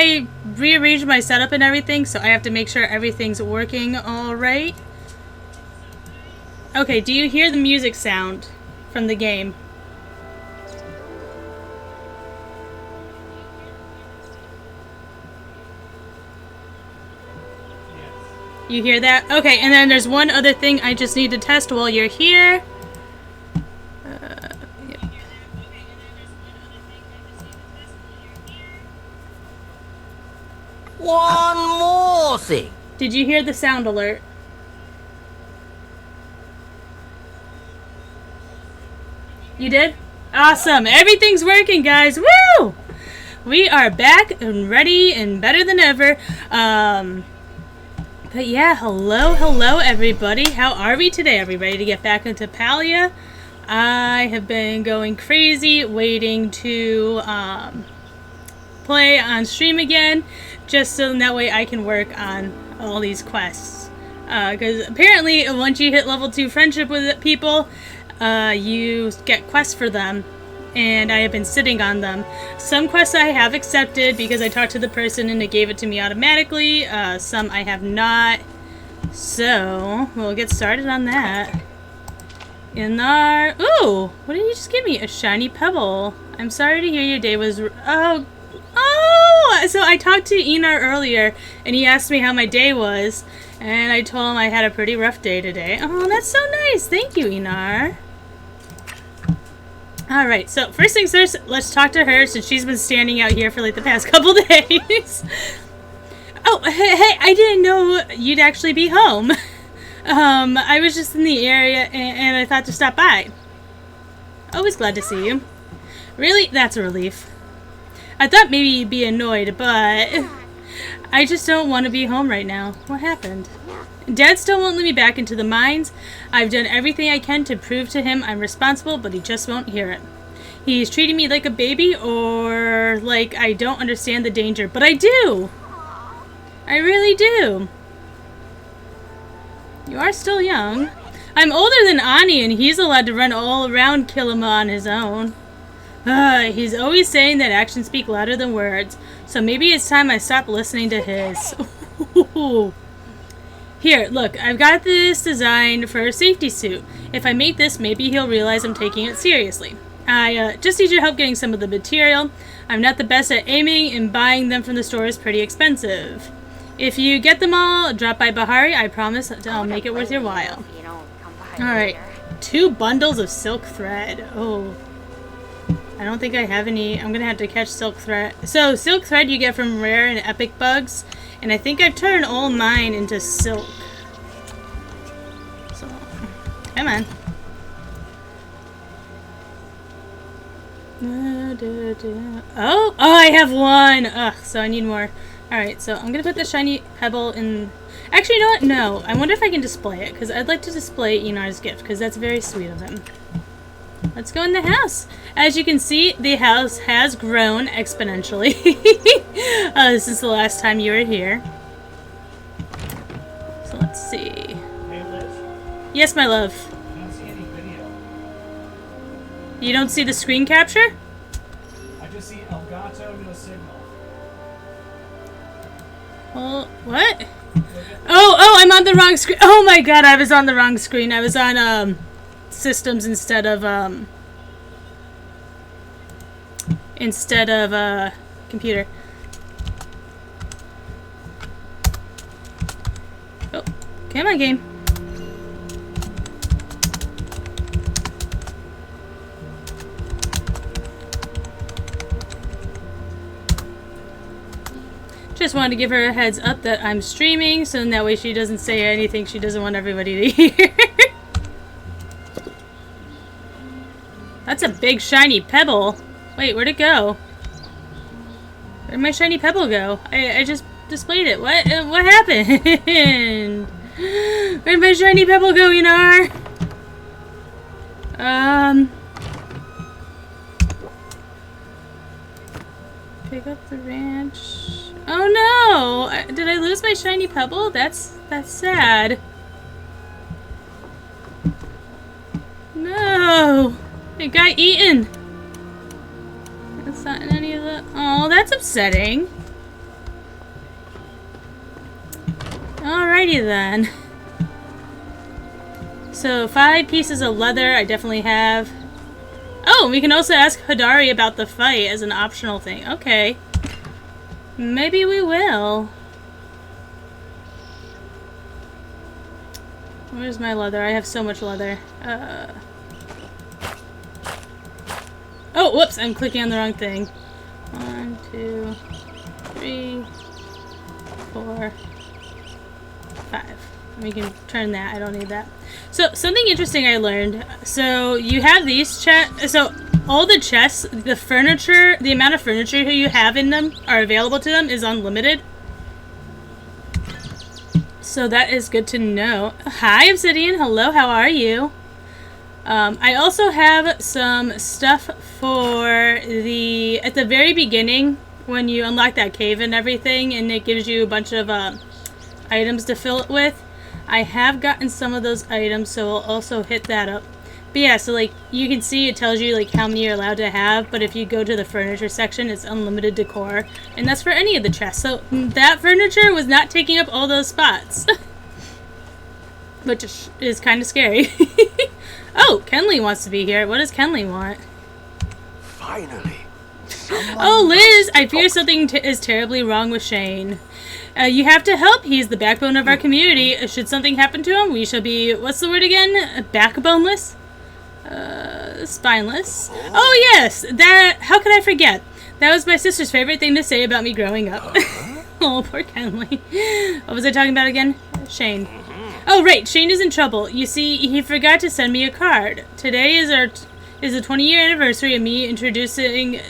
I rearranged my setup and everything, so I have to make sure everything's working all right. Okay, do you hear the music sound from the game? You hear that? Okay, and then there's one other thing I just need to test while you're here. Yep. One more thing. Did you hear the sound alert? You did? Awesome! Everything's working, guys! Woo! We are back and ready and better than ever. But yeah, hello everybody. How are we today? Are we ready to get back into Palia? I have been going crazy waiting to play on stream again, just so that way I can work on all these quests. Because apparently once you hit level 2 friendship with people, you get quests for them. And I have been sitting on them. Some quests I have accepted because I talked to the person and it gave it to me automatically. Some I have not. So, we'll get started on that. Ooh! What did you just give me? A shiny pebble. I'm sorry to hear your day was... Oh! So I talked to Enar earlier and he asked me how my day was. And I told him I had a pretty rough day today. Oh, that's so nice. Thank you, Enar. Alright, so first things first, let's talk to her since she's been standing out here for like the past couple days. Oh, hey, I didn't know you'd actually be home. I was just in the area and I thought to stop by. Always glad to see you. Really? That's a relief. I thought maybe you'd be annoyed, but I just don't want to be home right now. What happened? Dad still won't let me back into the mines. I've done everything I can to prove to him I'm responsible, but he just won't hear it. He's treating me like a baby or like I don't understand the danger, but I do! I really do. You are still young. I'm older than Ani and he's allowed to run all around Kilima on his own. He's always saying that actions speak louder than words, so maybe it's time I stop listening to his. Here, look, I've got this designed for a safety suit. If I make this, maybe he'll realize I'm taking it seriously. I just need your help getting some of the material. I'm not the best at aiming, and buying them from the store is pretty expensive. If you get them all, drop by Bahari. I promise I'll make it worth your while. Alright, 2 bundles of silk thread. Oh, I don't think I have any. I'm gonna have to catch silk thread. So, silk thread you get from rare and epic bugs. And I think I've turned all mine into silk. So, come on. Oh, I have 1! Ugh, so I need more. Alright, so I'm gonna put the shiny pebble in... Actually, you know what? No. I wonder if I can display it, because I'd like to display Enar's gift, because that's very sweet of him. Let's go in the house. As you can see, the house has grown exponentially since the last time you were here. So let's see. Hey Liz, Yes, my love. I don't see any video. You don't see the screen capture? I just see Elgato no signal. Well, what? Oh, I'm on the wrong screen. Oh my god, I was on the wrong screen. I was on, systems instead of computer. Oh, come on, game. Just wanted to give her a heads up that I'm streaming, so that way she doesn't say anything she doesn't want everybody to hear. That's a big shiny pebble. Wait, where'd it go? Where'd my shiny pebble go? I just displayed it. What happened? Where'd my shiny pebble go, Enar? Pick up the ranch. Oh no! Did I lose my shiny pebble? That's sad. No! It got eaten! That's not in any of the... Oh, that's upsetting. Alrighty then. So 5 pieces of leather I definitely have. Oh, we can also ask Hidari about the fight as an optional thing. Okay. Maybe we will. Where's my leather? I have so much leather. Oh, whoops, I'm clicking on the wrong thing. 1, 2, 3, 4, 5. We can turn that. I don't need that. So, something interesting I learned. So, you have these chests. So, all the chests, the furniture, the amount of furniture you have in them are available to them is unlimited. So, that is good to know. Hi, Obsidian. Hello, how are you? I also have some stuff for the... At the very beginning, when you unlock that cave and everything, and it gives you a bunch of items to fill it with. I have gotten some of those items, so I'll also hit that up. But yeah, so like, you can see it tells you like how many you're allowed to have, but if you go to the furniture section, it's unlimited decor. And that's for any of the chests. So that furniture was not taking up all those spots. Which is kind of scary. Oh, Kenley wants to be here. What does Kenley want? Finally. Oh, Liz, I fear something is terribly wrong with Shane. You have to help. He's the backbone of our community. Should something happen to him, we shall be, what's the word again? Backboneless? Spineless. Oh, yes. That, how could I forget? That was my sister's favorite thing to say about me growing up. Oh, poor Kenley. What was I talking about again? Shane. Oh, right. Shane is in trouble. You see, he forgot to send me a card. Today is the 20-year anniversary of me introducing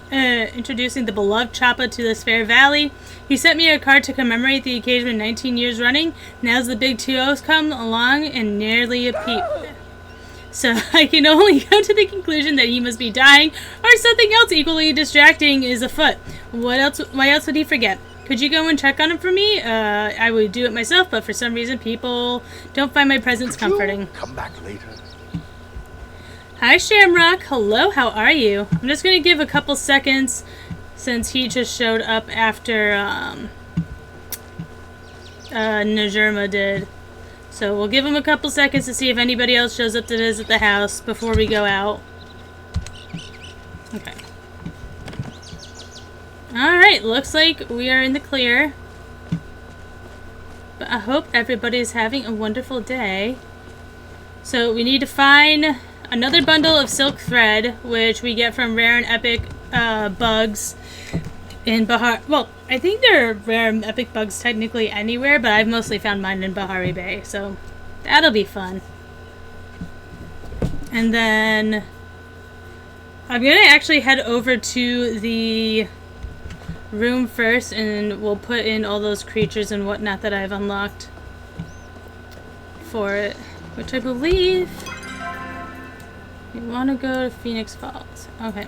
the beloved Choppa to this fair valley. He sent me a card to commemorate the occasion 19 years running. Now's the big 2-0's come along and nearly a peep. So I can only come to the conclusion that he must be dying, or something else equally distracting is afoot. What else? Why else would he forget? Could you go and check on him for me? I would do it myself, but for some reason people don't find my presence comforting. Come back later. Hi Shamrock, hello, how are you? I'm just going to give a couple seconds since he just showed up after Najurma did. So we'll give him a couple seconds to see if anybody else shows up to visit the house before we go out. Okay. Alright, looks like we are in the clear. But I hope everybody's having a wonderful day. So we need to find another bundle of silk thread, which we get from rare and epic bugs in Bahar. Well, I think there are rare and epic bugs technically anywhere, but I've mostly found mine in Bahari Bay, so that'll be fun. And then I'm gonna actually head over to the room first, and we'll put in all those creatures and whatnot that I've unlocked for it, which I believe you want to go to Phoenix Falls. Okay.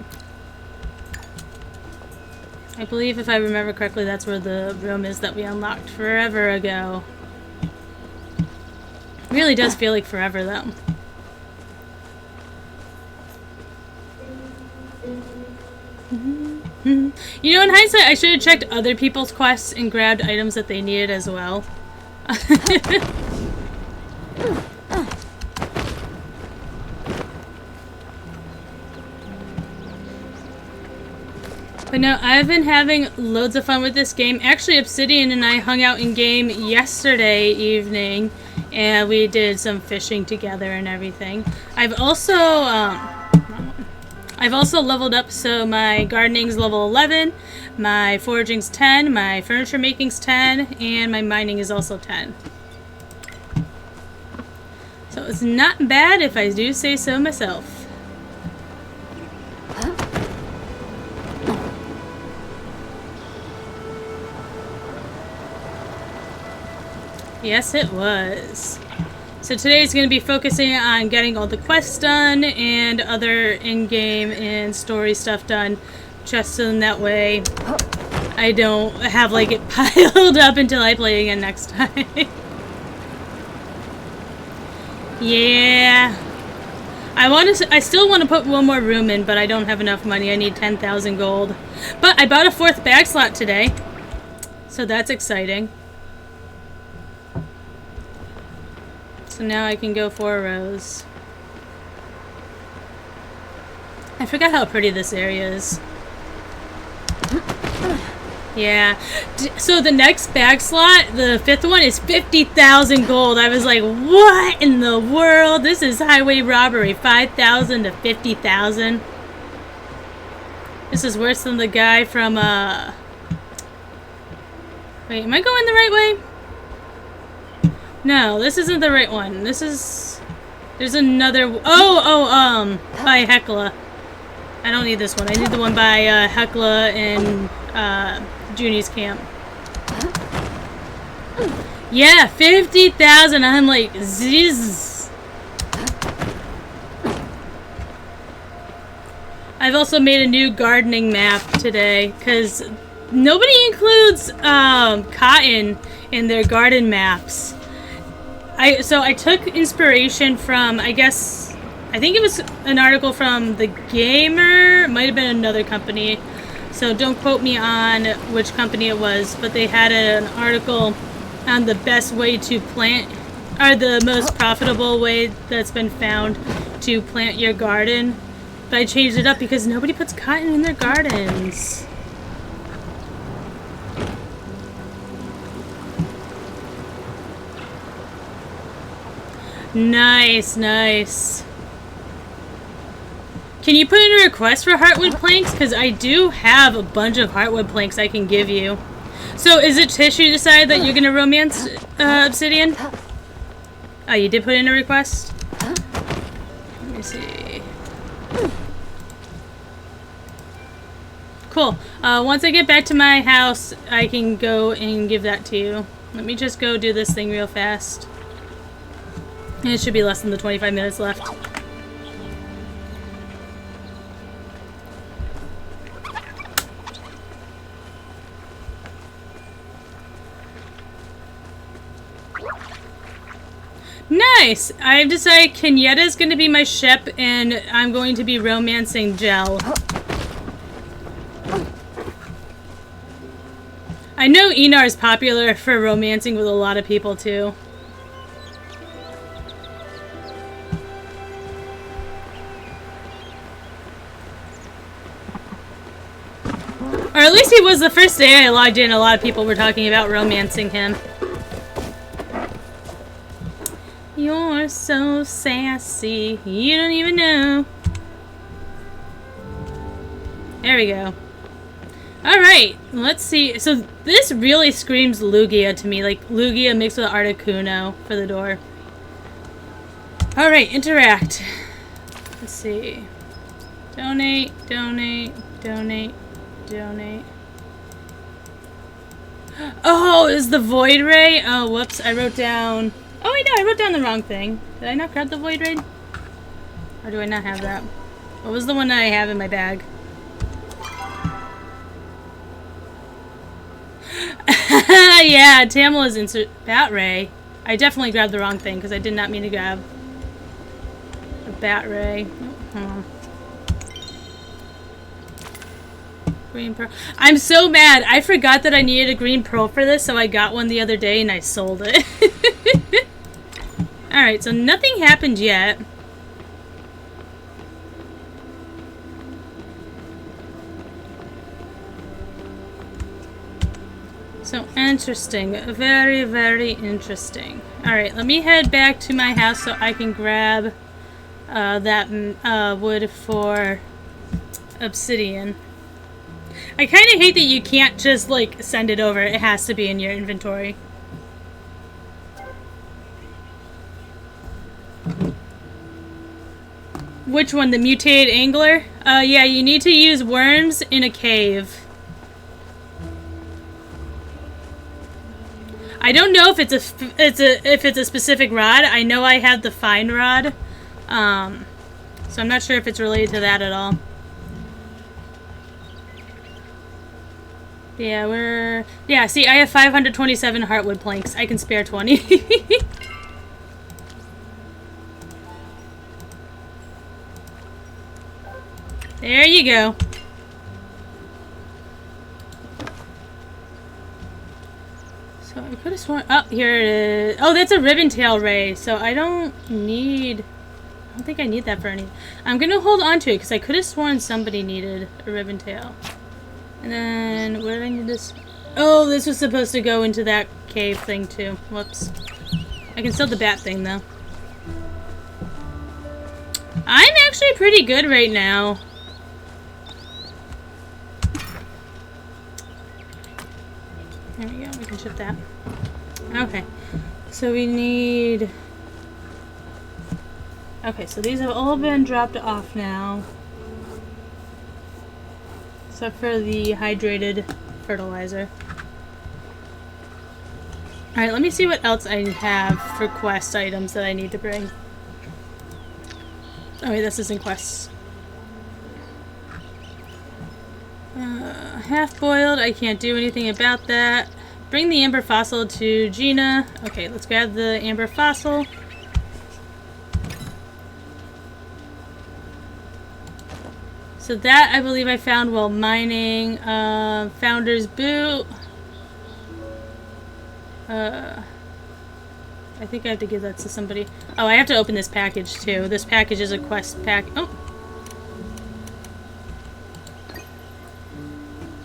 I believe, if I remember correctly, that's where the room is that we unlocked forever ago. It really does feel like forever, though. You know, in hindsight, I should have checked other people's quests and grabbed items that they needed as well. But no, I've been having loads of fun with this game. Actually, Obsidian and I hung out in game yesterday evening, and we did some fishing together and everything. I've also leveled up, so my gardening's level 11, my foraging's 10, my furniture making's 10, and my mining is also 10. So it's not bad if I do say so myself. Yes, it was. So today's going to be focusing on getting all the quests done and other in-game and story stuff done, just so that way I don't have like it piled up until I play again next time. Yeah. I still want to put one more room in, but I don't have enough money. I need 10,000 gold. But I bought a 4th bag slot today, so that's exciting. So now I can go 4 rows. I forgot how pretty this area is. Yeah. So the next bag slot, the 5th one, is 50,000 gold. I was like, what in the world? This is highway robbery. 5,000 to 50,000. This is worse than the guy from, Wait, am I going the right way? No, this isn't the right one. This is... There's another... by Hecla. I don't need this one. I need the one by, Hecla and, Junie's camp. Yeah, 50,000. I'm like, ziz. I've also made a new gardening map today, because nobody includes, cotton in their garden maps. So I took inspiration from, I think it was an article from The Gamer, might have been another company, so don't quote me on which company it was, but they had an article on the best way to plant, or the most profitable way that's been found to plant your garden. But I changed it up because nobody puts cotton in their gardens. Nice, nice. Can you put in a request for heartwood planks? Because I do have a bunch of heartwood planks I can give you. So is it Tish you decided that you're going to romance Obsidian? Oh, you did put in a request? Let me see. Cool. Once I get back to my house, I can go and give that to you. Let me just go do this thing real fast. And it should be less than the 25 minutes left. Nice! I've decided Kenyatta's going to be my ship, and I'm going to be romancing Gel. I know Enar is popular for romancing with a lot of people, too. Or at least he was the first day I logged in. A lot of people were talking about romancing him. You're so sassy, you don't even know. There we go. Alright, let's see. So this really screams Lugia to me. Like Lugia mixed with Articuno for the door. Alright, interact. Let's see. Donate, donate, donate, donate. Oh, is the Void Ray? Oh, whoops, I wrote down... Oh, wait, no, I wrote down the wrong thing. Did I not grab the Void Raid? Or do I not have that? What was the one that I have in my bag? Yeah, Tamala's insert Bat Ray. I definitely grabbed the wrong thing because I did not mean to grab a Bat Ray. Oh, hold on. Green Pearl. I'm so mad. I forgot that I needed a Green Pearl for this, so I got one the other day and I sold it. Alright, so nothing happened yet. So interesting. Very, very interesting. Alright, let me head back to my house so I can grab that wood for obsidian. I kind of hate that you can't just, like, send it over. It has to be in your inventory. Which one? The mutated angler? Yeah, you need to use worms in a cave. I don't know if it's a specific rod. I know I have the fine rod. So I'm not sure if it's related to that at all. Yeah, see, I have 527 heartwood planks. I can spare 20. There you go. So I could have sworn. Oh, here it is. Oh, that's a ribbon tail ray. So I don't think I need that for any. I'm gonna hold on to it because I could have sworn somebody needed a ribbon tail. And then where did I need this? Oh, this was supposed to go into that cave thing too. Whoops. I can still the bat thing though. I'm actually pretty good right now. There we go. We can ship that. Okay. So we need... Okay, so these have all been dropped off now. Except for the hydrated fertilizer. Alright, let me see what else I have for quest items that I need to bring. Oh wait, this isn't quests. Half-boiled, I can't do anything about that. Bring the amber fossil to Gina. Okay, let's grab the amber fossil. So that, I believe I found while mining. Founder's boot. I think I have to give that to somebody. Oh, I have to open this package too. This package is a quest pack. Oh!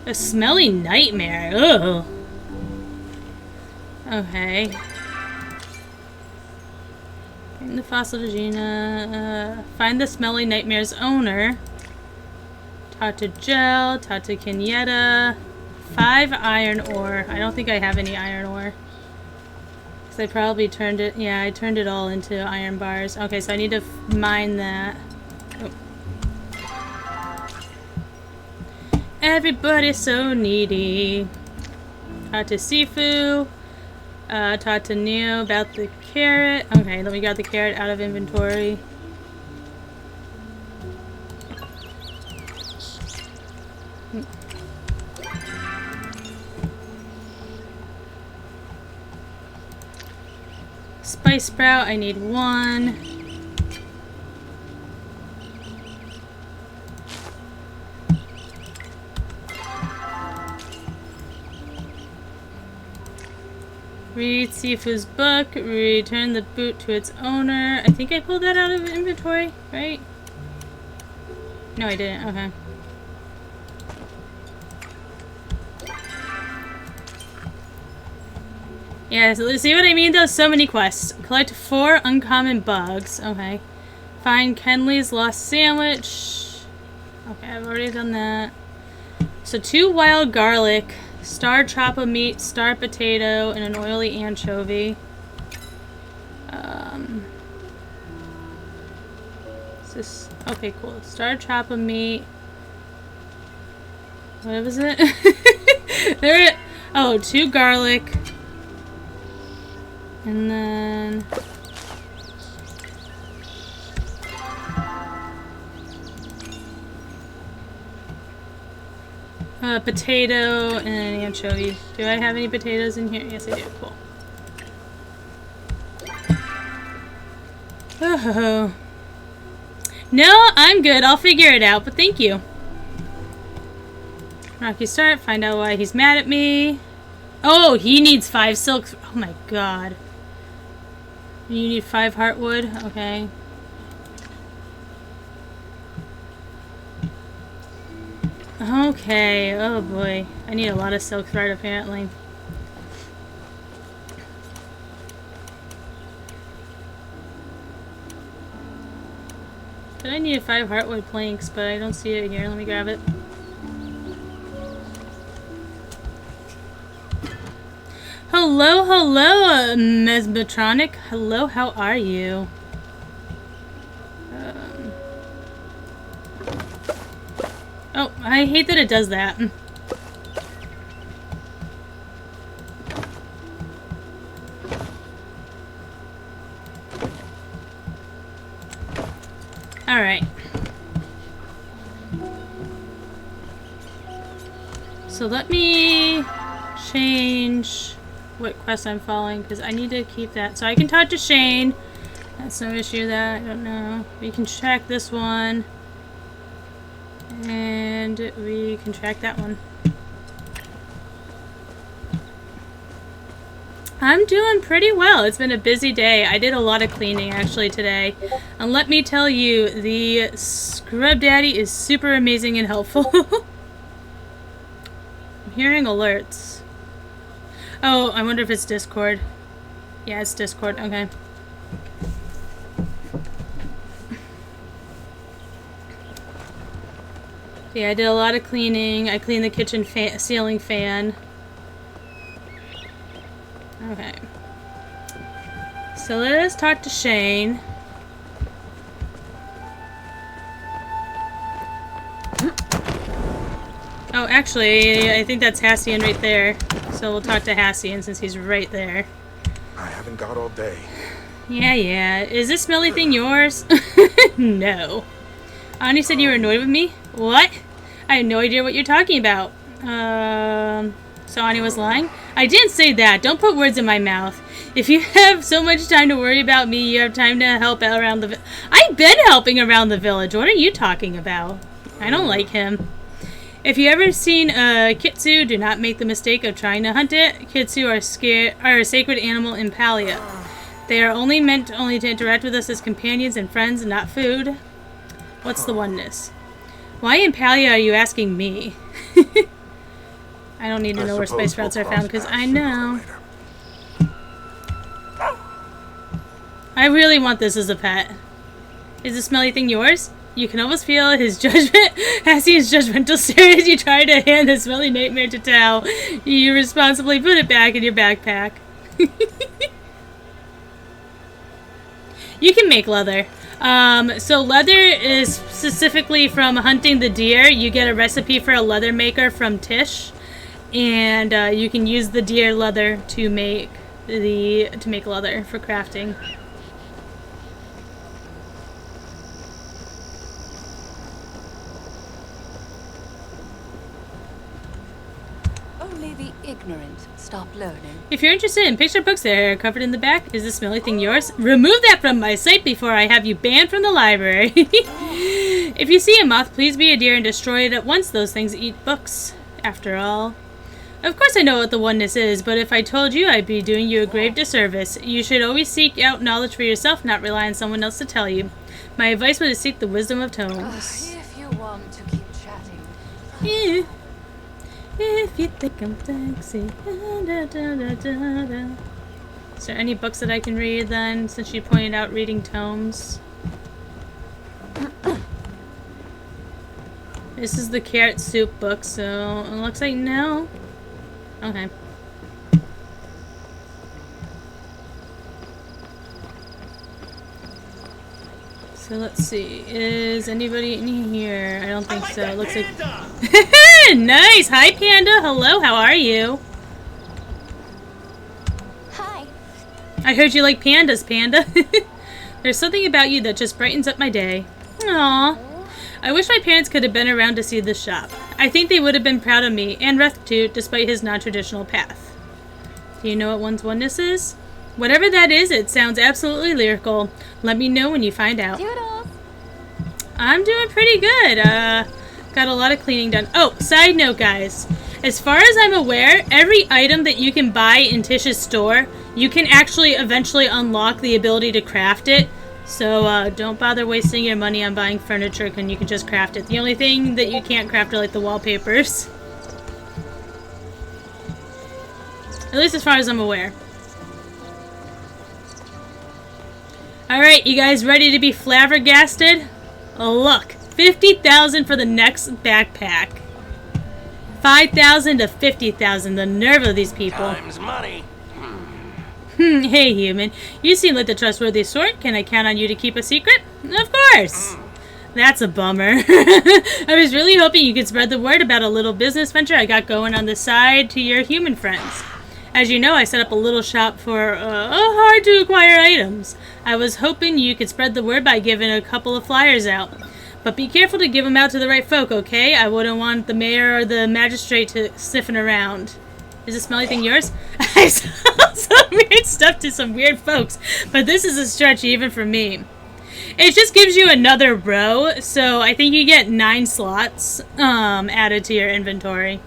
A smelly nightmare. Ugh. Okay. Bring the fossil to Gina. Find the smelly nightmare's owner. Talk to Gel. Talk to Kenyetta. 5 iron ore. I don't think I have any iron ore. Because I probably turned it... Yeah, I turned it all into iron bars. Okay, so I need to mine that. Oh. Everybody's so needy. Talk to Sifu. Talk to Neo about the carrot. Okay, then we got the carrot out of inventory. Spice sprout, I need 1. Read Sifu's book. Return the boot to its owner. I think I pulled that out of inventory, right? No, I didn't. Okay. Yeah, so see what I mean though? So many quests. Collect 4 uncommon bugs. Okay. Find Kenley's lost sandwich. Okay, I've already done that. So 2 wild garlic, star chop of meat, star potato, and an oily anchovy. Is this... Okay, cool. Star chop of meat. What was it? There. Oh, 2 garlic. And then... potato and an anchovy. Do I have any potatoes in here? Yes, I do. Cool. Oh. No, I'm good. I'll figure it out, but thank you. Rocky start. Find out why he's mad at me. Oh, he needs 5 silks. Oh my god. You need 5 heartwood? Okay. Okay. Oh boy. I need a lot of silk thread apparently. But I needed 5 heartwood planks, but I don't see it here. Let me grab it. Hello, hello, Mesmetronic. Hello, how are you? Oh, I hate that it does that. Alright. So let me change what quest I'm following because I need to keep that. So I can talk to Shane. That's no issue that. I don't know. We can track this one. And we can track that one. I'm doing pretty well. It's been a busy day. I did a lot of cleaning actually today. And let me tell you, the Scrub Daddy is super amazing and helpful. I'm hearing alerts. Oh, I wonder if it's Discord. Yeah, it's Discord. Okay. Yeah, I did a lot of cleaning. I cleaned the kitchen ceiling fan. Okay. So let us talk to Shane. Oh, actually, I think that's Hassian right there. So we'll talk to Hassian since he's right there. I haven't got all day. Yeah. Is this smelly thing yours? No. Ani said you were annoyed with me? What? I had no idea what you're talking about. So Ani was lying? I didn't say that. Don't put words in my mouth. If you have so much time to worry about me, you have time to help out around the I've been helping around the village. What are you talking about? I don't like him. If you ever seen a kitsu, do not make the mistake of trying to hunt it. Kitsu are a sacred animal in Palia. They are only meant to interact with us as companions and friends, not food. What's the oneness? Why in Palia are you asking me? I don't need to know where spice routes are found because I know. I really want this as a pet. Is the smelly thing yours? You can almost feel his judgment. Hassian's judgmental stare as you try to hand the smelly nightmare to Tao. You responsibly put it back in your backpack. You can make leather. So leather is specifically from hunting the deer. You get a recipe for a leather maker from Tish. And you can use the deer leather to make leather for crafting. Only the ignorant stop learning. If you're interested in picture books that are covered in the back, is the smelly thing yours? Remove that from my sight before I have you banned from the library. If you see a moth, please be a deer and destroy it at once. Those things eat books, after all. Of course I know what the oneness is, but if I told you, I'd be doing you a grave disservice. You should always seek out knowledge for yourself, not rely on someone else to tell you. My advice would be to seek the wisdom of tones. If you want to keep chatting. Yeah. If you think I'm sexy. Is there any books that I can read then, since you pointed out reading tomes? This is the carrot soup book, so it looks like no. Okay. So let's see. Is anybody in here? I don't think so. It looks like... Nice! Hi, Panda! Hello, how are you? Hi. I heard you like pandas, Panda. There's something about you that just brightens up my day. Aww. I wish my parents could have been around to see this shop. I think they would have been proud of me, and Reth too, despite his non-traditional path. Do you know what one's oneness is? Whatever that is, it sounds absolutely lyrical. Let me know when you find out. Doodles. I'm doing pretty good. Got a lot of cleaning done. Oh, side note, guys. As far as I'm aware, every item that you can buy in Tish's store, you can actually eventually unlock the ability to craft it. So don't bother wasting your money on buying furniture when you can just craft it. The only thing that you can't craft are like the wallpapers. At least as far as I'm aware. Alright, you guys ready to be flabbergasted? Oh, look. 50,000 for the next backpack. 5,000 to 50,000. The nerve of these people. Time's money. Hey, human. You seem like the trustworthy sort. Can I count on you to keep a secret? Of course. That's a bummer. I was really hoping you could spread the word about a little business venture I got going on the side to your human friends. As you know, I set up a little shop for hard-to-acquire items. I was hoping you could spread the word by giving a couple of flyers out. But be careful to give them out to the right folk, okay? I wouldn't want the mayor or the magistrate to sniffing around. Is the smelly thing yours? I sold some weird stuff to some weird folks, but this is a stretch even for me. It just gives you another row, so I think you get 9 slots added to your inventory.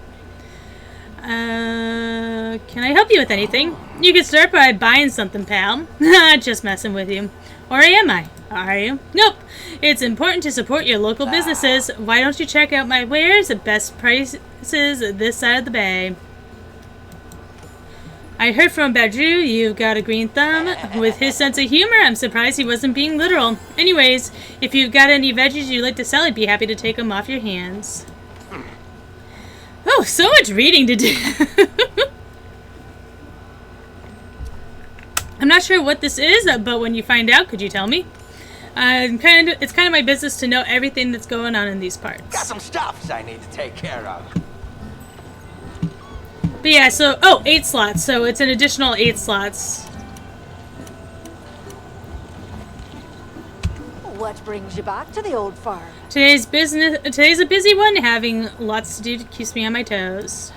Okay, Can I help you with anything? You could start by buying something, pal. Just messing with you. Or am I? Are you? Nope. It's important to support your local businesses. Why don't you check out my wares at best prices this side of the bay? I heard from Badru you've got a green thumb. With his sense of humor, I'm surprised he wasn't being literal. Anyways, if you've got any veggies you'd like to sell, I'd be happy to take them off your hands. Oh, so much reading to do. I'm not sure what this is, but when you find out, could you tell me? It's kind of my business to know everything that's going on in these parts. Got some stuffs I need to take care of. But yeah, so 8 slots. So it's an additional 8 slots. What brings you back to the old farm? Today's a busy one. Having lots to do keeps me on my toes.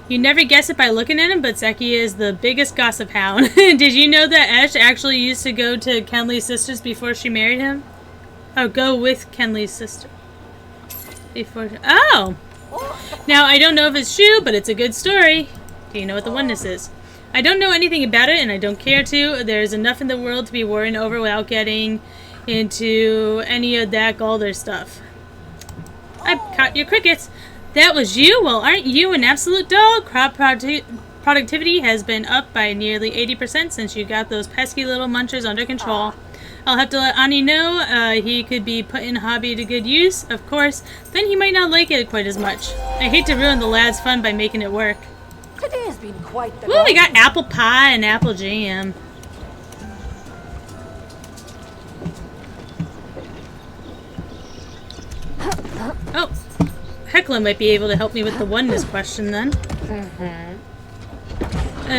You never guess it by looking at him, but Zeki is the biggest gossip hound. Did you know that Ash actually used to go to Kenley's sisters before she married him? Oh, go with Kenley's sister. Oh! Now, I don't know if it's true, but it's a good story. Do you know what the oneness is? I don't know anything about it, and I don't care to. There's enough in the world to be worrying over without getting into any of that Galder stuff. I caught your crickets. That was you? Well, aren't you an absolute dog? Crop productivity has been up by nearly 80% since you got those pesky little munchers under control. I'll have to let Ani know he could be putting hobby to good use, of course. Then he might not like it quite as much. I hate to ruin the lad's fun by making it work. Today has been quite the Ooh, we got apple pie and apple jam. Oh, Hecla might be able to help me with the oneness question then.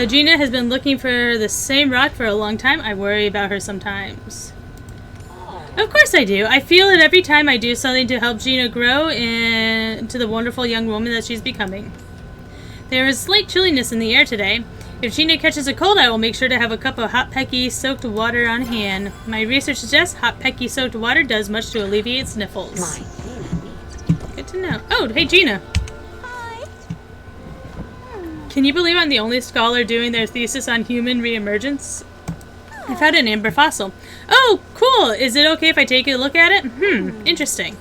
Gina has been looking for the same rock for a long time. I worry about her sometimes. Of course I do. I feel it every time I do something to help Gina grow into the wonderful young woman that she's becoming. There is slight chilliness in the air today. If Gina catches a cold, I will make sure to have a cup of hot pecky soaked water on hand. My research suggests hot pecky soaked water does much to alleviate sniffles. Good to know. Oh, hey Gina. Hi. Can you believe I'm the only scholar doing their thesis on human reemergence? I found an amber fossil. Oh, cool! Is it okay if I take a look at it? Interesting.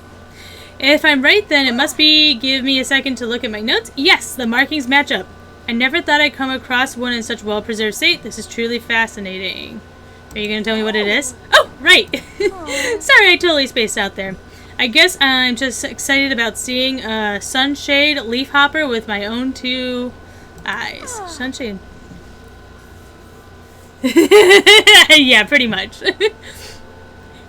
If I'm right, then it must be... Give me a second to look at my notes. Yes, the markings match up. I never thought I'd come across one in such well-preserved state. This is truly fascinating. Are you going to tell me what it is? Oh, right! Sorry, I totally spaced out there. I guess I'm just excited about seeing a sunshade leafhopper with my own 2 eyes. Sunshade. Yeah, pretty much.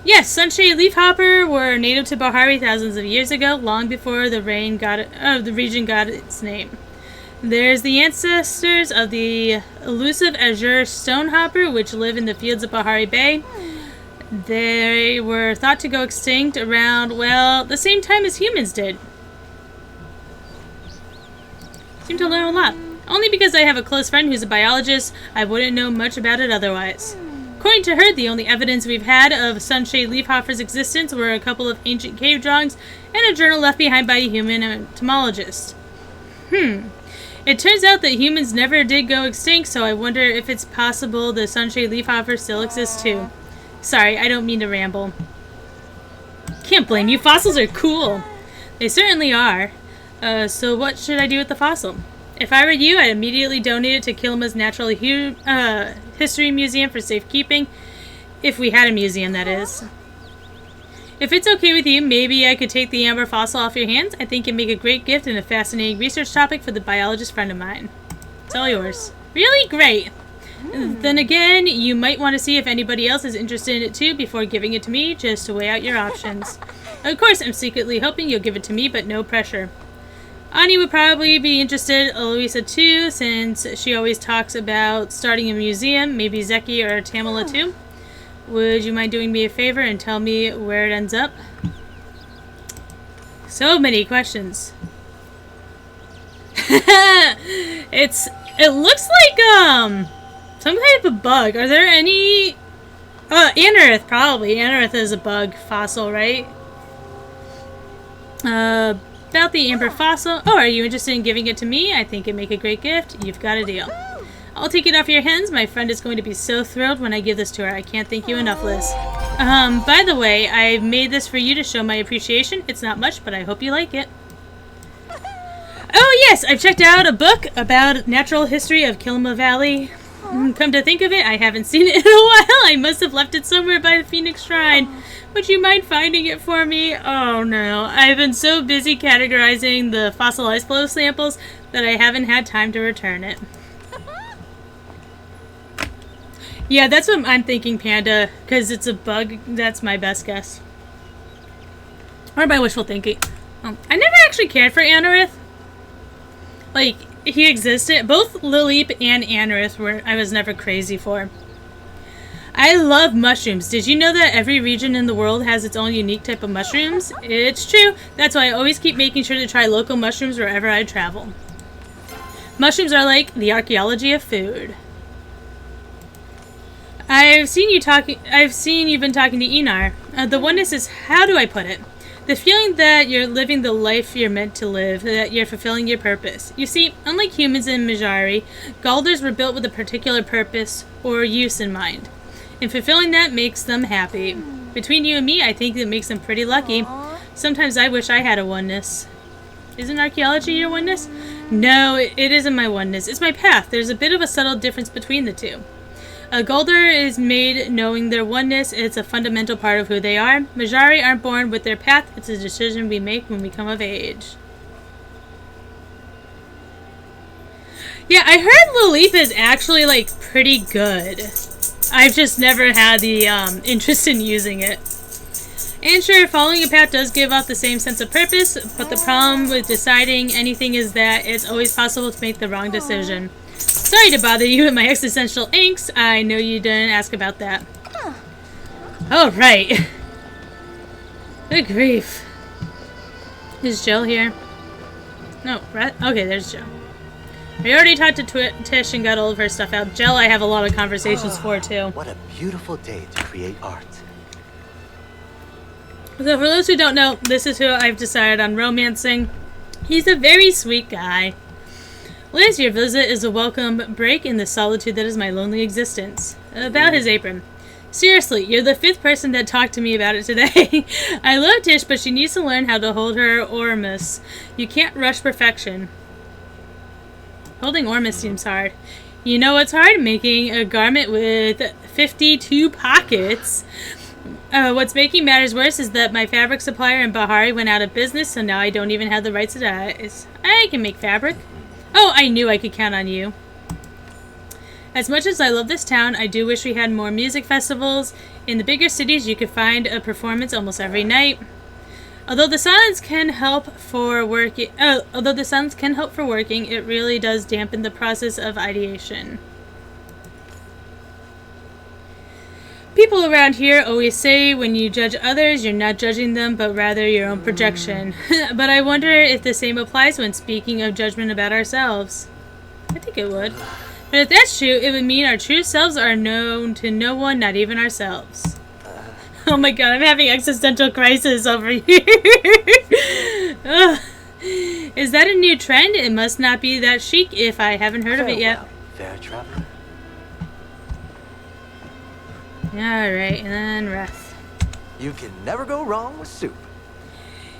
Yes, sunshade leafhopper were native to Bahari thousands of years ago, long before the region got its name. There's the ancestors of the elusive azure stonehopper, which live in the fields of Bahari Bay. They were thought to go extinct around, well, the same time as humans did. Seem to learn a lot. Only because I have a close friend who's a biologist, I wouldn't know much about it otherwise. According to her, the only evidence we've had of sunshade leafhopper's existence were a couple of ancient cave drawings and a journal left behind by a human entomologist. It turns out that humans never did go extinct, so I wonder if it's possible the sunshade leafhopper still exists too. Sorry, I don't mean to ramble. Can't blame you, fossils are cool. They certainly are. So what should I do with the fossil? If I were you, I'd immediately donate it to Kilma's Natural History Museum for safekeeping. If we had a museum, that is. If it's okay with you, maybe I could take the amber fossil off your hands. I think it'd make a great gift and a fascinating research topic for the biologist friend of mine. It's all yours. Really? Great. Then again, you might want to see if anybody else is interested in it too before giving it to me, just to weigh out your options. Of course, I'm secretly hoping you'll give it to me, but no pressure. Ani would probably be interested, Eloisa too, since she always talks about starting a museum, maybe Zeki or Tamala too. Would you mind doing me a favor and tell me where it ends up? So many questions. It looks like some type of bug. Are there any Anorith probably. Anorith is a bug fossil, right? About the amber fossil. Oh, are you interested in giving it to me? I think it'd make a great gift. You've got a deal. I'll take it off your hands. My friend is going to be so thrilled when I give this to her. I can't thank you enough, Liz. By the way, I made this for you to show my appreciation. It's not much, but I hope you like it. Oh yes, I've checked out a book about natural history of Kilima Valley. Come to think of it, I haven't seen it in a while. I must have left it somewhere by the Phoenix Shrine. Would you mind finding it for me? Oh no, I've been so busy categorizing the fossilized flow samples that I haven't had time to return it. Yeah, that's what I'm thinking, Panda, because it's a bug. That's my best guess. Or my wishful thinking. I never actually cared for Anorith. Like, he existed. Both Lilip and Anorith I was never crazy for. I love mushrooms. Did you know that every region in the world has its own unique type of mushrooms? It's true. That's why I always keep making sure to try local mushrooms wherever I travel. Mushrooms are like the archaeology of food. I've seen you've been talking to Enar. The oneness is, how do I put it? The feeling that you're living the life you're meant to live, that you're fulfilling your purpose. You see, unlike humans in Majari, Galders were built with a particular purpose or use in mind. And fulfilling that makes them happy. Between you and me, I think it makes them pretty lucky. Sometimes I wish I had a oneness. Isn't archaeology your oneness? No, it isn't my oneness. It's my path. There's a bit of a subtle difference between the two. A Galder is made knowing their oneness. It's a fundamental part of who they are. Majari aren't born with their path. It's a decision we make when we come of age. Yeah, I heard Lilip is actually, like, pretty good. I've just never had the interest in using it. And sure, following a path does give off the same sense of purpose, but the problem with deciding anything is that it's always possible to make the wrong decision. Sorry to bother you with my existential angst. I know you didn't ask about that. Oh, right. Good grief. Is Jill here? No, right? Okay, there's Jill. We already talked to Tish and got all of her stuff out. Jill, I have a lot of conversations for, too. What a beautiful day to create art. So for those who don't know, this is who I've decided on romancing. He's a very sweet guy. Liz, your visit is a welcome break in the solitude that is my lonely existence. About his apron. Seriously, you're the 5th person that talked to me about it today. I love Tish, but she needs to learn how to hold her Ormus. You can't rush perfection. Holding Ormus seems hard. You know what's hard? Making a garment with 52 pockets. What's making matters worse is that my fabric supplier in Bahari went out of business, so now I don't even have the rights to that. I can make fabric. Oh, I knew I could count on you. As much as I love this town, I do wish we had more music festivals. In the bigger cities, you could find a performance almost every night. Although the silence can help for working, it really does dampen the process of ideation. People around here always say when you judge others, you're not judging them, but rather your own projection. But I wonder if the same applies when speaking of judgment about ourselves. I think it would. But if that's true, it would mean our true selves are known to no one, not even ourselves. Oh my god, I'm having existential crisis over here. Is that a new trend? It must not be that chic if I haven't heard of it yet. Fair traveler. Alright, and then Wrath. You can never go wrong with soup.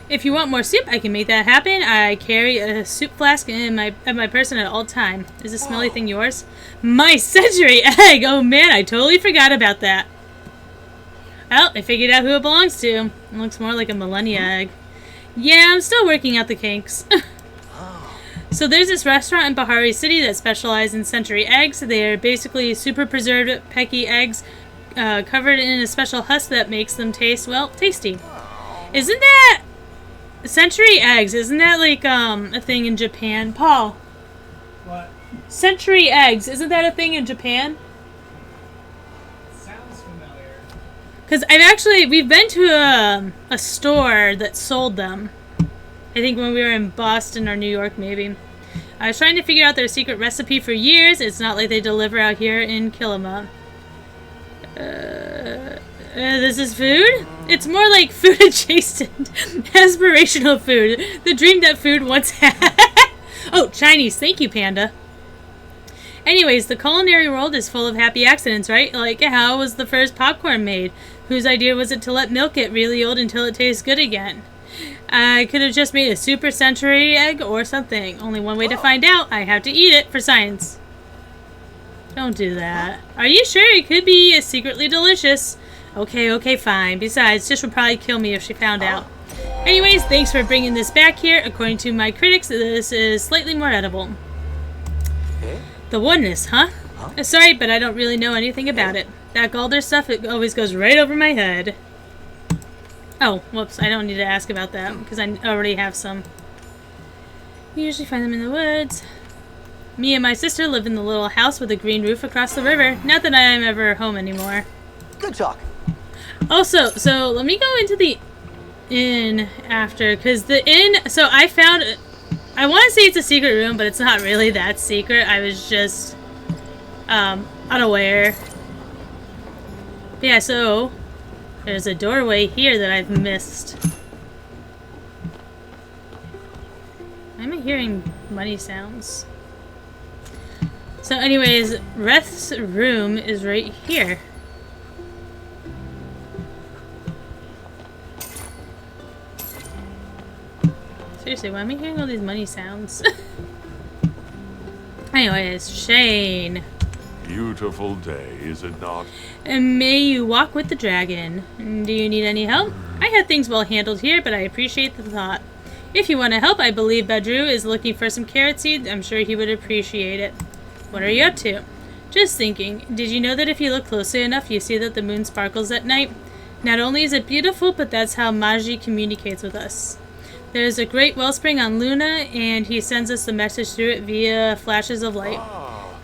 If you want more soup, I can make that happen. I carry a soup flask in my person at all time. Is this smelly thing yours? My century egg! Oh man, I totally forgot about that. Well, I figured out who it belongs to. It looks more like a millennia egg. Yeah, I'm still working out the kinks. So there's this restaurant in Bahari City that specializes in century eggs. They're basically super preserved Pecky eggs covered in a special husk that makes them taste, well, tasty. Isn't that... Century eggs, isn't that like a thing in Japan? Paul. What? Century eggs, isn't that a thing in Japan? Sounds familiar. Because we've been to a store that sold them. I think when we were in Boston or New York, maybe. I was trying to figure out their secret recipe for years. It's not like they deliver out here in Kilima. This is food? It's more like food adjacent. Aspirational food. The dream that food once had. Oh, Chinese. Thank you, Panda. Anyways, the culinary world is full of happy accidents, right? Like, how was the first popcorn made? Whose idea was it to let milk get really old until it tastes good again? I could have just made a super century egg or something. Only one way to find out. I have to eat it for science. Don't do that. Are you sure? It could be secretly delicious. Okay, fine. Besides, Tish would probably kill me if she found out. Anyways, thanks for bringing this back here. According to my critics, this is slightly more edible. The oneness, huh? Sorry, but I don't really know anything about it. That Galder stuff, it always goes right over my head. Oh, whoops. I don't need to ask about that, because I already have some. We usually find them in the woods. Me and my sister live in the little house with a green roof across the river. Not that I'm ever home anymore. Good talk. Also, so let me go into the inn after, because the inn, so I found, I want to say it's a secret room, but it's not really that secret. I was just unaware. Yeah, so there's a doorway here that I've missed. Why am I hearing money sounds? So anyways, Reth's room is right here. Seriously, why am I hearing all these money sounds? Anyways, Shane. Beautiful day, is it not? And may you walk with the dragon. Do you need any help? I have things well handled here, but I appreciate the thought. If you want to help, I believe Badru is looking for some carrot seeds. I'm sure he would appreciate it. What are you up to? Just thinking. Did you know that if you look closely enough, you see that the moon sparkles at night? Not only is it beautiful, but that's how Magi communicates with us. There's a great wellspring on Luna, and he sends us the message through it via flashes of light.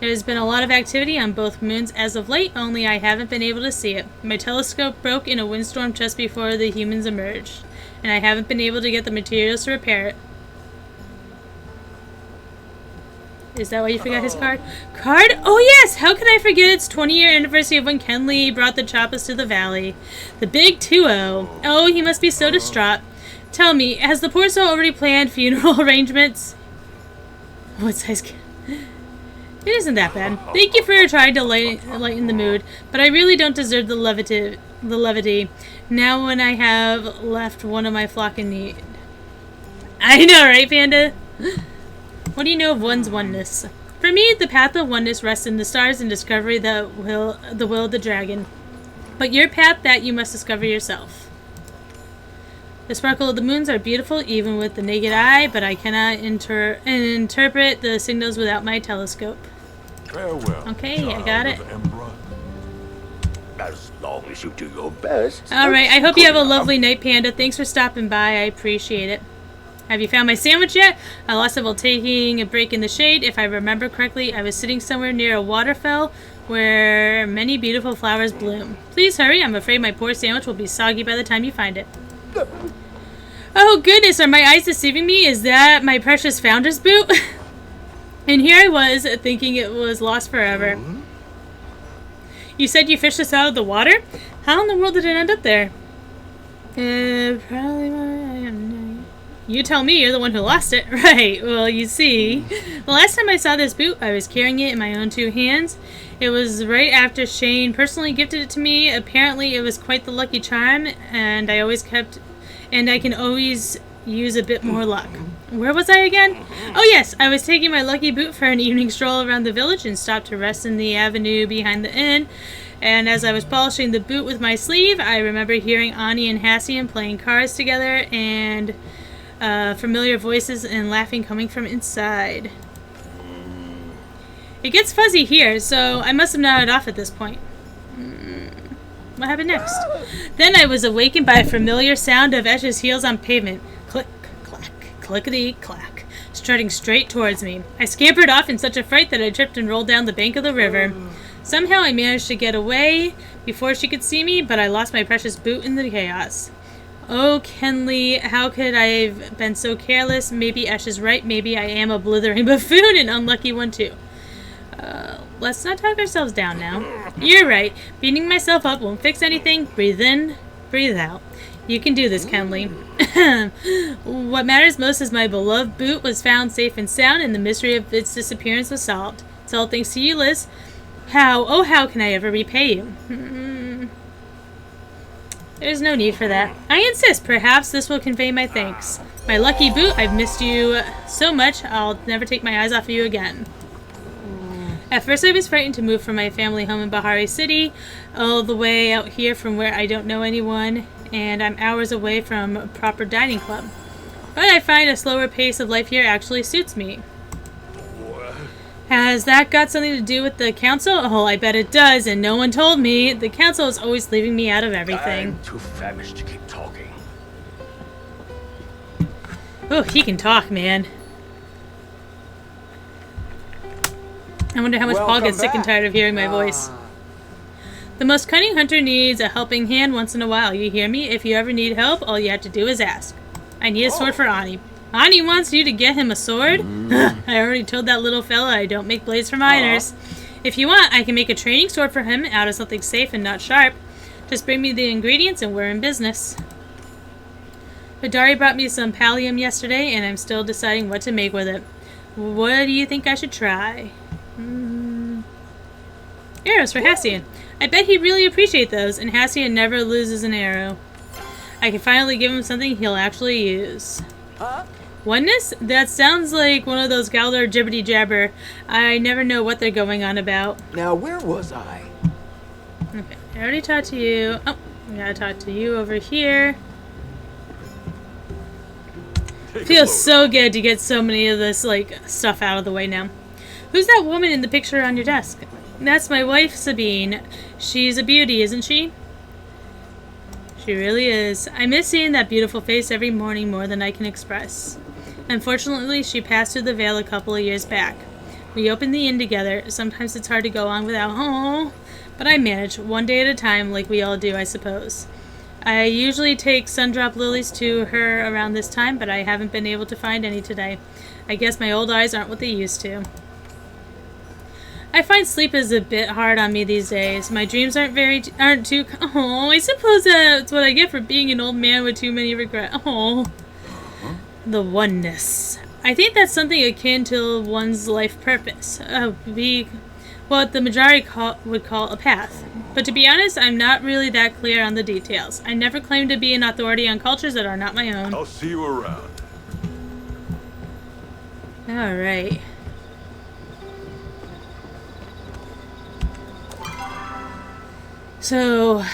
There's been a lot of activity on both moons as of late, only I haven't been able to see it. My telescope broke in a windstorm just before the humans emerged, and I haven't been able to get the materials to repair it. Is that why you forgot his card? Card? Oh yes! How could I forget its 20-year anniversary of when Kenley brought the Choppas to the valley? The big 2-0. Oh, he must be so distraught. Tell me, has the poor soul already planned funeral arrangements? What size? It isn't that bad. Thank you for trying to lighten the mood, but I really don't deserve the levity. Now when I have left one of my flock in need. I know, right, Panda? What do you know of one's oneness? For me, the path of oneness rests in the stars and discovery the will of the dragon. But your path, that you must discover yourself. The sparkle of the moons are beautiful even with the naked eye, but I cannot interpret the signals without my telescope. Farewell. Okay, I got it. As long as you do your best. Alright, I hope you have a lovely night, Panda. Thanks for stopping by. I appreciate it. Have you found my sandwich yet? I lost it while taking a break in the shade. If I remember correctly, I was sitting somewhere near a waterfall where many beautiful flowers bloom. Please hurry. I'm afraid my poor sandwich will be soggy by the time you find it. Oh goodness, are my eyes deceiving me? Is that my precious founder's boot? And here I was, thinking it was lost forever. Mm-hmm. You said you fished this out of the water? How in the world did it end up there? Probably you tell me, you're the one who lost it. Right, well, you see, the last time I saw this boot, I was carrying it in my own two hands. It was right after Shane personally gifted it to me. Apparently, it was quite the lucky charm, and I can always use a bit more luck. Where was I again? Oh yes, I was taking my lucky boot for an evening stroll around the village and stopped to rest in the avenue behind the inn. And as I was polishing the boot with my sleeve, I remember hearing Ani and Hassian playing cards together and familiar voices and laughing coming from inside. It gets fuzzy here, so I must have nodded off at this point. What happened next? Then I was awakened by a familiar sound of Esh's heels on pavement. Click, clack, clickety, clack, strutting straight towards me. I scampered off in such a fright that I tripped and rolled down the bank of the river. Somehow I managed to get away before she could see me, but I lost my precious boot in the chaos. Oh, Kenley, how could I have been so careless? Maybe Esh is right. Maybe I am a blithering buffoon, an unlucky one too. Let's not talk ourselves down now. You're right. Beating myself up won't fix anything. Breathe in, breathe out. You can do this, Kenley. What matters most is my beloved boot was found safe and sound, and the mystery of its disappearance was solved. It's all thanks to you, Liz. How can I ever repay you? There's no need for that. I insist. Perhaps this will convey my thanks. My lucky boot, I've missed you so much, I'll never take my eyes off of you again. At first I was frightened to move from my family home in Bahari City, all the way out here from where I don't know anyone, and I'm hours away from a proper dining club. But I find a slower pace of life here actually suits me. Has that got something to do with the council? Oh, I bet it does, and no one told me. The council is always leaving me out of everything. I'm too famished to keep talking. Oh, he can talk, man. I wonder how much Paul gets sick and tired of hearing my voice. The most cunning hunter needs a helping hand once in a while. You hear me? If you ever need help, all you have to do is ask. I need a sword for Ani. Ani wants you to get him a sword? I already told that little fella I don't make blades for minors. If you want, I can make a training sword for him out of something safe and not sharp. Just bring me the ingredients and we're in business. Hidari brought me some pallium yesterday, and I'm still deciding what to make with it. What do you think I should try? Arrows for Hassian. I bet he'd really appreciate those, and Hassian never loses an arrow. I can finally give him something he'll actually use. Oneness? That sounds like one of those Galdor jibbity jabber. I never know what they're going on about. Now, where was I? Okay, I already talked to you. Oh, I gotta talk to you over here. Feels so good to get so many of this, like, stuff out of the way now. Who's that woman in the picture on your desk? That's my wife, Sabine. She's a beauty, isn't she? She really is. I miss seeing that beautiful face every morning more than I can express. Unfortunately, she passed through the veil a couple of years back. We opened the inn together. Sometimes it's hard to go on without, but I manage, one day at a time, like we all do, I suppose. I usually take sundrop lilies to her around this time, but I haven't been able to find any today. I guess my old eyes aren't what they used to. I find sleep is a bit hard on me these days. My dreams aren't too. Oh, I suppose that's what I get for being an old man with too many regrets. Oh, the oneness. I think that's something akin to one's life purpose. What the majority would call a path. But to be honest, I'm not really that clear on the details. I never claim to be an authority on cultures that are not my own. I'll see you around. All right. So,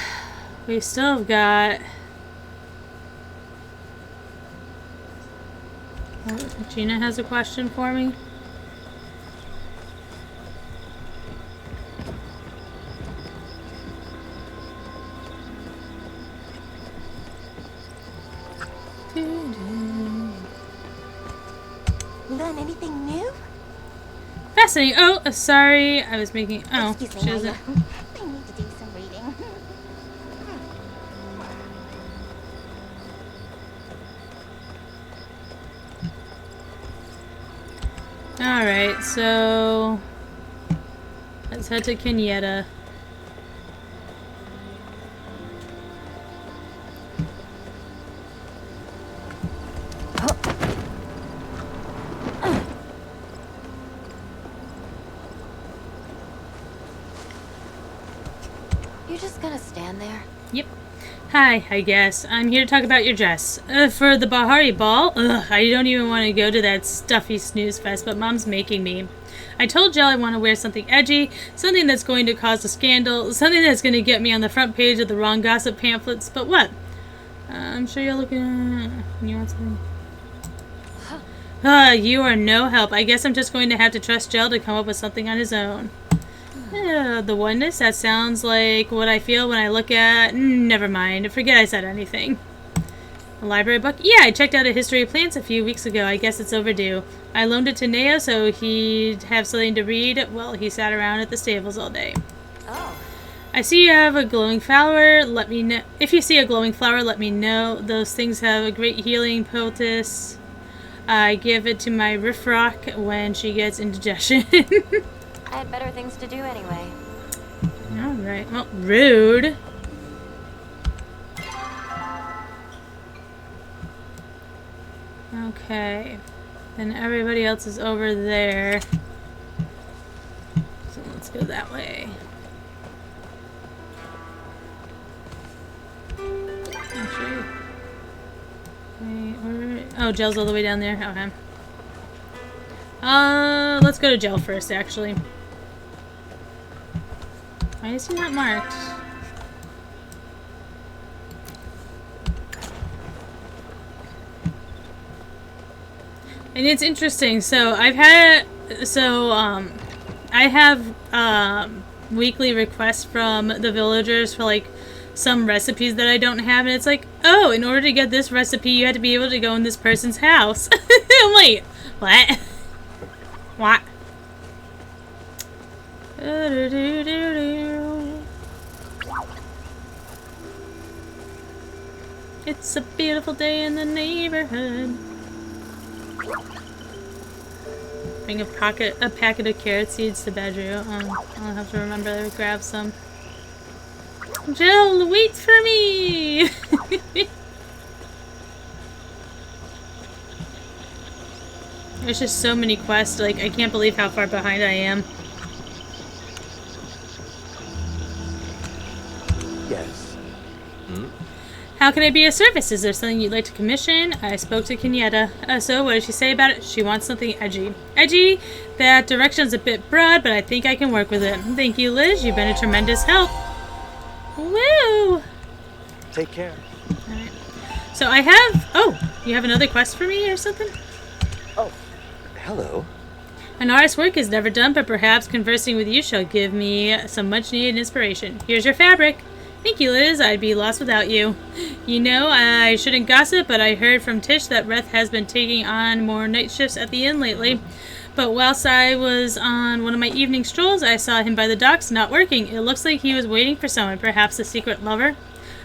we still have got... Oh, Gina has a question for me. Learn anything new? Fascinating. Oh, sorry. I was making... Oh, Excuse she me, doesn't... I need to do some reading. Alright, so... let's head to Kenyatta. You're just gonna stand there? Yep. Hi, I guess. I'm here to talk about your dress. For the Bahari ball? Ugh, I don't even want to go to that stuffy snooze fest, but Mom's making me. I told Jill I want to wear something edgy, something that's going to cause a scandal, something that's going to get me on the front page of the wrong gossip pamphlets, but what? I'm sure you're looking... you want something? You are no help. I guess I'm just going to have to trust Jill to come up with something on his own. The oneness, that sounds like what I feel when I look at... never mind. Forget I said anything. A library book? Yeah, I checked out a history of plants a few weeks ago. I guess it's overdue. I loaned it to Neo so he'd have something to read. Well, he sat around at the stables all day. Oh. I see you have a glowing flower. Let me know. If you see a glowing flower, let me know. Those things have a great healing poultice. I give it to my riffrock when she gets indigestion. I had better things to do anyway. Alright. Well, rude. Okay. Then everybody else is over there. So let's go that way. Actually. Wait, where? Oh, Gel's all the way down there. Okay. Let's go to Gel first, actually. Why is he not marked? And it's interesting. So I have weekly requests from the villagers for like some recipes that I don't have, and it's like, oh, in order to get this recipe, you had to be able to go in this person's house. I'm like, what? What? It's a beautiful day in the neighborhood. Bring a packet of carrot seeds to bedroom. I'll have to remember to grab some. Jill, wait for me! There's just so many quests, like, I can't believe how far behind I am. Yes. How can I be of service? Is there something you'd like to commission? I spoke to Kenyatta. So, what did she say about it? She wants something edgy. Edgy? That direction's a bit broad, but I think I can work with it. Thank you, Liz. You've been a tremendous help. Woo! Take care. Alright. So I have... Oh, you have another quest for me or something? Oh, hello. An artist's work is never done, but perhaps conversing with you shall give me some much-needed inspiration. Here's your fabric. Thank you, Liz. I'd be lost without you. You know, I shouldn't gossip, but I heard from Tish that Reth has been taking on more night shifts at the inn lately. But whilst I was on one of my evening strolls, I saw him by the docks, not working. It looks like he was waiting for someone, perhaps a secret lover.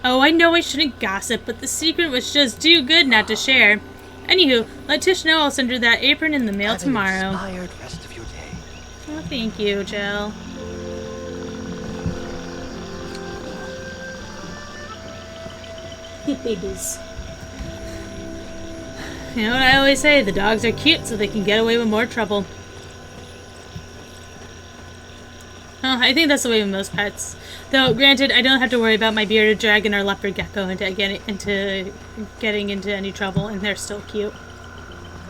Oh, I know I shouldn't gossip, but the secret was just too good not to share. Anywho, let Tish know I'll send her that apron in the mail Have tomorrow. an inspired rest of your day. Oh, thank you, Jill. Babies. You know what I always say, the dogs are cute so they can get away with more trouble. Oh, I think that's the way with most pets. Though, granted, I don't have to worry about my bearded dragon or leopard gecko into getting into any trouble, and they're still cute.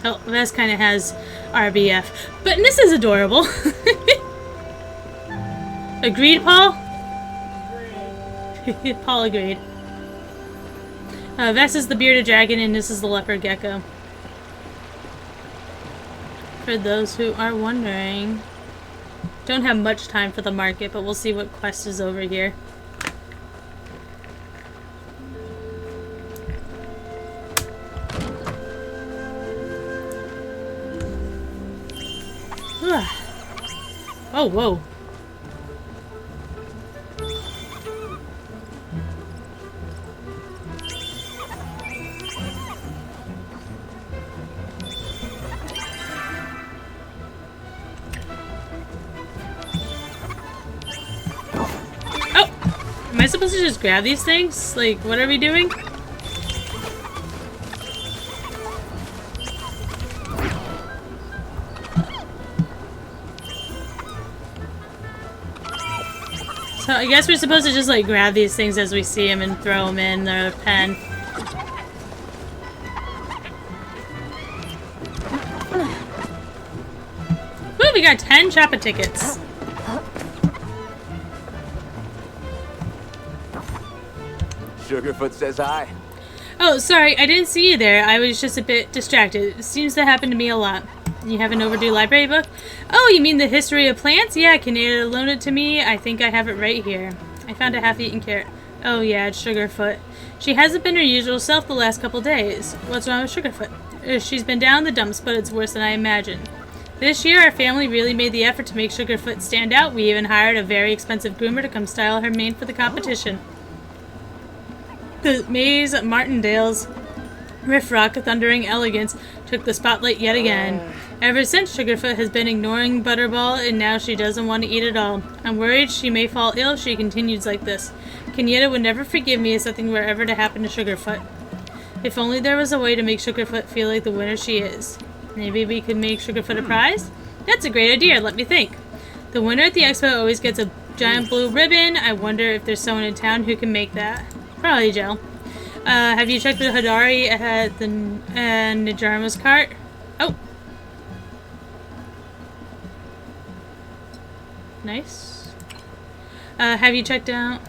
Oh, Vess kind of has RBF. But this is adorable. Agreed, Paul? Agreed. Paul agreed. Vess is the bearded dragon, and this is the leopard gecko. For those who are wondering. Don't have much time for the market, but we'll see what quest is over here. Oh, whoa. Am I supposed to just grab these things? Like, what are we doing? So I guess we're supposed to just like grab these things as we see them and throw them in the pen. Woo, we got 10 Choppa tickets. Sugarfoot says hi. Oh, sorry, I didn't see you there. I was just a bit distracted. It seems to happen to me a lot. You have an overdue library book? Oh, you mean the history of plants? Yeah, can you loan it to me? I think I have it right here. I found a half-eaten carrot. Oh yeah, it's Sugarfoot. She hasn't been her usual self the last couple days. What's wrong with Sugarfoot? She's been down the dumps, but it's worse than I imagined. This year, our family really made the effort to make Sugarfoot stand out. We even hired a very expensive groomer to come style her mane for the competition. The Maze Martindale's riff-rock thundering elegance took the spotlight yet again. Ever since, Sugarfoot has been ignoring Butterball, and now she doesn't want to eat at all. I'm worried she may fall ill if she continues like this. Kenyatta would never forgive me if something were ever to happen to Sugarfoot. If only there was a way to make Sugarfoot feel like the winner she is. Maybe we could make Sugarfoot a prize? That's a great idea, let me think. The winner at the expo always gets a giant blue ribbon. I wonder if there's someone in town who can make that. Probably Jill. Have you checked the Hidari at the Nijarma's cart? Oh. Nice. Have you checked out?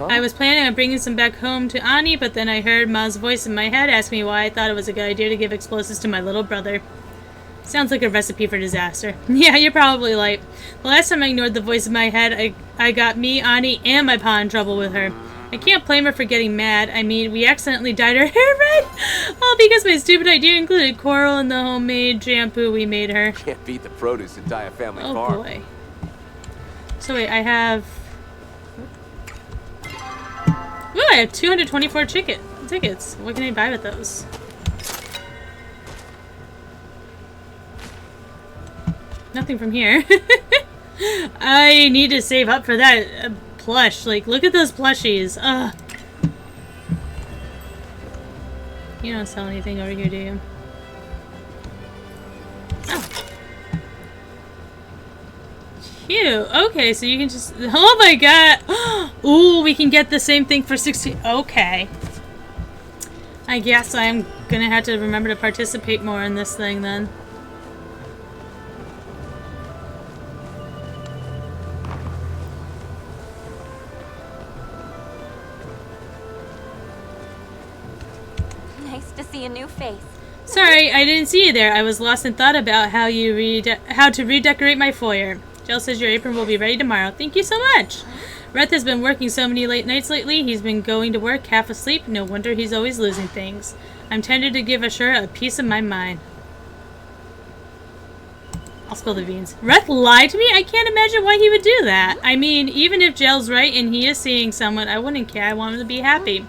I was planning on bringing some back home to Ani, but then I heard Ma's voice in my head ask me why I thought it was a good idea to give explosives to my little brother. Sounds like a recipe for disaster. Yeah, you're probably right. The last time I ignored the voice in my head, I got me, Ani, and my pa in trouble with her. I can't blame her for getting mad. I mean, we accidentally dyed her hair red! All because my stupid idea included coral in the homemade shampoo we made her. Can't beat the produce and die a family Oh farm. boy. So wait, I have... Ooh, I have 224 tickets. What can I buy with those? Nothing from here. I need to save up for that plush. Like, look at those plushies. Ugh. You don't sell anything over here, do you? Oh. Cute. Okay, so you can just... Oh my god! Ooh, we can get the same thing for 60... Okay. I guess I'm gonna have to remember to participate more in this thing then. Nice to see a new face. Sorry, I didn't see you there. I was lost in thought about how to redecorate my foyer. Jill says your apron will be ready tomorrow. Thank you so much. Reth has been working so many late nights lately. He's been going to work half asleep. No wonder he's always losing things. I'm tempted to give Ashura a piece of my mind. I'll spill the beans. Reth lied to me? I can't imagine why he would do that. I mean, even if Jill's right and he is seeing someone, I wouldn't care. I want him to be happy.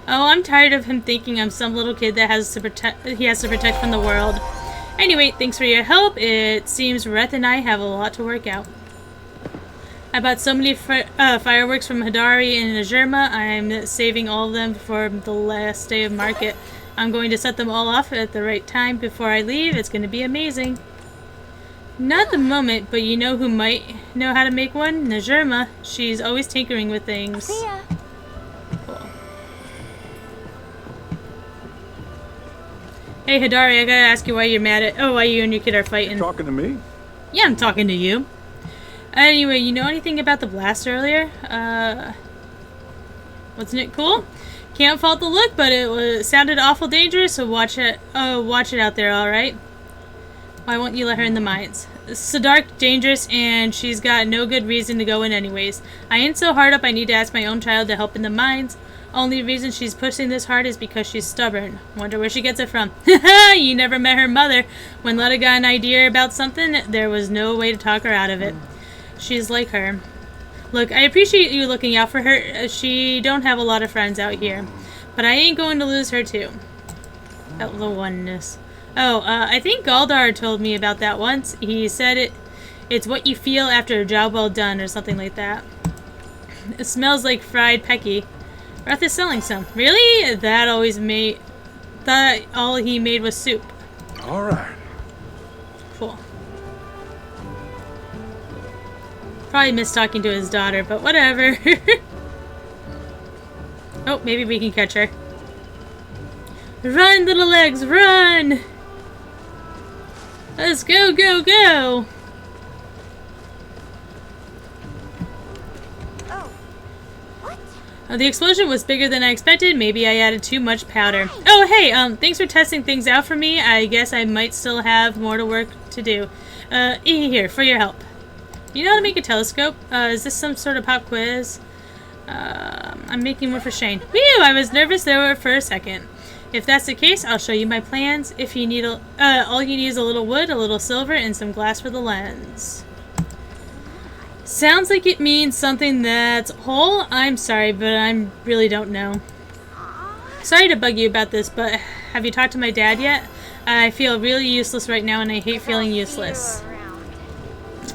Oh, I'm tired of him thinking I'm some little kid that has to protect from the world. Anyway, thanks for your help. It seems Reth and I have a lot to work out. I bought so many fireworks from Hidari and Najirma. I'm saving all of them for the last day of market. I'm going to set them all off at the right time before I leave. It's going to be amazing. Not at the moment, but you know who might know how to make one? Najirma. She's always tinkering with things. See ya. Cool. Hey Hidari, I gotta ask you why you're mad at... Oh, why you and your kid are fighting. Talking to me? Yeah, I'm talking to you. Anyway, you know anything about the blast earlier? Wasn't it cool? Can't fault the look, but it sounded awful dangerous, so watch it out there, alright? Why won't you let her in the mines? It's so dark, dangerous, and she's got no good reason to go in anyways. I ain't so hard up I need to ask my own child to help in the mines. Only reason she's pushing this hard is because she's stubborn. Wonder where she gets it from. Haha, you never met her mother. When Letta got an idea about something, there was no way to talk her out of it. She's like her. Look, I appreciate you looking out for her. She don't have a lot of friends out here. But I ain't going to lose her too. The oneness. Oh, I think Galdar told me about that once. He said it's what you feel after a job well done or something like that. It smells like fried pecky. Reth is selling some. Really? Thought all he made was soup. All right. Cool. Probably missed talking to his daughter, but whatever. Oh, maybe we can catch her. Run, little legs, run! Let's go, go, go! Oh. What? The explosion was bigger than I expected. Maybe I added too much powder. Oh, hey, thanks for testing things out for me. I guess I might still have more to work to do. Here, for your help. You know how to make a telescope? Is this some sort of pop quiz? I'm making one for Shane. Whew, I was nervous there for a second. If that's the case, I'll show you my plans. If you need all you need is a little wood, a little silver, and some glass for the lens. Sounds like it means something that's whole. I'm sorry, but I really don't know. Sorry to bug you about this, but have you talked to my dad yet? I feel really useless right now, and I hate feeling useless.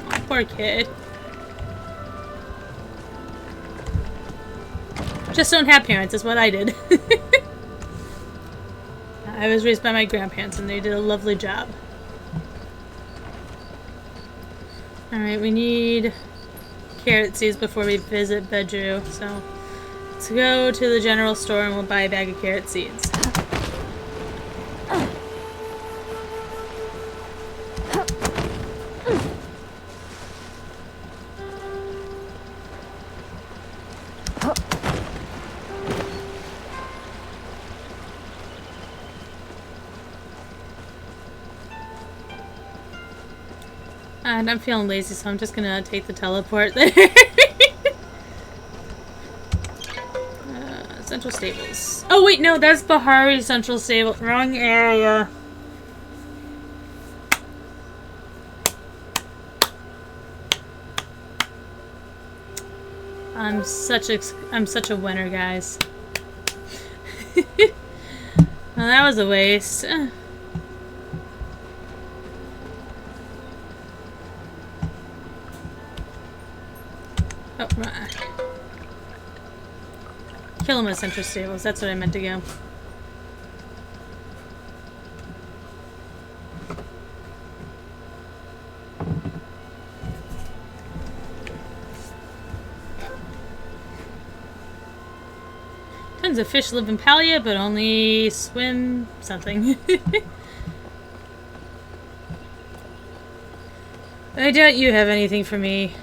Aw, poor kid. Just don't have parents, is what I did. I was raised by my grandparents, and they did a lovely job. Alright, we need carrot seeds before we visit Bedru, so let's go to the general store and we'll buy a bag of carrot seeds. And I'm feeling lazy, so I'm just gonna take the teleport there. Central Stables. Oh wait, no, that's Bahari Central Stable. Wrong area. I'm such a winner, guys. Well, that was a waste. Oh, right. Kill him at Central Stables. That's what I meant to go. Tons of fish live in Palia, but only swim something. I doubt you have anything for me.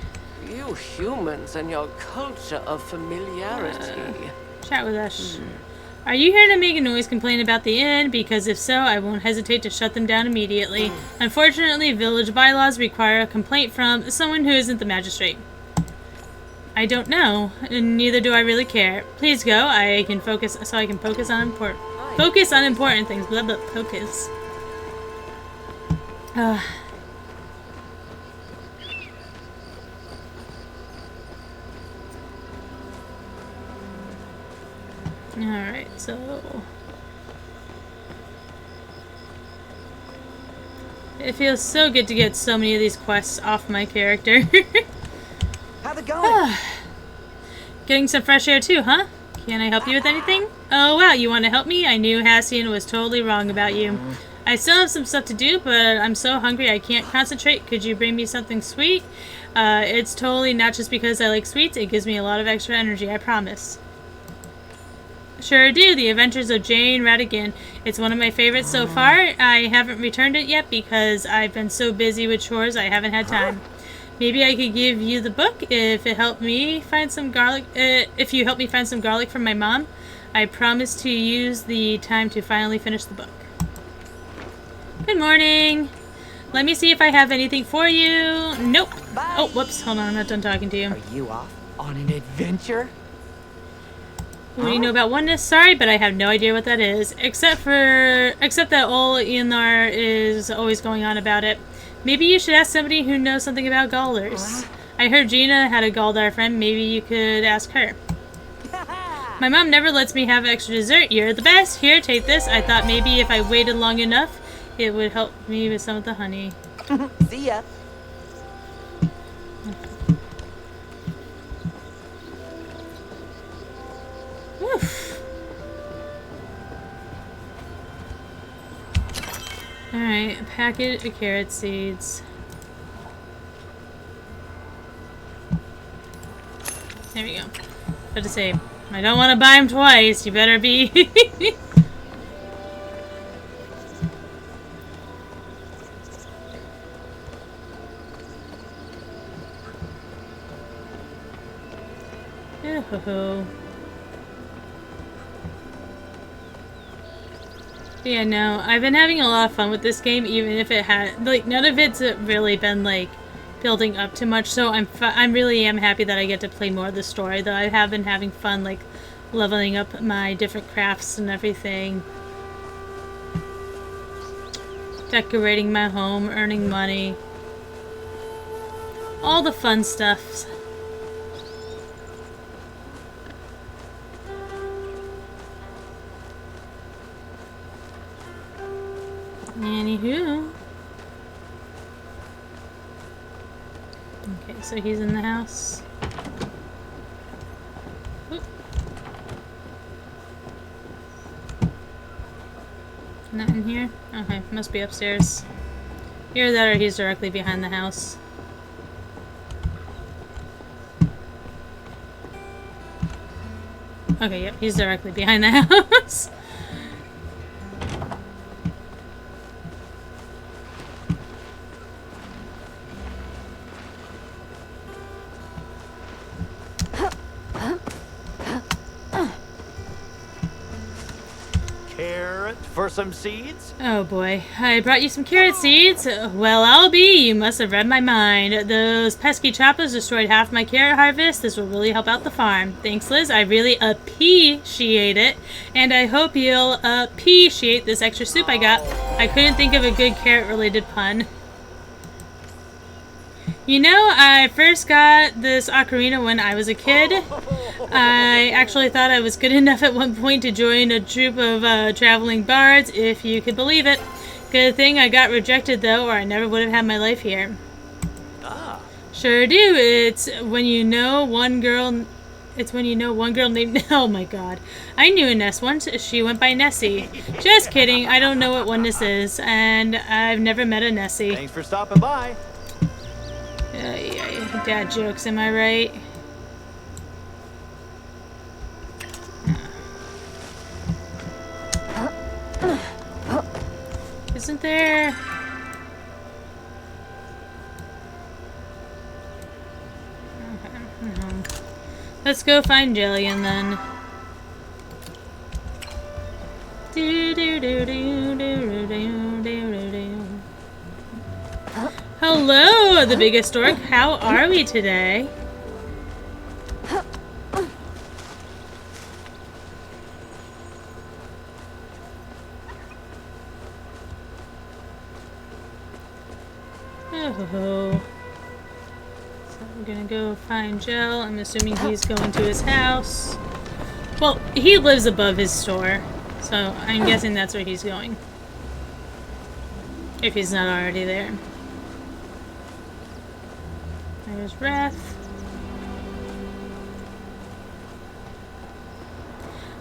You humans and your culture of familiarity. Chat with us. Are you here to make a noise complaint about the inn? Because if so, I won't hesitate to shut them down immediately. Unfortunately, village bylaws require a complaint from someone who isn't the magistrate. I don't know, and neither do I really care. Please go. I can focus on important things. Blah blah. Focus. Alright, so it feels so good to get so many of these quests off my character. How's it going? Getting some fresh air too, huh? Can I help you with anything? Oh wow, you want to help me? I knew Hassian was totally wrong about you. I still have some stuff to do, but I'm so hungry I can't concentrate. Could you bring me something sweet? It's totally not just because I like sweets. It gives me a lot of extra energy, I promise. Sure do. The Adventures of Jane Radigan. It's one of my favorites so far. I haven't returned it yet because I've been so busy with chores I haven't had time. Maybe I could give you the book if it helped me find some garlic. If you help me find some garlic from my mom, I promise to use the time to finally finish the book. Good morning. Let me see if I have anything for you. Nope. Bye. Oh, whoops. Hold on. I'm not done talking to you. Are you off on an adventure? What do you know about oneness? Sorry, but I have no idea what that is. Except that old Ianar is always going on about it. Maybe you should ask somebody who knows something about Galdars. I heard Gina had a Galdar friend. Maybe you could ask her. My mom never lets me have extra dessert. You're the best. Here, take this. I thought maybe if I waited long enough, it would help me with some of the honey. See ya. Woof. Alright, a packet of carrot seeds. There we go. But to say, I don't want to buy them twice. You better be. Oh. Yeah, no, I've been having a lot of fun with this game, even if it had, like, none of it's really been, like, building up too much, so I'm really happy that I get to play more of the story, though I have been having fun, like, leveling up my different crafts and everything. Decorating my home, earning money. All the fun stuff. Anywho. Okay, so he's in the house. Oop. Not in here? Okay, must be upstairs. Either that or he's directly behind the house. Okay, yep, he's directly behind the house. Carrot for some seeds? Oh boy, I brought you some carrot seeds. Well, I'll be. You must have read my mind. Those pesky choppers destroyed half my carrot harvest. This will really help out the farm. Thanks, Liz. I really appreciate it. And I hope you'll appreciate this extra soup I got. I couldn't think of a good carrot-related pun. You know, I first got this ocarina when I was a kid. I actually thought I was good enough at one point to join a troupe of traveling bards, if you could believe it. Good thing I got rejected, though, or I never would have had my life here. Ah. Sure do. It's when you know one girl... It's when you know one girl named... Oh my god. I knew a Ness once. She went by Nessie. Just kidding. I don't know what one Ness is, and I've never met a Nessie. Thanks for stopping by. Dad jokes, am I right? Isn't there... Okay. Let's go find Jillian then. Hello, the biggest dork. How are we today? Oh. So we're gonna go find Jill. I'm assuming he's going to his house. Well, he lives above his store, so I'm guessing that's where he's going. If he's not already there. There's Wrath.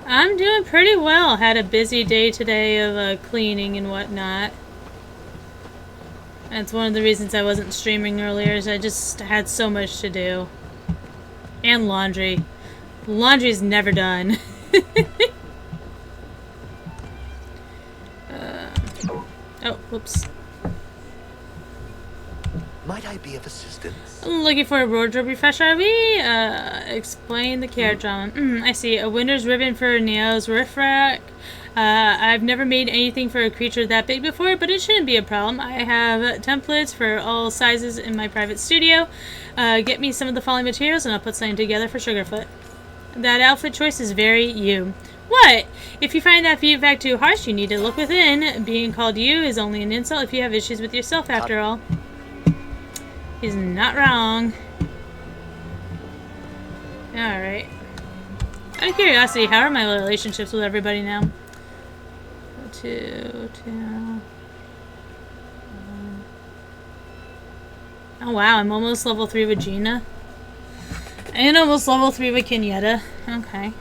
I'm doing pretty well. Had a busy day today of cleaning and whatnot. That's one of the reasons I wasn't streaming earlier, is I just had so much to do. And laundry. Laundry's never done. Oh, whoops. Might I be of assistance? I'm looking for a wardrobe refresher. We explain the carrot drama. I see. A winner's ribbon for Neo's riff rack. I've never made anything for a creature that big before, but it shouldn't be a problem. I have templates for all sizes in my private studio. Get me some of the following materials and I'll put something together for Sugarfoot. That outfit choice is very you. What? If you find that feedback too harsh, you need to look within. Being called you is only an insult if you have issues with yourself, after all. He's not wrong. Alright. Out of curiosity, how are my relationships with everybody now? 2, 2. Oh wow, I'm almost level 3 with Gina. And almost level 3 with Kenyatta. Okay.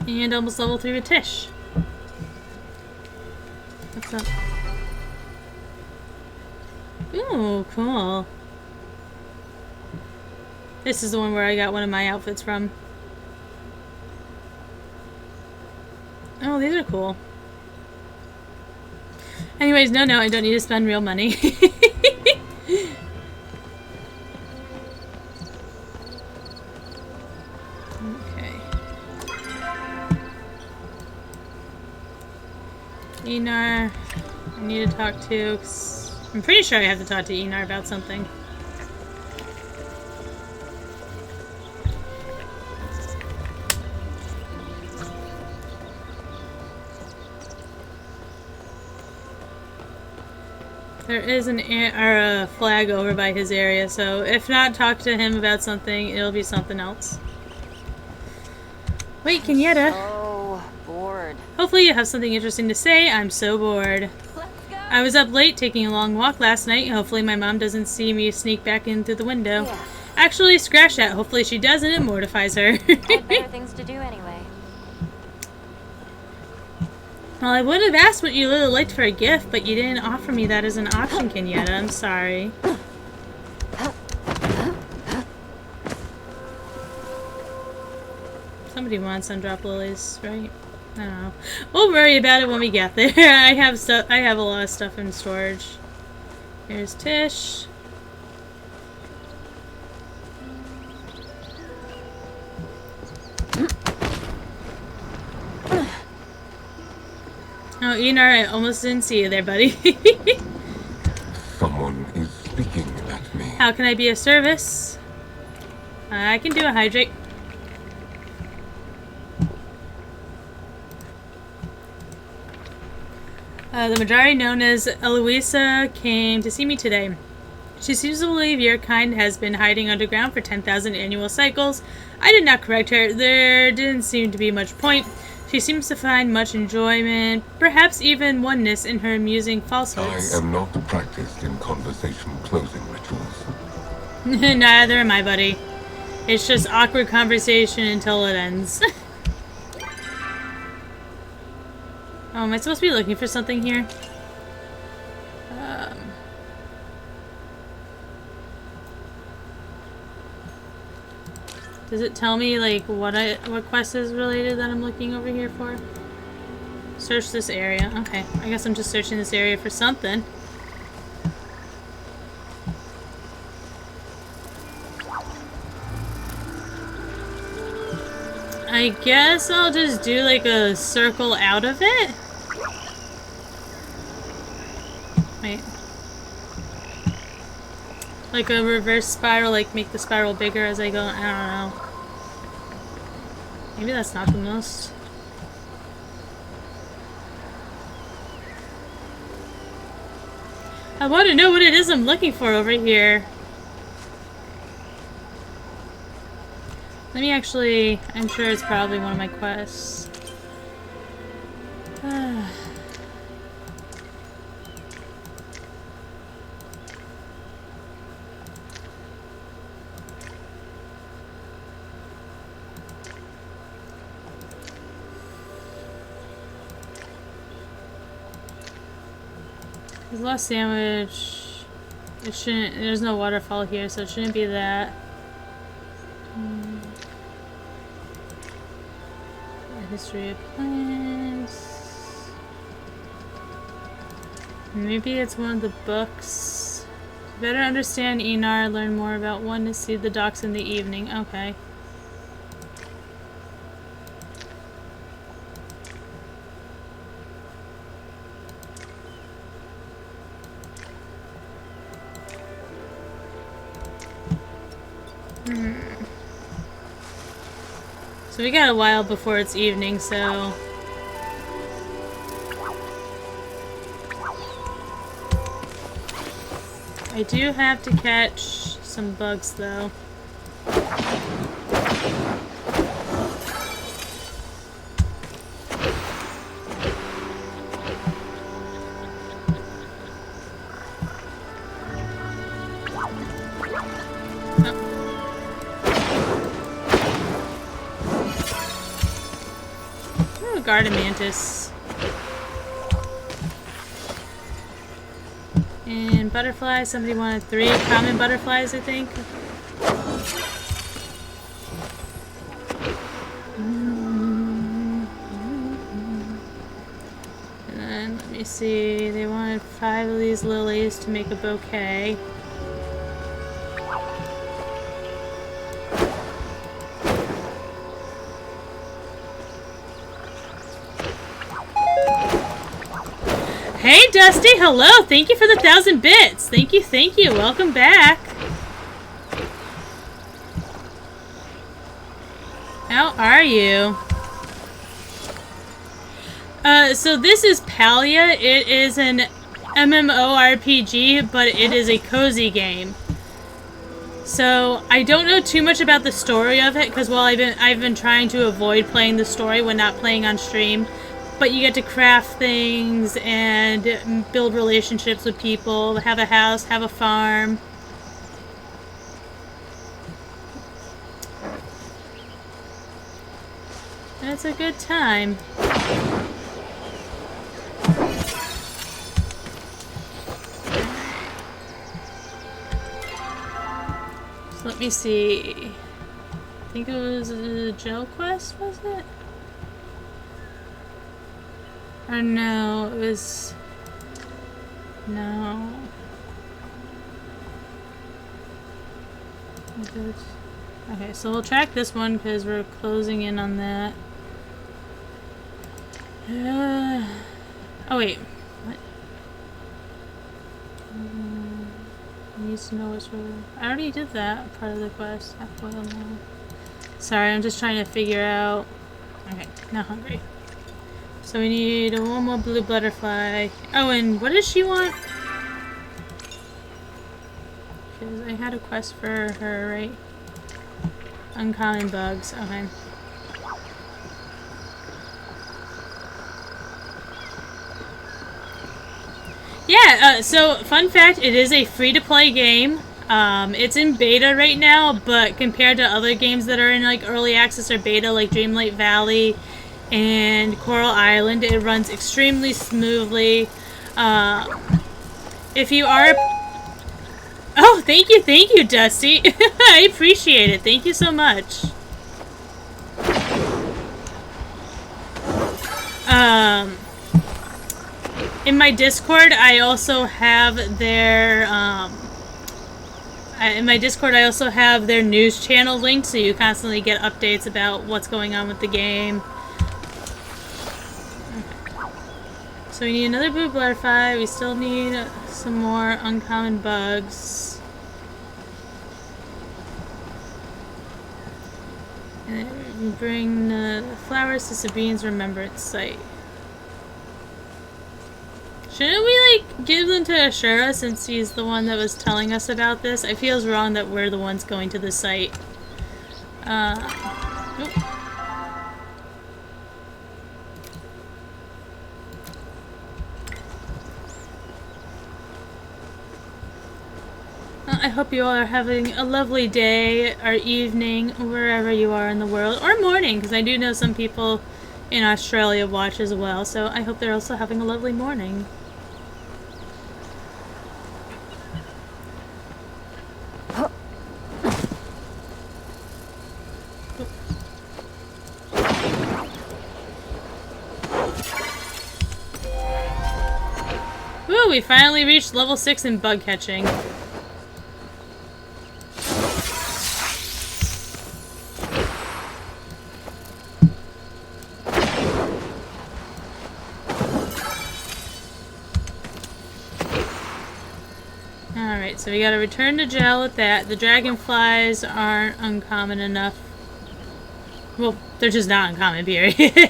And almost level 3 with Tish. What's up? Ooh, cool. This is the one where I got one of my outfits from. Oh, these are cool. Anyways, no, I don't need to spend real money. Okay. Enar, I need to talk to... I'm pretty sure I have to talk to Enar about something. There is a flag over by his area, so if not talk to him about something, it'll be something else. Wait, Kenyatta. So bored. word. Hopefully you have something interesting to say. I'm so bored. Let's go. I was up late taking a long walk last night. Hopefully my mom doesn't see me sneak back in through the window. Yeah. Actually, scratch that. Hopefully she doesn't. It mortifies her. Had better things to do anyway. Well, I would have asked what you really liked for a gift, but you didn't offer me that as an option, Kenyatta. I'm sorry. Somebody wants sundrop lilies, right? I don't know. We'll worry about it when we get there. I have a lot of stuff in storage. Here's Tish. Oh, Enar, I almost didn't see you there, buddy. Someone is speaking at me. How can I be of service? I can do a hydrate. The majority known as Eloisa came to see me today. She seems to believe your kind has been hiding underground for 10,000 annual cycles. I did not correct her. There didn't seem to be much point. She seems to find much enjoyment, perhaps even oneness, in her amusing falsehoods. I am not practiced in conversation closing rituals. Neither am I, buddy. It's just awkward conversation until it ends. Oh, am I supposed to be looking for something here? Does it tell me like what quest is related that I'm looking over here for? Search this area. Okay, I guess I'm just searching this area for something. I guess I'll just do like a circle out of it. Wait. Like a reverse spiral, like make the spiral bigger as I go. I don't know. Maybe that's not the most. I want to know what it is I'm looking for over here. Let me actually, I'm sure it's probably one of my quests. There's lost sandwich. It shouldn't, there's no waterfall here, so it shouldn't be that. History of plants. Maybe it's one of the books. Better understand Enar, learn more about one to see the docks in the evening. Okay. So we got a while before it's evening, so... I do have to catch some bugs, though. Garden mantis. And butterflies. Somebody wanted 3 common butterflies, I think. And then, let me see. They wanted 5 of these lilies to make a bouquet. Hey Dusty, hello! Thank you for the 1,000 bits! Thank you, thank you. Welcome back. How are you? So this is Palia. It is an mmorpg, but it is a cozy game. So I don't know too much about the story of it, because while I've been trying to avoid playing the story when not playing on stream, but you get to craft things and build relationships with people, have a house, have a farm. And it's a good time. So let me see. I think it was a gel quest, was it? Or no, it was... No. Okay, so we'll track this one because we're closing in on that. Oh wait. What? Needs to know which one. I already did that part of the quest. Halfway along. Sorry, I'm just trying to figure out. Okay, now hungry. So we need one more blue butterfly. Oh, and what does she want? Because I had a quest for her, right? Uncommon bugs. Okay. Yeah, so fun fact, it is a free-to-play game. It's in beta right now, but compared to other games that are in like early access or beta, like Dreamlight Valley and Coral Island, it runs extremely smoothly. If you are... Oh, thank you, Dusty. I appreciate it. Thank you so much. In my Discord, I also have their news channel linked, so you constantly get updates about what's going on with the game. Okay. So we need another blue butterfly. We still need some more uncommon bugs. And then we bring the flowers to Sabine's remembrance site. Shouldn't we, like, give them to Ashura since he's the one that was telling us about this? I feel it's wrong that we're the ones going to the site. Nope. I hope you all are having a lovely day or evening wherever you are in the world, or morning, because I do know some people in Australia watch as well, so I hope they're also having a lovely morning. Woo, we finally reached level 6 in bug catching. Alright, so we gotta return to jail with that. The dragonflies aren't uncommon enough. Well, they're just not uncommon, period.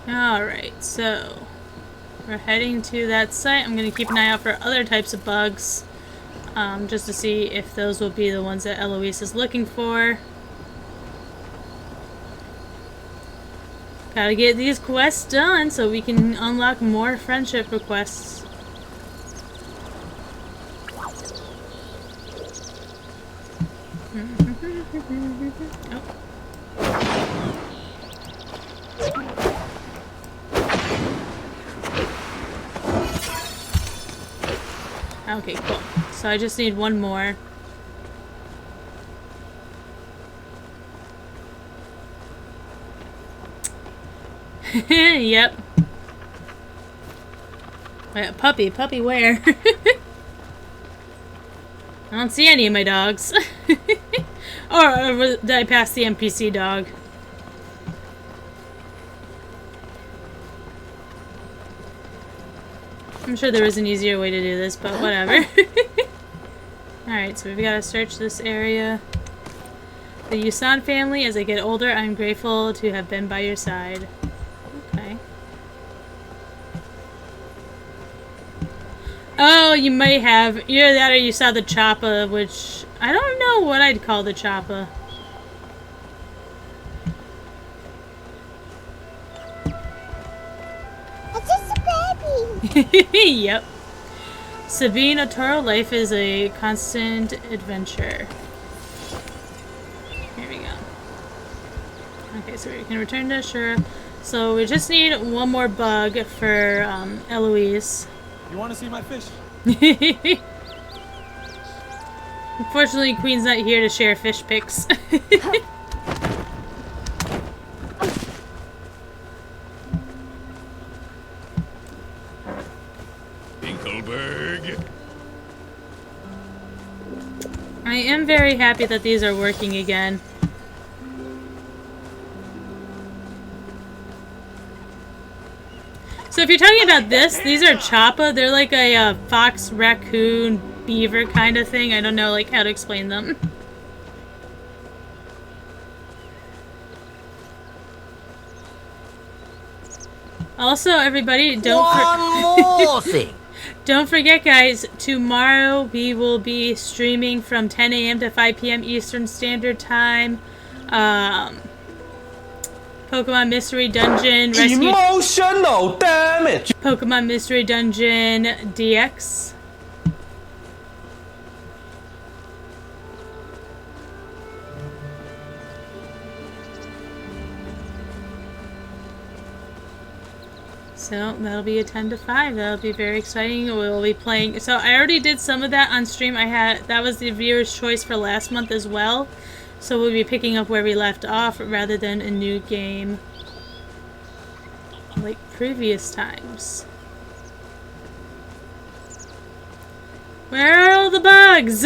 Alright, so we're heading to that site. I'm going to keep an eye out for other types of bugs, just to see if those will be the ones that Eloise is looking for. Gotta get these quests done so we can unlock more friendship requests. Oh. Okay, cool. So I just need one more. Yep. Wait, puppy where? I don't see any of my dogs. Or did I pass the NPC dog? I'm sure there is an easier way to do this, but whatever. Alright, so we've got to search this area. The Yusan family, as I get older, I'm grateful to have been by your side. Okay. Oh, you might have. Either that or you saw the Choppa, which I don't know what I'd call the Choppa. Yep. Sabine Otoro, life is a constant adventure. Here we go. Okay, so we can return to Ashura. So we just need one more bug for Eloise. You want to see my fish? Unfortunately, Queen's not here to share fish pics. Dinkelberg. I am very happy that these are working again. So if you're talking about this, these are Chappa. They're like a fox, raccoon, beaver kind of thing. I don't know like how to explain them. Also, everybody, More thing. don't forget, guys, tomorrow we will be streaming from 10 a.m. to 5 p.m. Eastern Standard Time. Pokemon Mystery Dungeon Rescue. Emotional damage. Pokemon Mystery Dungeon DX. So that'll be a 10 to 5. That'll be very exciting. We'll be playing. So I already did some of that on stream. That was the viewer's choice for last month as well. So we'll be picking up where we left off rather than a new game like previous times. Where are all the bugs?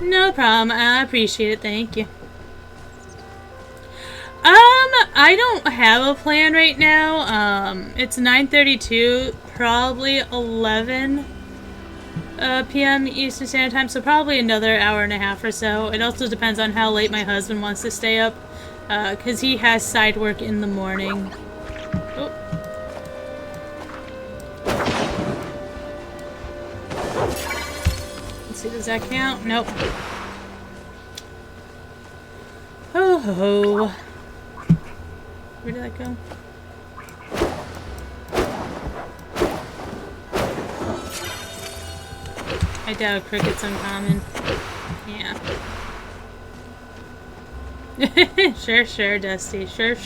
No problem. I appreciate it. Thank you. I don't have a plan right now. It's 9:32, probably 11 p.m. Eastern Standard Time, so probably another hour and a half or so. It also depends on how late my husband wants to stay up, because he has side work in the morning. Oh. Let's see, does that count? Nope. Oh ho. Where did that go? I doubt cricket's uncommon. Yeah. Sure, Dusty. Sure.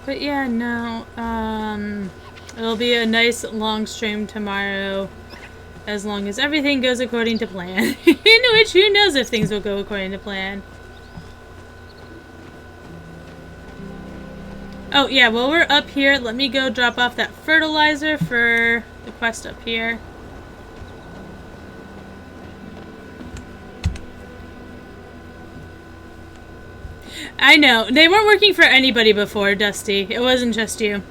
But yeah, no. It'll be a nice long stream tomorrow. As long as everything goes according to plan. In which, who knows if things will go according to plan. Oh, yeah, while we're up here, let me go drop off that fertilizer for the quest up here. I know. They weren't working for anybody before, Dusty. It wasn't just you.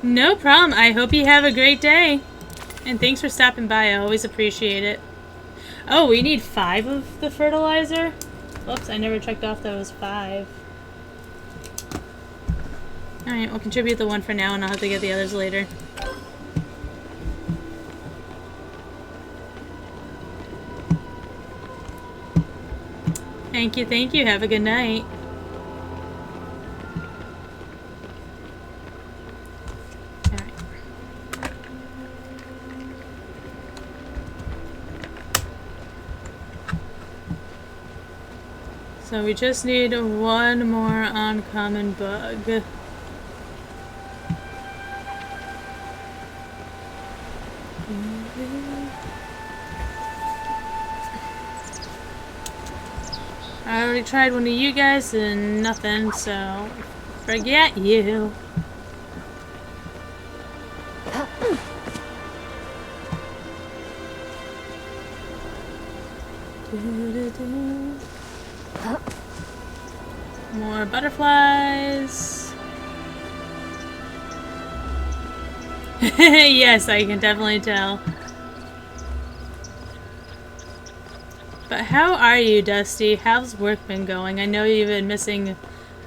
No problem. I hope you have a great day. And thanks for stopping by. I always appreciate it. Oh, we need 5 of the fertilizer? Whoops, I never checked off that it was 5. Alright, we'll contribute the 1 for now and I'll have to get the others later. Thank you. Have a good night. So we just need 1 more uncommon bug. I already tried one of you guys and nothing, so forget you. More butterflies. Yes, I can definitely tell. But how are you, Dusty? How's work been going? I know you've been missing...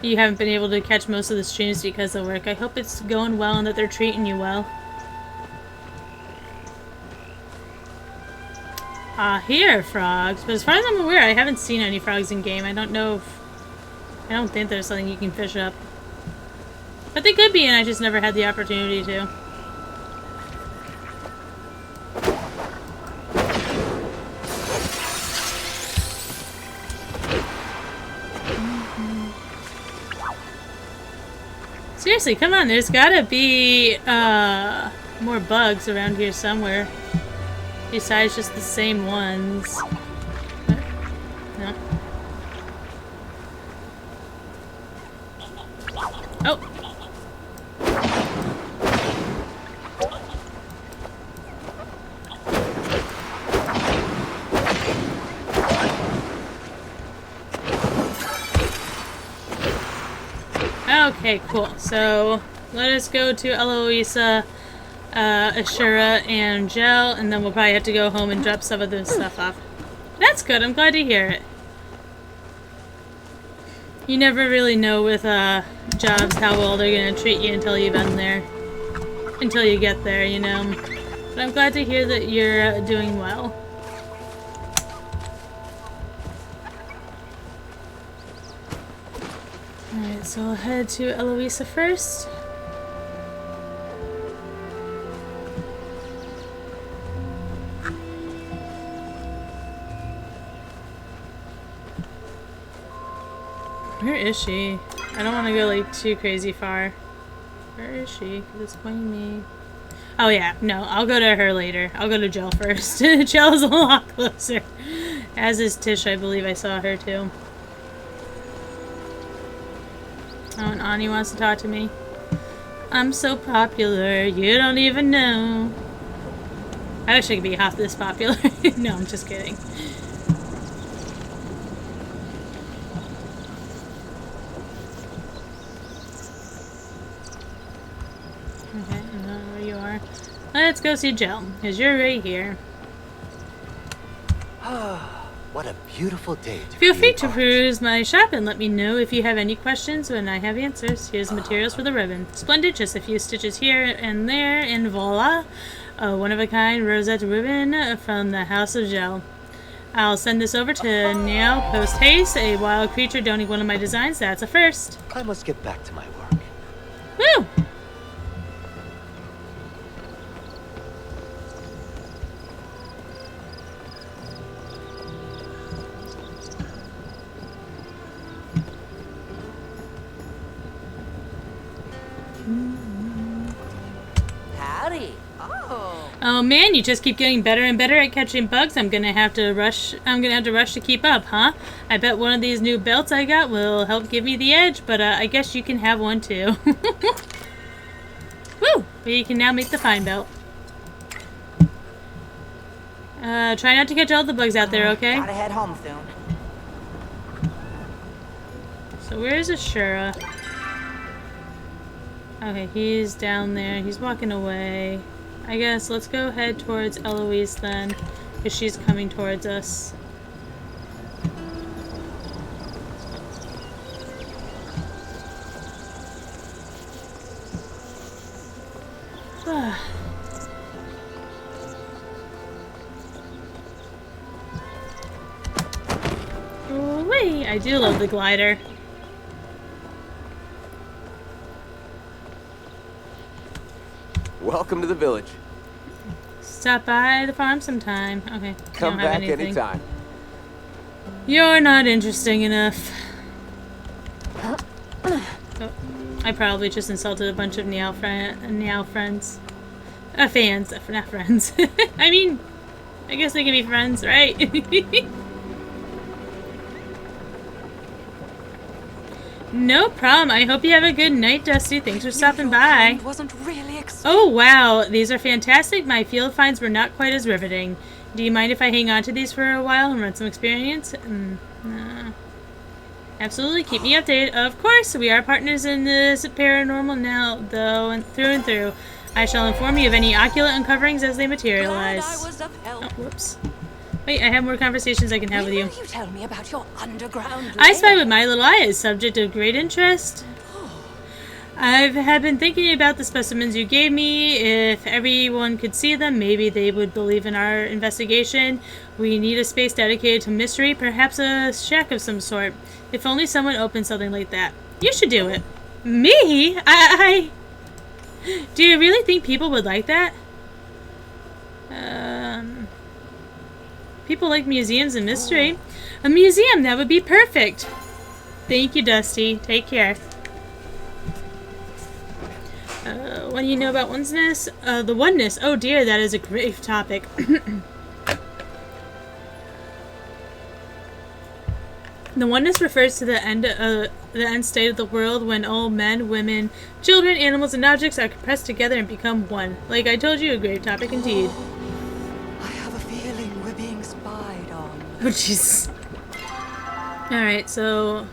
You haven't been able to catch most of the streams because of work. I hope it's going well and that they're treating you well. Here are frogs. But as far as I'm aware, I haven't seen any frogs in game. I don't know if... I don't think there's something you can fish up. But they could be, and I just never had the opportunity to. Seriously, come on, there's gotta be more bugs around here somewhere. Besides just the same ones. What? No. Oh! Okay, cool. So, let us go to Eloisa, Ashura, and Gel, and then we'll probably have to go home and drop some of this stuff off. That's good. I'm glad to hear it. You never really know with jobs how well they're going to treat you until you've been there. Until you get there, you know. But I'm glad to hear that you're doing well. Alright, so I'll head to Eloisa first. Where is she? I don't want to go like too crazy far. Where is she? Because it's pointing me. Oh yeah, no, I'll go to her later. I'll go to Jill first. Jill is a lot closer. As is Tish, I believe I saw her too. Oh, and Ani wants to talk to me. I'm so popular, you don't even know. I wish I could be half this popular. No, I'm just kidding. Okay, I don't know where you are. Let's go see Jill, because you're right here. What a beautiful day to Feel free create to art. peruse my shop and let me know if you have any questions when I have answers. Here's the materials for the ribbon. Splendid, just a few stitches here and there, and voila! A one-of-a-kind rosette ribbon from the House of Gel. I'll send this over to now post haste. A wild creature donating one of my designs. That's a first. I must get back to my work. Woo! Howdy. Oh. Oh man, you just keep getting better and better at catching bugs. I'm gonna have to rush to keep up, huh? I bet one of these new belts I got will help give me the edge, but I guess you can have one too. Woo! We can now make the fine belt. Try not to catch all the bugs out there, okay? Gotta head home soon. So where's Ashura? Okay, he's down there. He's walking away. I guess let's go head towards Eloise then, because she's coming towards us. Wait, I do love the glider. Welcome to the village. Stop by the farm sometime. Okay. Come don't have back anything. anytime. You're not interesting enough. Oh, I probably just insulted a bunch of Niao friends. Fans, not friends. I mean, I guess they can be friends, right? No problem. I hope you have a good night, Dusty. Thanks for stopping by. Wasn't really Oh, wow. These are fantastic. My field finds were not quite as riveting. Do you mind if I hang on to these for a while and run some experience? Nah. Absolutely. Keep me updated. Of course. We are partners in this paranormal now, though, and through. I shall inform you of any oculent uncoverings as they materialize. Glad I was of help. Oh, whoops. Wait, I have more conversations I can have with you. Will you tell me about your underground I spy lair? with my little eye is subject of great interest. Have been thinking about the specimens you gave me. If everyone could see them, maybe they would believe in our investigation. We need a space dedicated to mystery, perhaps a shack of some sort. If only someone opened something like that. You should do it. Me? I... Do you really think people would like that? People like museums and mystery. A museum, that would be perfect. Thank you, Dusty. Take care. What do you know about oneness? The oneness. Oh dear, that is a grave topic. The oneness refers to the end state of the world when all men, women, children, animals, and objects are compressed together and become one. Like I told you, a grave topic indeed. I have a feeling we're being spied on. Oh jeez. Alright, so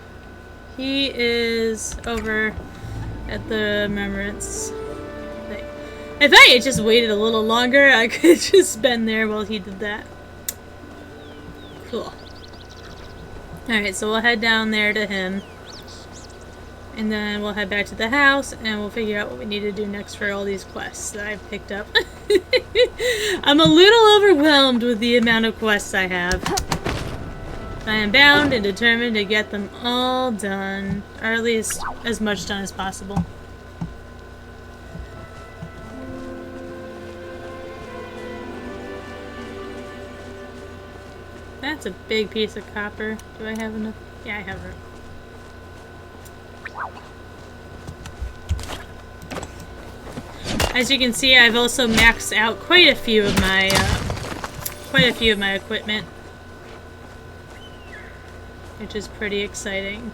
he is over at the remembrance thing. If I had just waited a little longer, I could have just been there while he did that. Cool. Alright, so we'll head down there to him. And then we'll head back to the house and we'll figure out what we need to do next for all these quests that I've picked up. I'm a little overwhelmed with the amount of quests I have. I am bound and determined to get them all done, or at least as much done as possible. That's a big piece of copper. Do I have enough? Yeah, I have it. As you can see, I've also maxed out quite a few of my equipment, which is pretty exciting.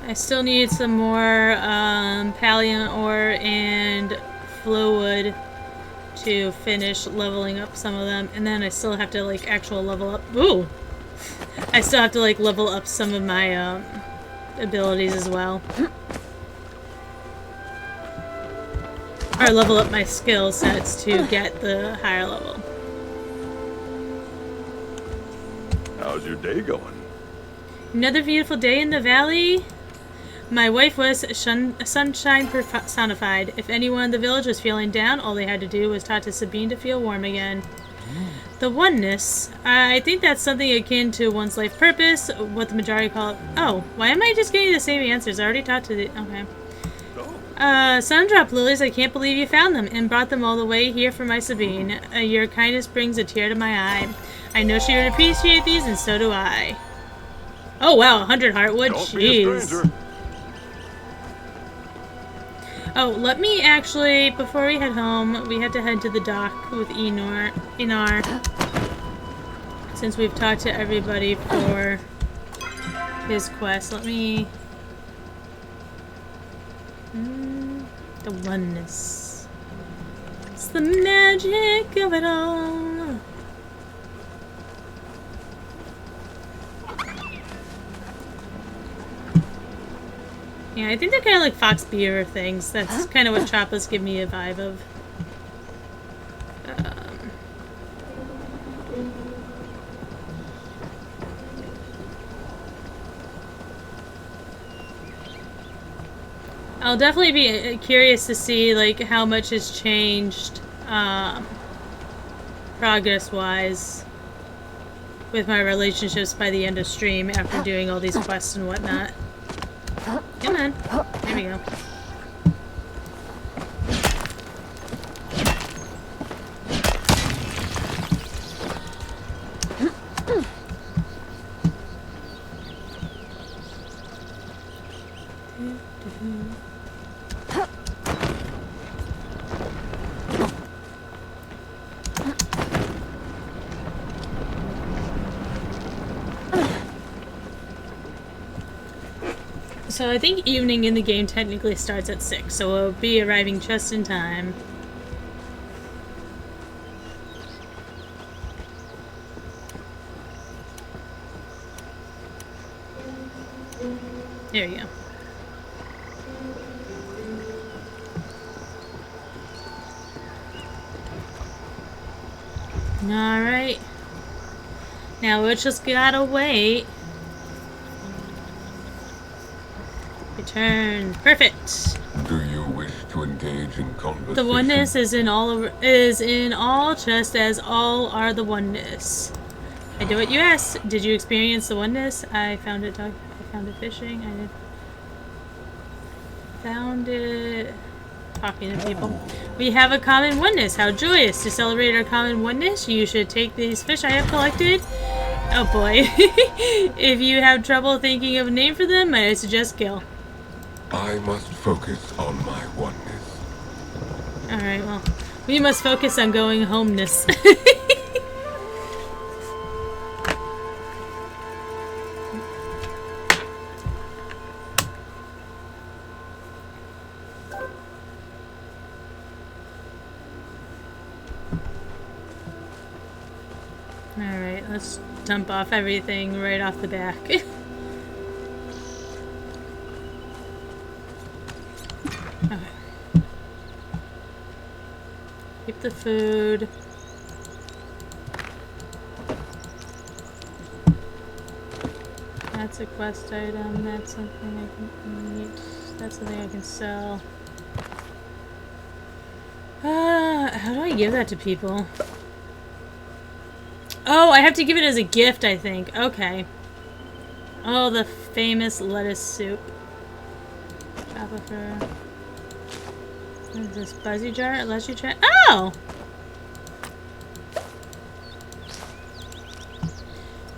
I still need some more Palia ore and flowwood to finish leveling up some of them, and then I still have to like level up. Ooh! I still have to like level up some of my abilities as well, or level up my skill sets to get the higher level. How's your day going? Another beautiful day in the valley. My wife was sunshine personified. If anyone in the village was feeling down, all they had to do was talk to Sabine to feel warm again. The oneness. I think that's something akin to one's life purpose, what the majority call it. Oh, why am I just getting the same answers? I already talked to the... Okay. Sundrop lilies, I can't believe you found them and brought them all the way here for my Sabine. Your kindness brings a tear to my eye. I know she would appreciate these, and so do I. Oh wow, 100 heartwood? Jeez. Oh, let me actually, before we head home, we have to head to the dock with Inar, since we've talked to everybody for his quest. Let me... the oneness. It's the magic of it all. Yeah, I think they're kind of like fox beaver things. That's kind of what Choppas give me a vibe of. I'll definitely be curious to see like how much has changed progress-wise with my relationships by the end of stream after doing all these quests and whatnot. Come on. There we go. So I think evening in the game technically starts at 6, so we'll be arriving just in time. There you go. Alright. Now we just gotta wait. Return. Perfect. Do you wish to engage in conversation? The oneness is in all just as all are the oneness. I do what you asked. Did you experience the oneness? I found it fishing. I found it talking to people. We have a common oneness. How joyous. To celebrate our common oneness, you should take these fish I have collected. Oh boy. If you have trouble thinking of a name for them, I suggest Gil. I must focus on my oneness. Alright, well, we must focus on going homeness. Alright, let's dump off everything right off the back. Keep the food. That's a quest item. That's something I can eat. That's something I can sell. How do I give that to people? Oh, I have to give it as a gift, I think. Okay. Oh, the famous lettuce soup. Java for... What is this? Buzzy jar? It lets you try. Oh!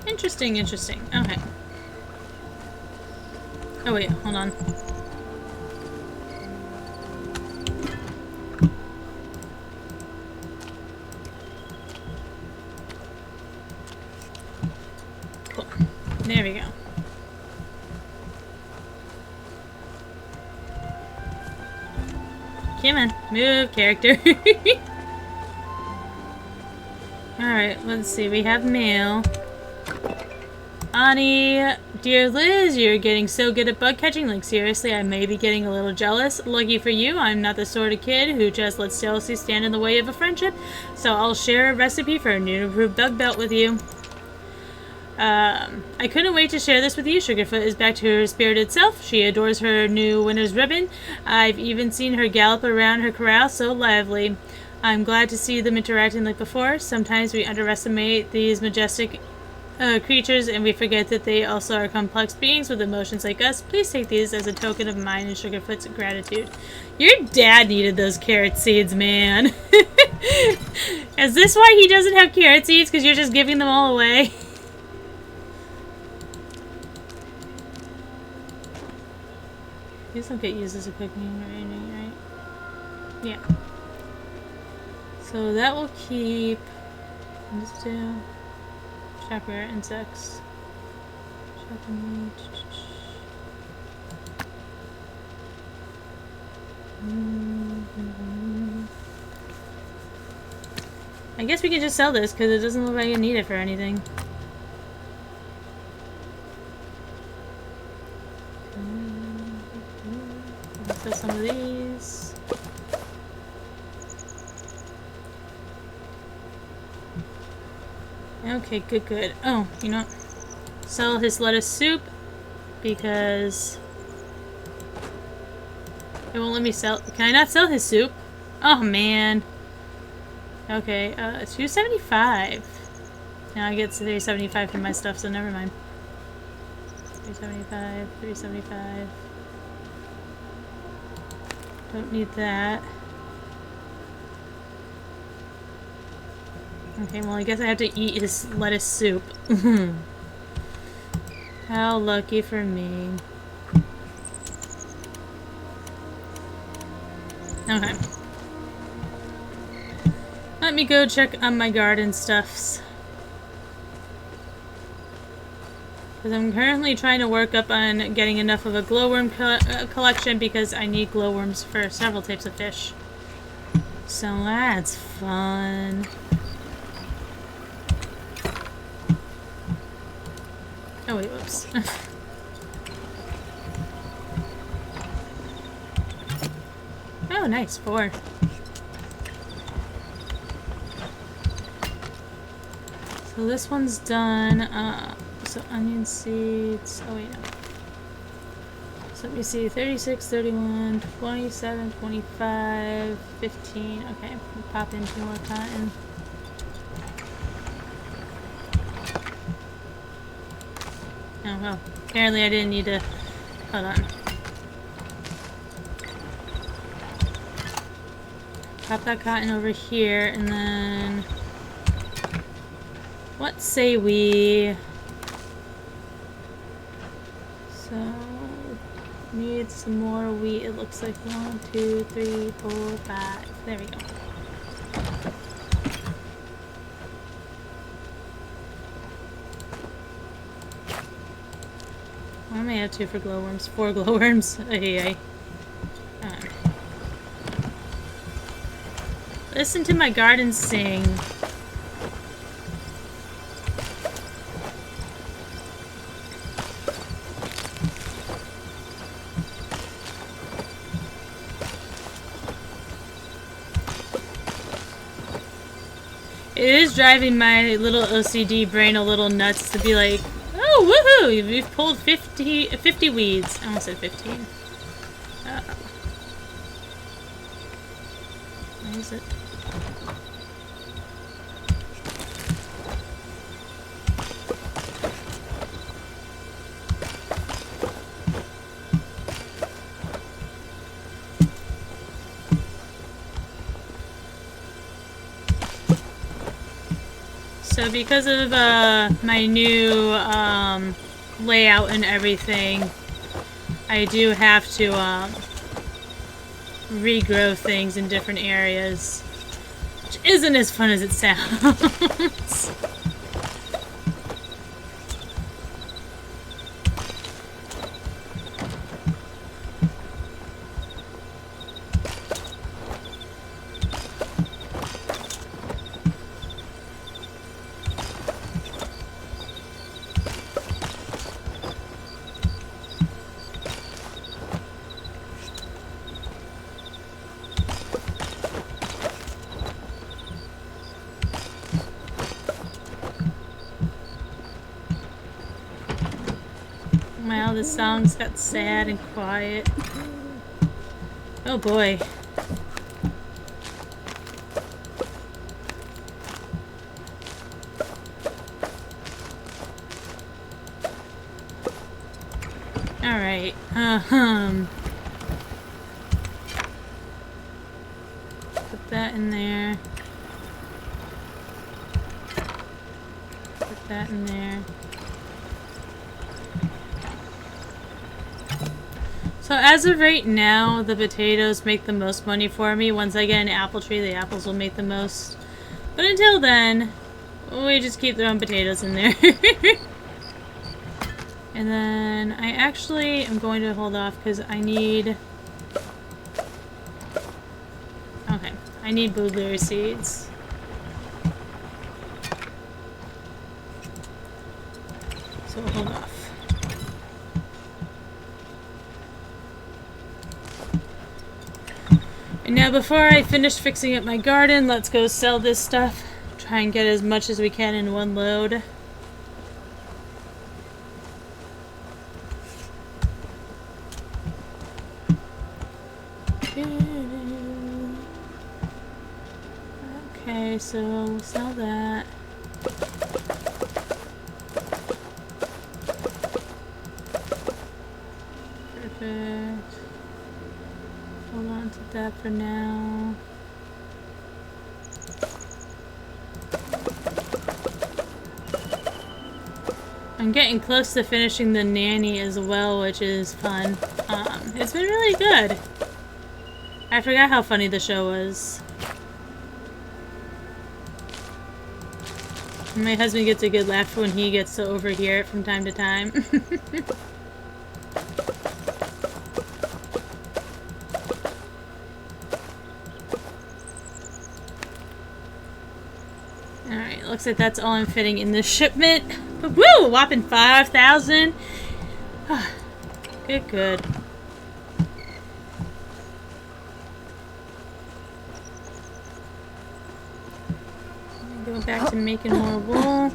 Interesting, interesting. Okay. Oh, wait. Hold on. Cool. There we go. Come on, move, character. Alright, let's see. We have mail. Ani, dear Liz, you're getting so good at bug catching. Like, seriously, I may be getting a little jealous. Lucky for you, I'm not the sort of kid who just lets jealousy stand in the way of a friendship. So I'll share a recipe for a new improved bug belt with you. I couldn't wait to share this with you. Sugarfoot is back to her spirited self. She adores her new winter's ribbon. I've even seen her gallop around her corral so lively. I'm glad to see them interacting like before. Sometimes we underestimate these majestic creatures and we forget that they also are complex beings with emotions like us. Please take these as a token of mine and Sugarfoot's gratitude. Your dad needed those carrot seeds, man. Is this why he doesn't have carrot seeds? Because you're just giving them all away? These don't get used as a cooking or anything, right? Yeah. So that will keep. Let's do. Chop rare insects. Chop meat. I guess we can just sell this because it doesn't look like I need it for anything. Sell some of these. Okay, good, good. Oh, you know what? Sell his lettuce soup because it won't let me sell. Can I not sell his soup? Oh man. Okay, it's $2.75. Now I get $3.75 for my stuff, so never mind. $3.75, $3.75. Don't need that. Okay, well I guess I have to eat his lettuce soup. How lucky for me. Okay. Let me go check on my garden stuffs. Because I'm currently trying to work up on getting enough of a glowworm collection because I need glowworms for several types of fish. So that's fun. Oh wait, whoops. Oh nice, 4. So this one's done. So onion seeds. Oh wait, no. So let me see. 36, 31, 27, 25, 15. Okay, we'll pop in 2 more cotton. Oh well. Apparently I didn't need to. Hold on. Pop that cotton over here, and then what say we? So need some more wheat. It looks like 1, 2, 3, 4, 5. There we go. I may have 2 for glowworms. 4 glowworms. Ay. Listen to my garden sing. It is driving my little OCD brain a little nuts to be like, oh, woohoo! We've pulled 50 weeds. I almost said 15. Where is it? So because of my new layout and everything, I do have to regrow things in different areas, which isn't as fun as it sounds. Wow, the songs got sad and quiet. Oh boy. Alright, put that in there. Put that in there. So as of right now, the potatoes make the most money for me. Once I get an apple tree, the apples will make the most. But until then, we just keep throwing potatoes in there. And then I actually am going to hold off because I need... Okay, I need blueberry seeds. So we'll hold off. And now before I finish fixing up my garden, let's go sell this stuff. Try and get as much as we can in one load. Okay, so we'll sell that. Perfect. Hold on to that for now. I'm getting close to finishing the nanny as well, which is fun. It's been really good. I forgot how funny the show was. My husband gets a good laugh when he gets to overhear it from time to time. Alright, looks like that's all I'm fitting in this shipment. Woo! Whopping 5,000. Good, good. Go back to making more wool.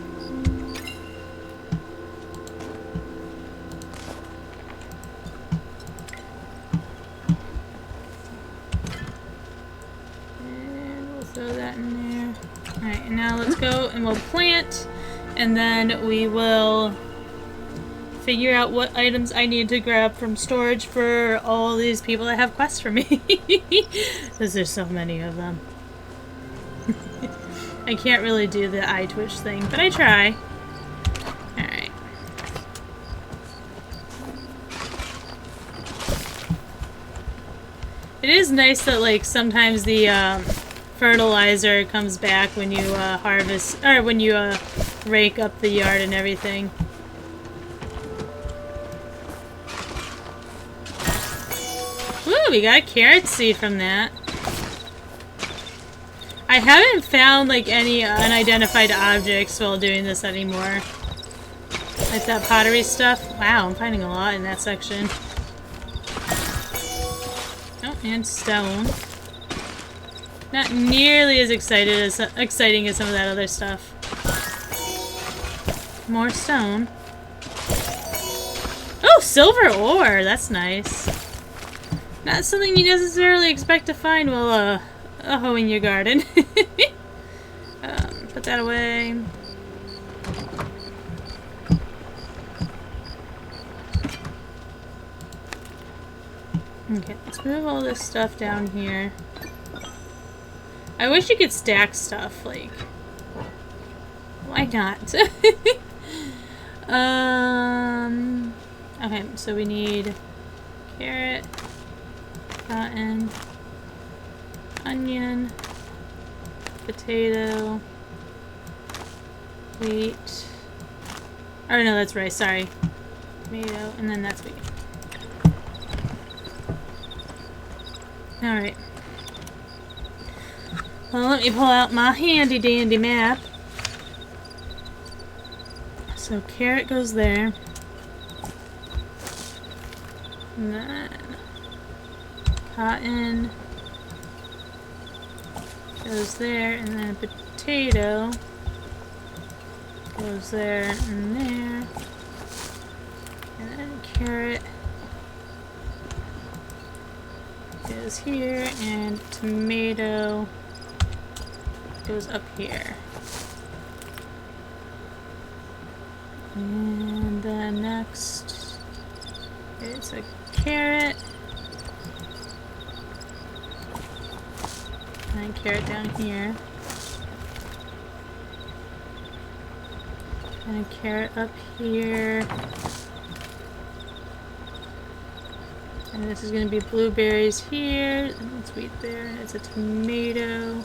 Now let's go and we'll plant, and then we will figure out what items I need to grab from storage for all these people that have quests for me. Because there's so many of them. I can't really do the eye twitch thing, but I try. Alright. It is nice that, like, sometimes the fertilizer comes back when you harvest, or when you rake up the yard and everything. Woo, we got a carrot seed from that. I haven't found, like, any unidentified objects while doing this anymore. Like that pottery stuff. Wow, I'm finding a lot in that section. Oh, and stone. Not nearly as exciting as some of that other stuff. More stone. Oh, silver ore! That's nice. Not something you necessarily expect to find while hoeing your garden. Put that away. Okay, let's move all this stuff down here. I wish you could stack stuff, like... Why not? Okay, so we need carrot, cotton, onion, potato, wheat. Oh no, that's rice, sorry. Tomato, and then that's wheat. Alright. Well, let me pull out my handy dandy map. So carrot goes there. And then cotton goes there, and then potato goes there and there. And then carrot goes here, and tomato goes up here. And then next it's a carrot. And carrot down here. And a carrot up here. And this is going to be blueberries here. And it's wheat there. And it's a tomato.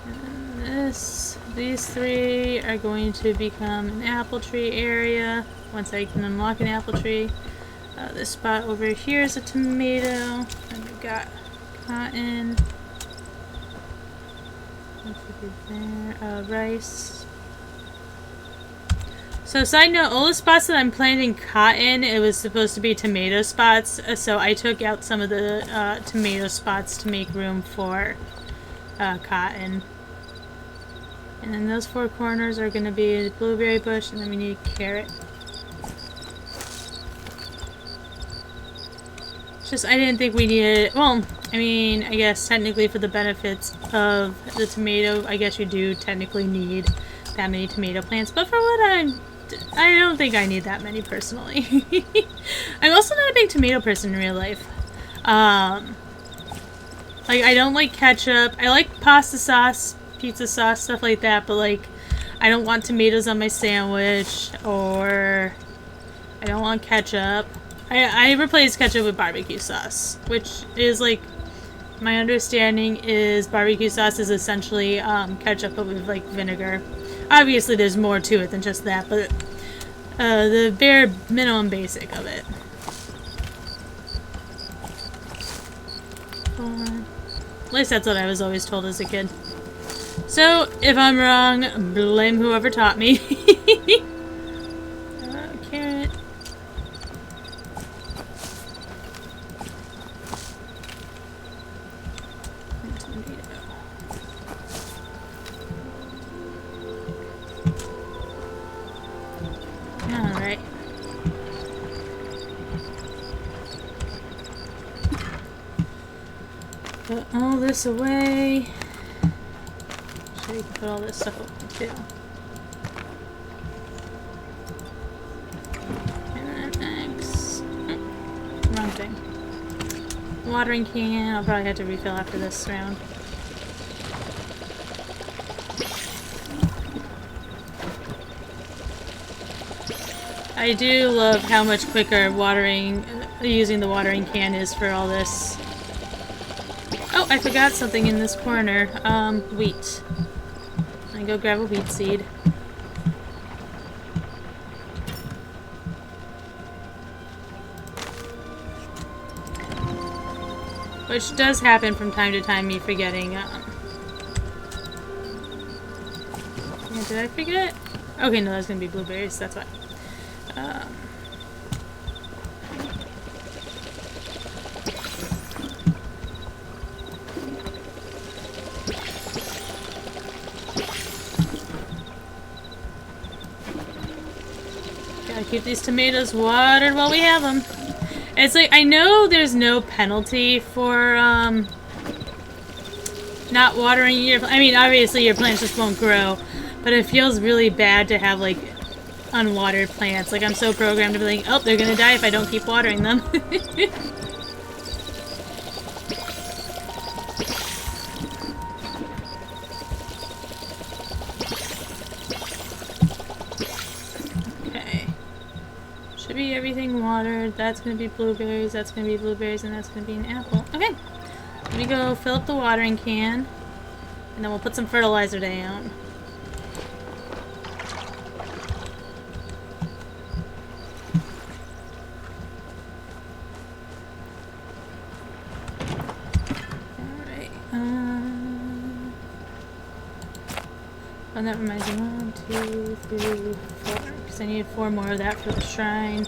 And these three are going to become an apple tree area once I can unlock an apple tree. This spot over here is a tomato. And we've got cotton. There. Rice. So side note, all the spots that I'm planting cotton, it was supposed to be tomato spots, so I took out some of the tomato spots to make room for cotton. And then those four corners are going to be the blueberry bush, and then we need carrot. Just, I didn't think we needed, well, I mean, I guess technically for the benefits of the tomato, I guess you do technically need that many tomato plants, but for what I don't think I need that many personally. I'm also not a big tomato person in real life. Like, I don't like ketchup. I like pasta sauce, pizza sauce, stuff like that, but like, I don't want tomatoes on my sandwich, or I don't want ketchup. I replace ketchup with barbecue sauce, which is like, my understanding is barbecue sauce is essentially ketchup but with like vinegar. Obviously there's more to it than just that, but the bare minimum basic of it. At least that's what I was always told as a kid. So, if I'm wrong, blame whoever taught me. Carrot. Alright. all this away. So we can put all this stuff away too. And then next... Oh, wrong thing. Watering can. I'll probably have to refill after this round. I do love how much quicker using the watering can is for all this. Oh, I forgot something in this corner. Wheat. I go grab a wheat seed. Which does happen from time to time, me forgetting. Yeah, did I forget? Okay, no, that's gonna be blueberries, that's why. Gotta keep these tomatoes watered while we have them. It's like, I know there's no penalty for not watering your... I mean, obviously your plants just won't grow, but it feels really bad to have, like, unwatered plants. Like, I'm so programmed to be like, oh, they're gonna die if I don't keep watering them. Okay. Should be everything watered. That's gonna be blueberries, that's gonna be blueberries, and that's gonna be an apple. Okay. Let me go fill up the watering can, and then we'll put some fertilizer down. Oh, that reminds me. 1, 2, 3, 4. Because I need 4 more of that for the shrine.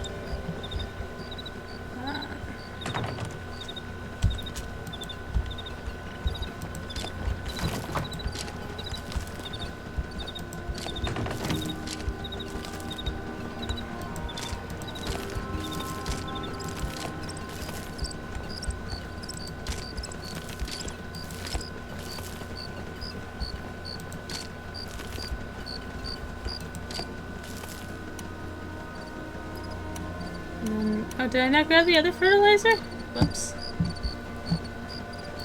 Oh, did I not grab the other fertilizer? Whoops.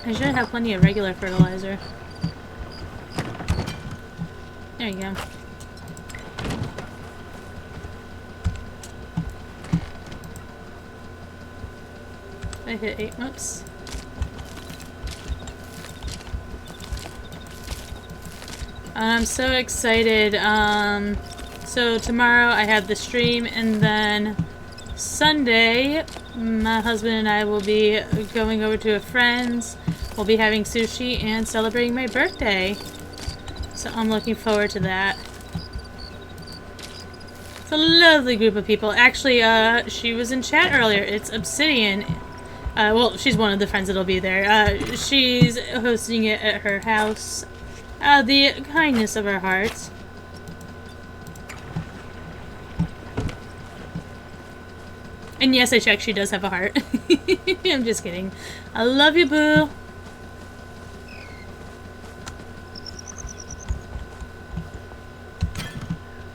I should have plenty of regular fertilizer. There you go. I hit 8. Whoops. I'm so excited. So tomorrow I have the stream, and then Sunday, my husband and I will be going over to a friend's. We'll be having sushi and celebrating my birthday. So I'm looking forward to that. It's a lovely group of people. Actually, she was in chat earlier. It's Obsidian. Well, she's one of the friends that'll be there. She's hosting it at her house. The kindness of her heart. And yes, I checked, she does have a heart. I'm just kidding. I love you, boo.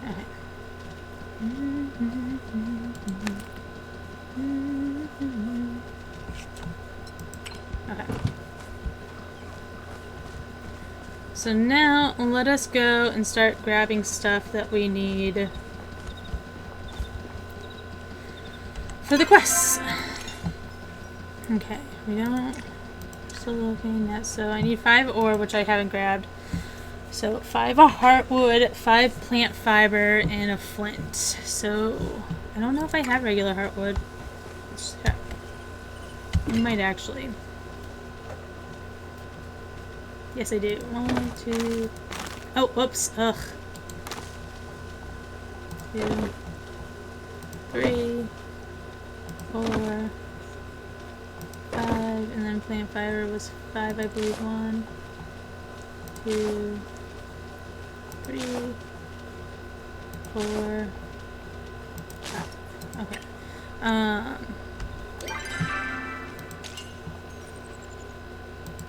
Okay. Okay. So now, let us go and start grabbing stuff that we need for the quests. Okay, we don't... Still looking at... So I need 5 ore, which I haven't grabbed. So 5 heartwood, 5 plant fiber, and a flint. So I don't know if I have regular heartwood. Let's check. I might actually. Yes, I do. 1, 2... Oh, whoops. Ugh. 2, 3... 4, 5, and then plant fiber was 5, I believe. 1, 2, 3, 4, 5. Okay.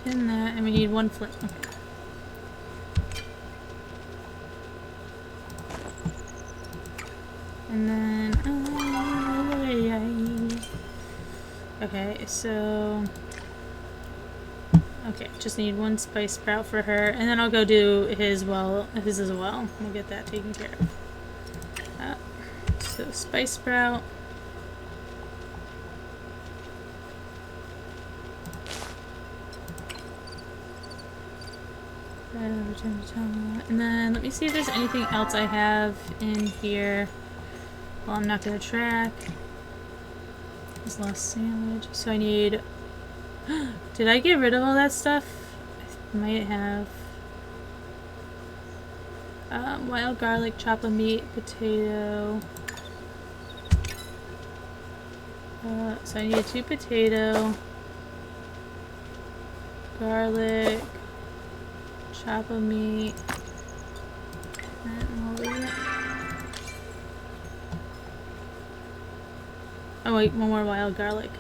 in that, and we need 1 flint. Okay. And then, okay, so, okay, just need 1 spice sprout for her, and then I'll go do his as well. We'll get that taken care of. So spice sprout. And then let me see if there's anything else I have in here. Well, I'm not gonna track. There's lost sandwich. So I need. Did I get rid of all that stuff? I might have. Wild garlic, chop of meat, potato. So I need 2 potato, garlic, chop of meat, and we'll leave it. Oh wait, 1 more wild garlic.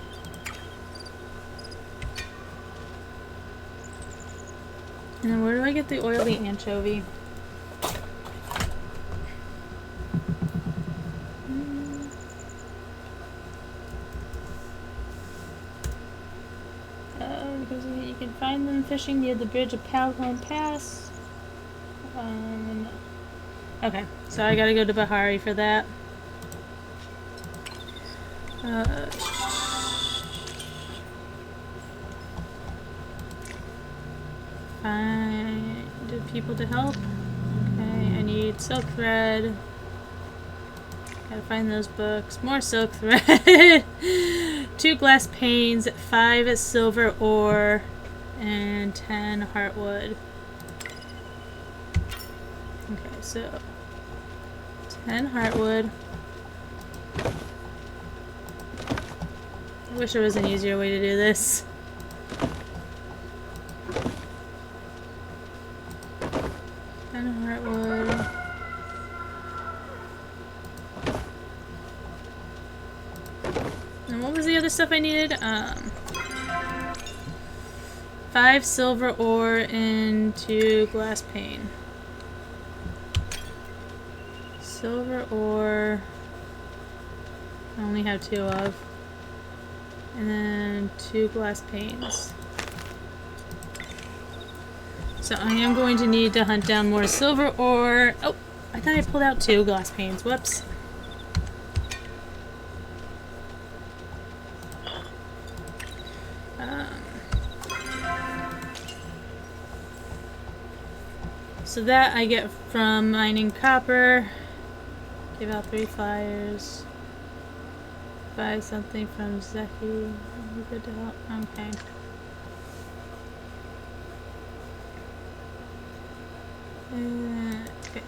And then where do I get the oily anchovy? Because you can find them fishing near the bridge of Palia Pass. Okay, so I gotta go to Bahari for that. Find people to help. Okay, I need silk thread. Gotta find those books. More silk thread. 2 glass panes, 5 silver ore, and 10 heartwood. Okay, so 10 heartwood. I wish there was an easier way to do this. Heartwood. And what was the other stuff I needed? 5 silver ore and 2 glass pane. Silver ore. I only have 2 of. And then 2 glass panes. So I am going to need to hunt down more silver ore. Oh, I thought I pulled out 2 glass panes. Whoops. So that I get from mining copper. Give out 3 flyers. Buy something from Zeki. Be good to help. Okay. Okay.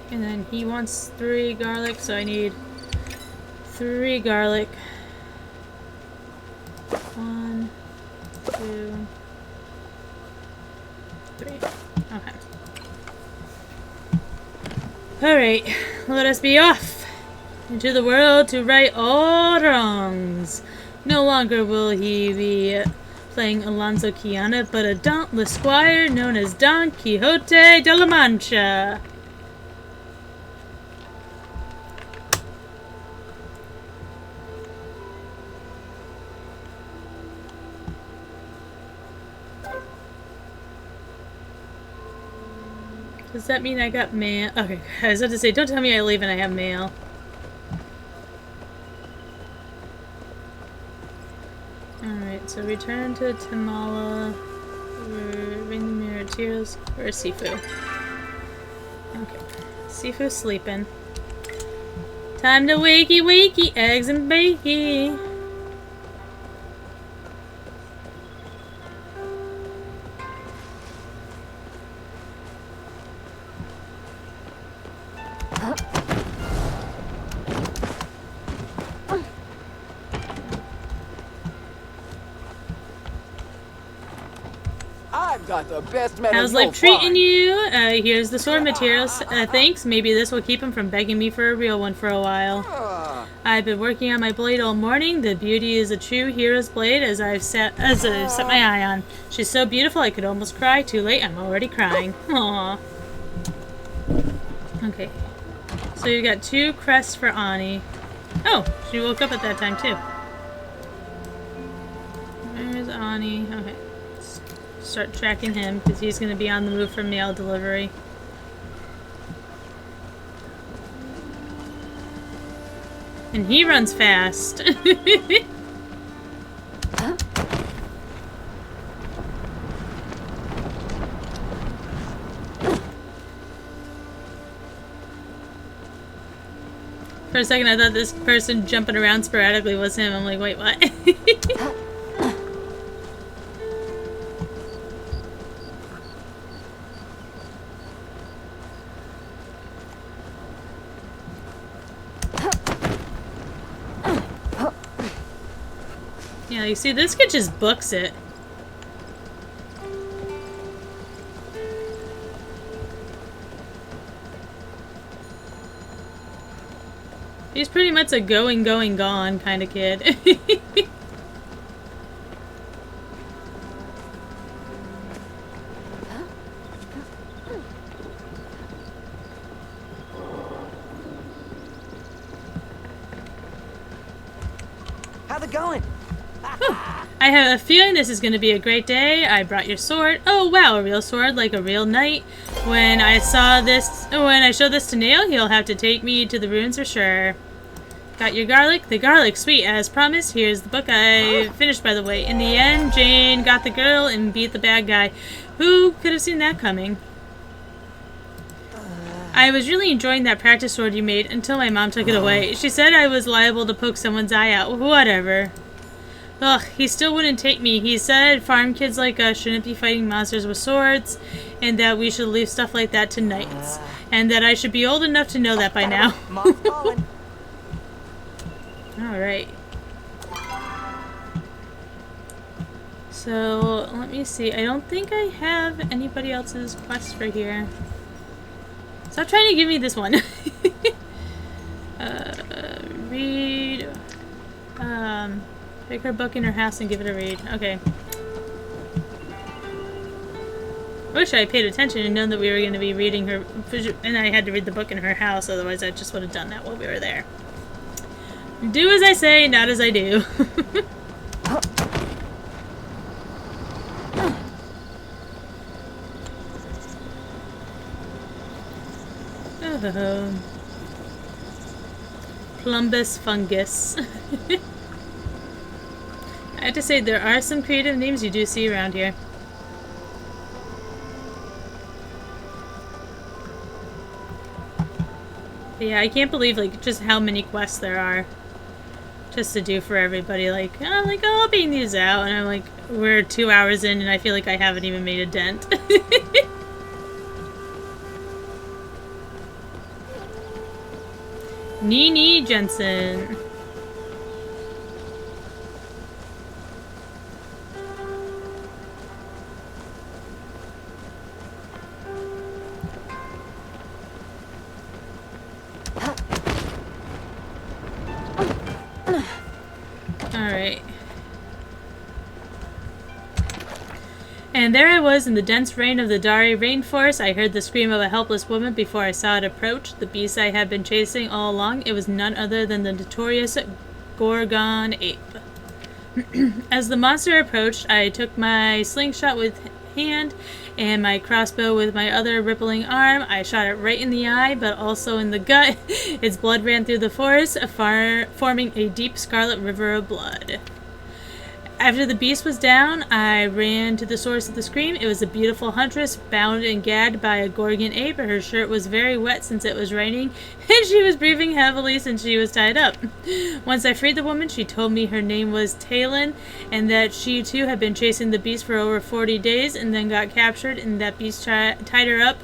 And then he wants 3 garlic, so I need 3 garlic. 1, 2, 3. Okay. Alright, let us be off into the world to right all wrongs. No longer will he be playing Alonso Quijano, but a dauntless squire known as Don Quixote de la Mancha. Does that mean I got mail? Okay, I was about to say, don't tell me I leave and I have mail. Alright, so return to Tamala. Bring the mirror tears. Where's Sifu? Okay. Sifu's sleeping. Time to wakey wakey, eggs and bakey. I've got the best metal. How's life treating you? Here's the sword materials. Thanks. Maybe this will keep him from begging me for a real one for a while. I've been working on my blade all morning. The beauty is a true hero's blade as I've set my eye on. She's so beautiful I could almost cry. Too late, I'm already crying. Aww. Okay. So you got 2 crests for Ani. Oh, she woke up at that time too. Where's Ani? Okay. Let's start tracking him because he's going to be on the move for mail delivery. And he runs fast. For a second I thought this person jumping around sporadically was him. I'm like, wait, what? Yeah, you see, this kid just books it. He's pretty much a going, gone kind of kid. How's it going? I have a feeling this is going to be a great day. I brought your sword. Oh wow, a real sword, like a real knight. When I showed this to Neil, he'll have to take me to the ruins for sure. Got your garlic? The garlic, sweet as promised. Here's the book I finished, by the way. In the end, Jane got the girl and beat the bad guy. Who could have seen that coming? I was really enjoying that practice sword you made until my mom took it away. She said I was liable to poke someone's eye out. Whatever. Ugh, he still wouldn't take me. He said farm kids like us shouldn't be fighting monsters with swords, and that we should leave stuff like that to knights. And that I should be old enough to know that by now. Mom's calling. Alright. So, let me see. I don't think I have anybody else's quest for here. Stop trying to give me this one. Read. Take her book in her house and give it a read. Okay. I wish I had paid attention and known that we were going to be reading her, and I had to read the book in her house, otherwise I just would have done that while we were there. Do as I say, not as I do. Oh. Plumbus fungus. I have to say, there are some creative names you do see around here. But yeah, I can't believe like just how many quests there are just to do for everybody. Like, oh, I'll bang these out, and I'm like, we're 2 hours in, and I feel like I haven't even made a dent. Nini Jensen. Alright. And there I was in the dense rain of the Dari rainforest. I heard the scream of a helpless woman before I saw it approach. The beast I had been chasing all along, it was none other than the notorious Gorgon ape. As the monster approached, I took my slingshot with hand and my crossbow with my other rippling arm. I shot it right in the eye, but also in the gut. Its blood ran through the forest, forming a deep scarlet river of blood. After the beast was down, I ran to the source of the scream. It was a beautiful huntress, bound and gagged by a Gorgon ape. Her shirt was very wet since it was raining, and she was breathing heavily since she was tied up. Once I freed the woman, she told me her name was Talon, and that she too had been chasing the beast for over 40 days, and then got captured, and that beast tied her up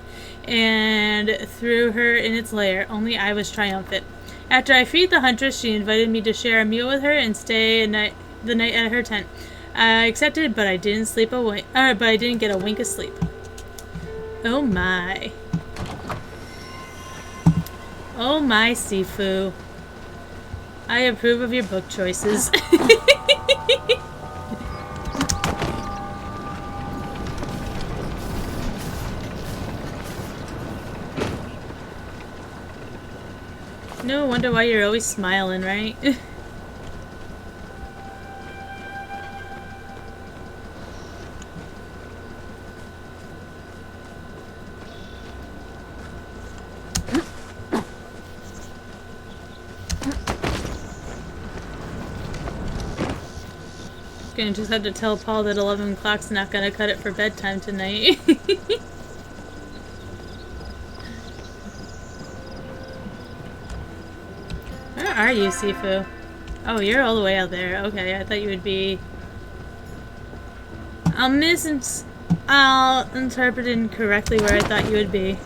and threw her in its lair. Only I was triumphant. After I freed the huntress, she invited me to share a meal with her and stay the night at her tent. I accepted, but I didn't sleep a wink. But I didn't get a wink of sleep. Oh my! Oh my, Sifu! I approve of your book choices. No wonder why you're always smiling, right? Gonna just have to tell Paul that 11 o'clock's not gonna cut it for bedtime tonight. Where are you, Sifu? Oh, you're all the way out there. Okay, I thought you would be... I'll interpret incorrectly where I thought you would be.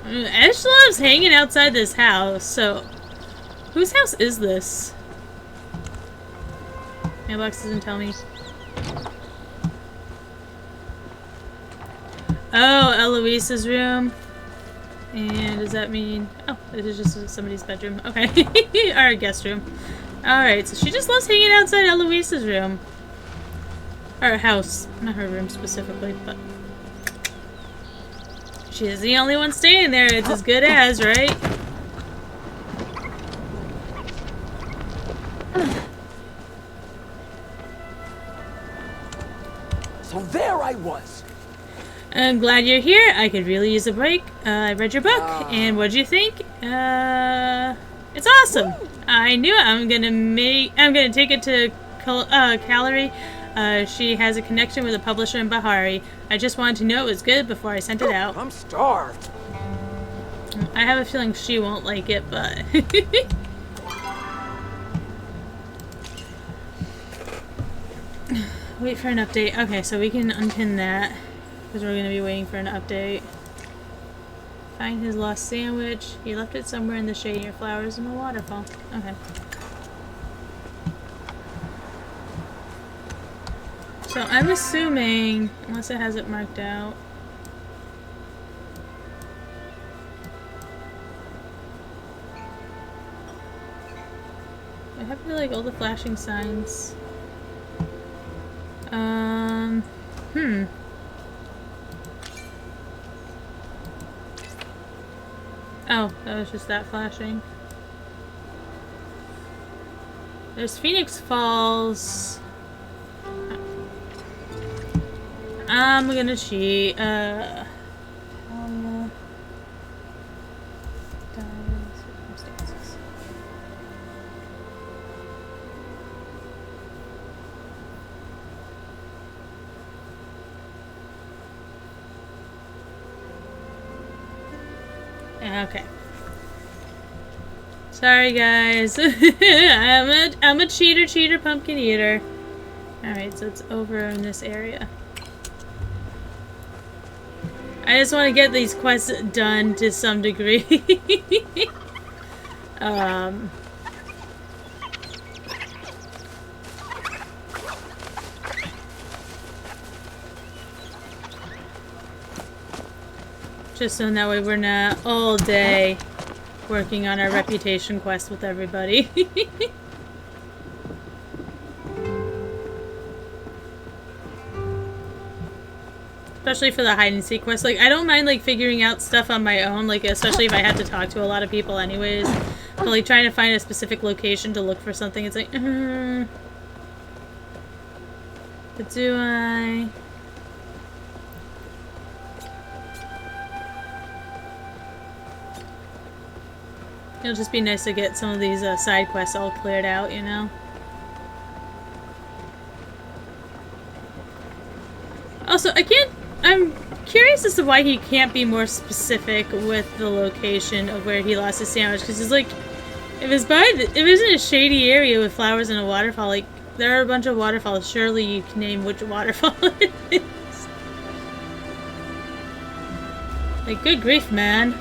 Ash loves hanging outside this house, so... Whose house is this? Mailbox doesn't tell me. Oh, Eloise's room. And does that mean... Oh, this is just somebody's bedroom. Okay. Our guest room. Alright, so she just loves hanging outside Eloise's room. Or house. Not her room specifically, but... She's the only one staying there. It's as good as, right? So there I was. I'm glad you're here. I could really use a break. I read your book, and what'd you think? It's awesome. I knew it. I'm gonna take it to Calorie. She has a connection with a publisher in Bahari. I just wanted to know it was good before I sent it out. I'm starved. I have a feeling she won't like it, but... Wait for an update. Okay, so we can unpin that. Because we're going to be waiting for an update. Find his lost sandwich. He left it somewhere in the shade near flowers in a waterfall. Okay. So I'm assuming, unless it has it marked out. I have to like all the flashing signs. Oh, that was just that flashing. There's Phoenix Falls. I'm gonna cheat. Palia. Dire circumstances. Okay. Sorry guys. I'm a cheater pumpkin eater. Alright, so it's over in this area. I just want to get these quests done to some degree. Just so that way we're not all day working on our reputation quest with everybody. Especially for the hide and seek quest. Like, I don't mind, like, figuring out stuff on my own, like, especially if I had to talk to a lot of people anyways. But, like, trying to find a specific location to look for something, it's like, But do I... It'll just be nice to get some of these side quests all cleared out, you know? Also, I'm curious as to why he can't be more specific with the location of where he lost his sandwich, because it's like, if it's in a shady area with flowers and a waterfall, like, there are a bunch of waterfalls, surely you can name which waterfall it is. Like, good grief, man.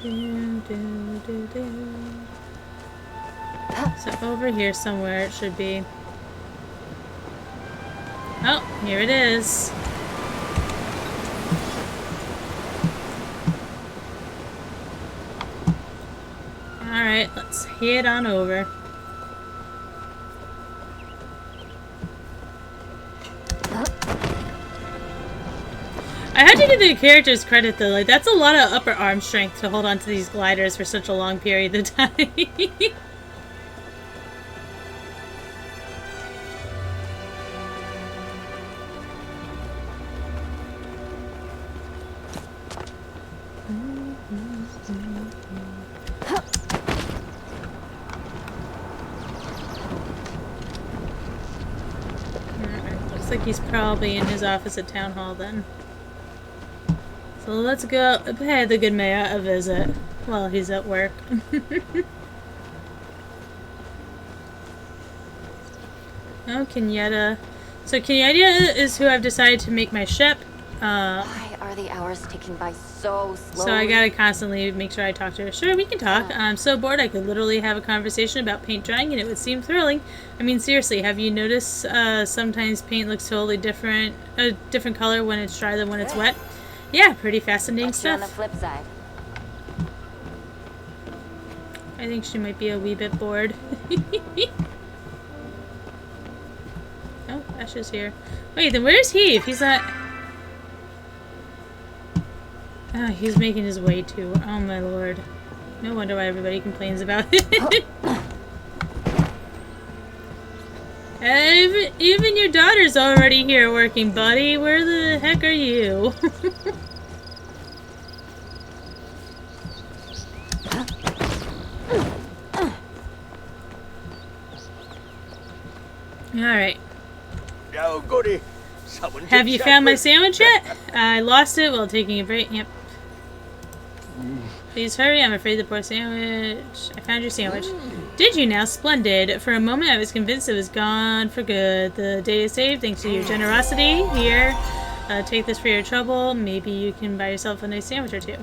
So over here somewhere it should be. Oh, here it is. Alright, let's head on over. I had to give the characters credit though, like that's a lot of upper arm strength to hold on to these gliders for such a long period of time. Looks like he's probably in his office at Town Hall then. So let's go pay the good mayor a visit while he's at work. Oh, Kenyatta. So Kenyatta is who I've decided to make my ship. Why are the hours ticking by so slowly? So I gotta constantly make sure I talk to her. Sure, we can talk. I'm so bored I could literally have a conversation about paint drying and it would seem thrilling. I mean, seriously, have you noticed sometimes paint looks totally different, a different color when it's dry than when it's wet? Yeah, pretty fascinating stuff. On the flip side. I think she might be a wee bit bored. Oh, Ash is here. Wait, then where's he? If he's not... Oh, he's making his way too. Oh my lord. No wonder why everybody complains about it. Even your daughter's already here working, buddy. Where the heck are you? Alright. Oh, goody. Have you found my sandwich yet? I lost it while taking a break. Yep. Please hurry, I'm afraid the poor sandwich... I found your sandwich. Did you now? Splendid. For a moment I was convinced it was gone for good. The day is saved thanks to your generosity. Here, take this for your trouble. Maybe you can buy yourself a nice sandwich or two.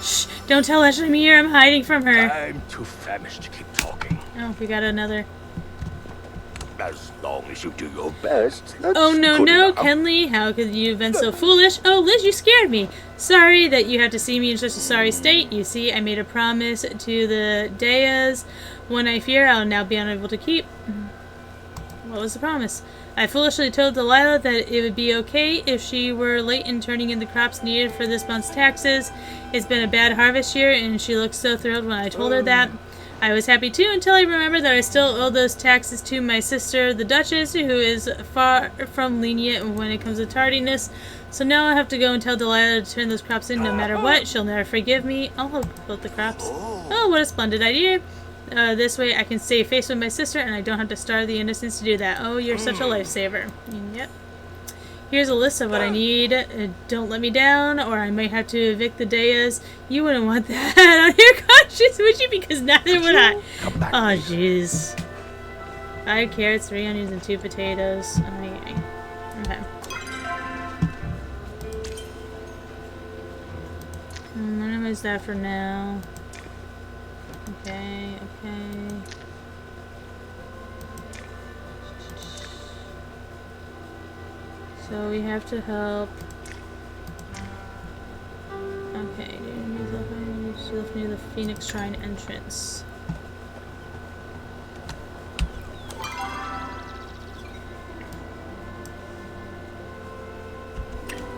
Shh! Don't tell Ashley I'm here. I'm hiding from her. I'm too famished to keep talking. Oh, we got another... As long as you do your best. Oh no, no, Kenley, how could you have been so foolish? Oh, Liz, you scared me. Sorry that you have to see me in such a sorry state. You see, I made a promise to the Deas. One I fear I'll now be unable to keep. What was the promise? I foolishly told Delilah that it would be okay if she were late in turning in the crops needed for this month's taxes. It's been a bad harvest year, and she looked so thrilled when I told her that. I was happy too until I remembered that I still owe those taxes to my sister, the Duchess, who is far from lenient when it comes to tardiness. So now I have to go and tell Delilah to turn those crops in no matter what. She'll never forgive me. I'll help with the crops. Oh, what a splendid idea. This way I can save face with my sister and I don't have to starve the innocents to do that. Oh, you're such a lifesaver. Yep. Here's a list of what I need. Don't let me down, or I might have to evict the Deas. You wouldn't want that on your conscience, would you? Because neither would I. Oh, jeez. 5 carrots, 3 onions, and 2 potatoes. Okay. Minimize that for now. Okay, okay. So we have to help. Okay, she left near the Phoenix Shrine entrance.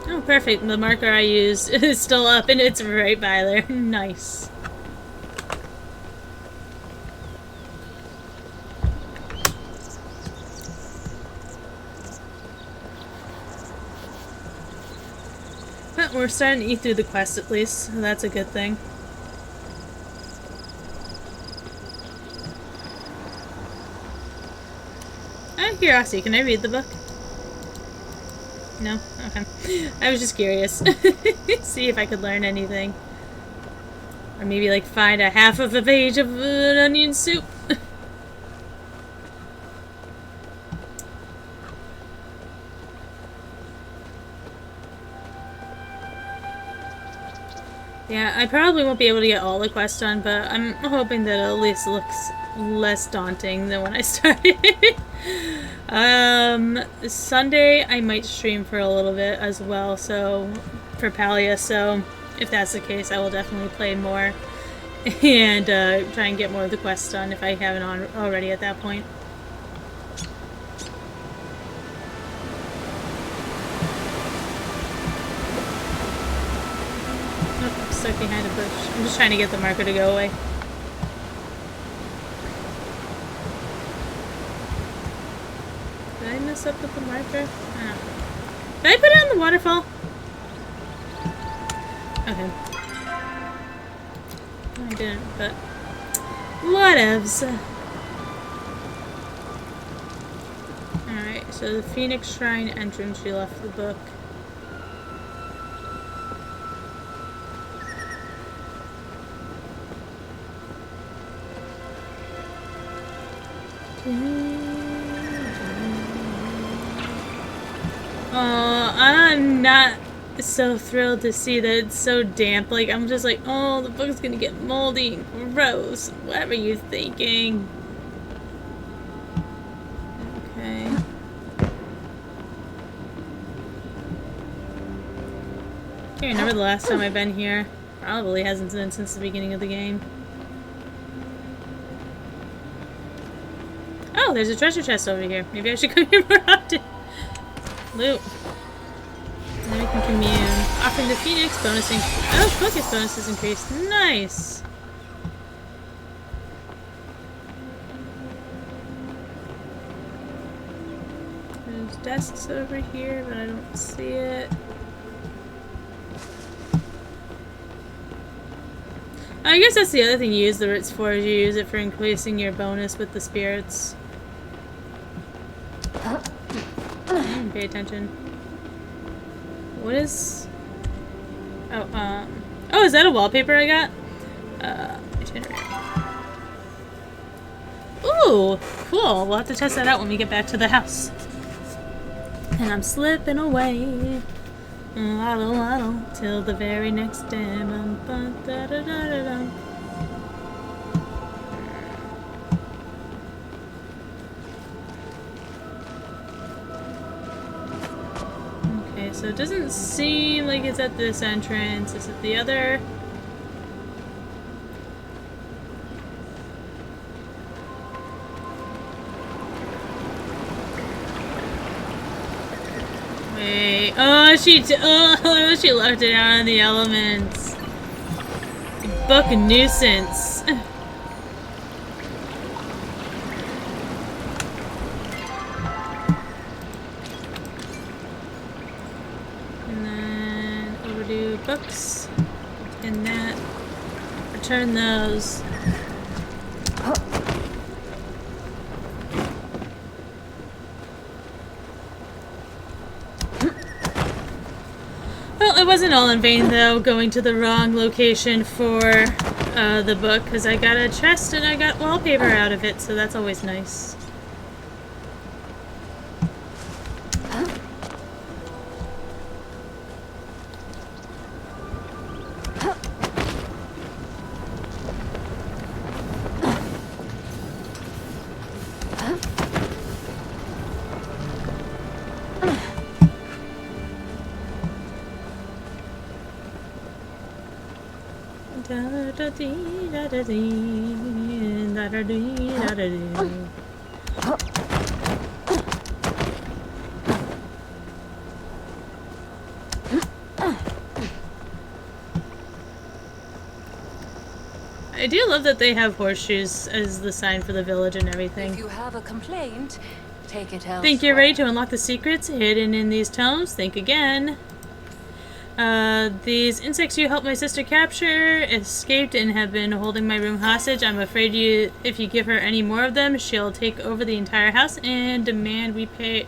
Oh, perfect. The marker I used is still up and it's right by there. Nice. But we're starting to eat through the quest at least, so that's a good thing. Out of curiosity, can I read the book? No? Okay. I was just curious. See if I could learn anything. Or maybe like find a half of a page of an onion soup. Yeah, I probably won't be able to get all the quests done, but I'm hoping that it at least looks less daunting than when I started. Sunday I might stream for a little bit as well, so for Palia, so if that's the case, I will definitely play more and try and get more of the quests done if I haven't already at that point. Oh, I'm stuck behind a bush. I'm just trying to get the marker to go away. Did I mess up with the marker? Oh. Did I put it on the waterfall? Okay. I didn't, but whatevs. Alright, so the Phoenix Shrine entrance, you left the book. Oh, I'm not so thrilled to see that it's so damp. Like, I'm just like, oh, the book's gonna get moldy and gross. What were you thinking? Okay. Can't remember the last time I've been here. Probably hasn't been since the beginning of the game. Oh, there's a treasure chest over here. Maybe I should come here more often. Loot. And then we can commune. Offering the Phoenix bonusing. Oh, focus bonus is increased. Nice. There's desks over here, but I don't see it. I guess that's the other thing you use the writs for, is you use it for increasing your bonus with the spirits. Pay attention. What is... Oh, oh, is that a wallpaper I got? Itinerary. Ooh, cool. We'll have to test that out when we get back to the house. And I'm slipping away. Waddle, waddle, till the very next day. Okay, so it doesn't seem like it's at this entrance. Is it the other? Wait. Oh, she left it out in the elements. Book nuisance. And then overdue books. And that. Return those. Well, it wasn't all in vain, though, going to the wrong location for the book, because I got a chest and I got wallpaper out of it, so that's always nice. I do love that they have horseshoes as the sign for the village and everything. If you have a complaint, take it elsewhere. Think you're ready to unlock the secrets hidden in these tomes? Think again. These insects you helped my sister capture escaped and have been holding my room hostage. I'm afraid if you give her any more of them, she'll take over the entire house and demand we pay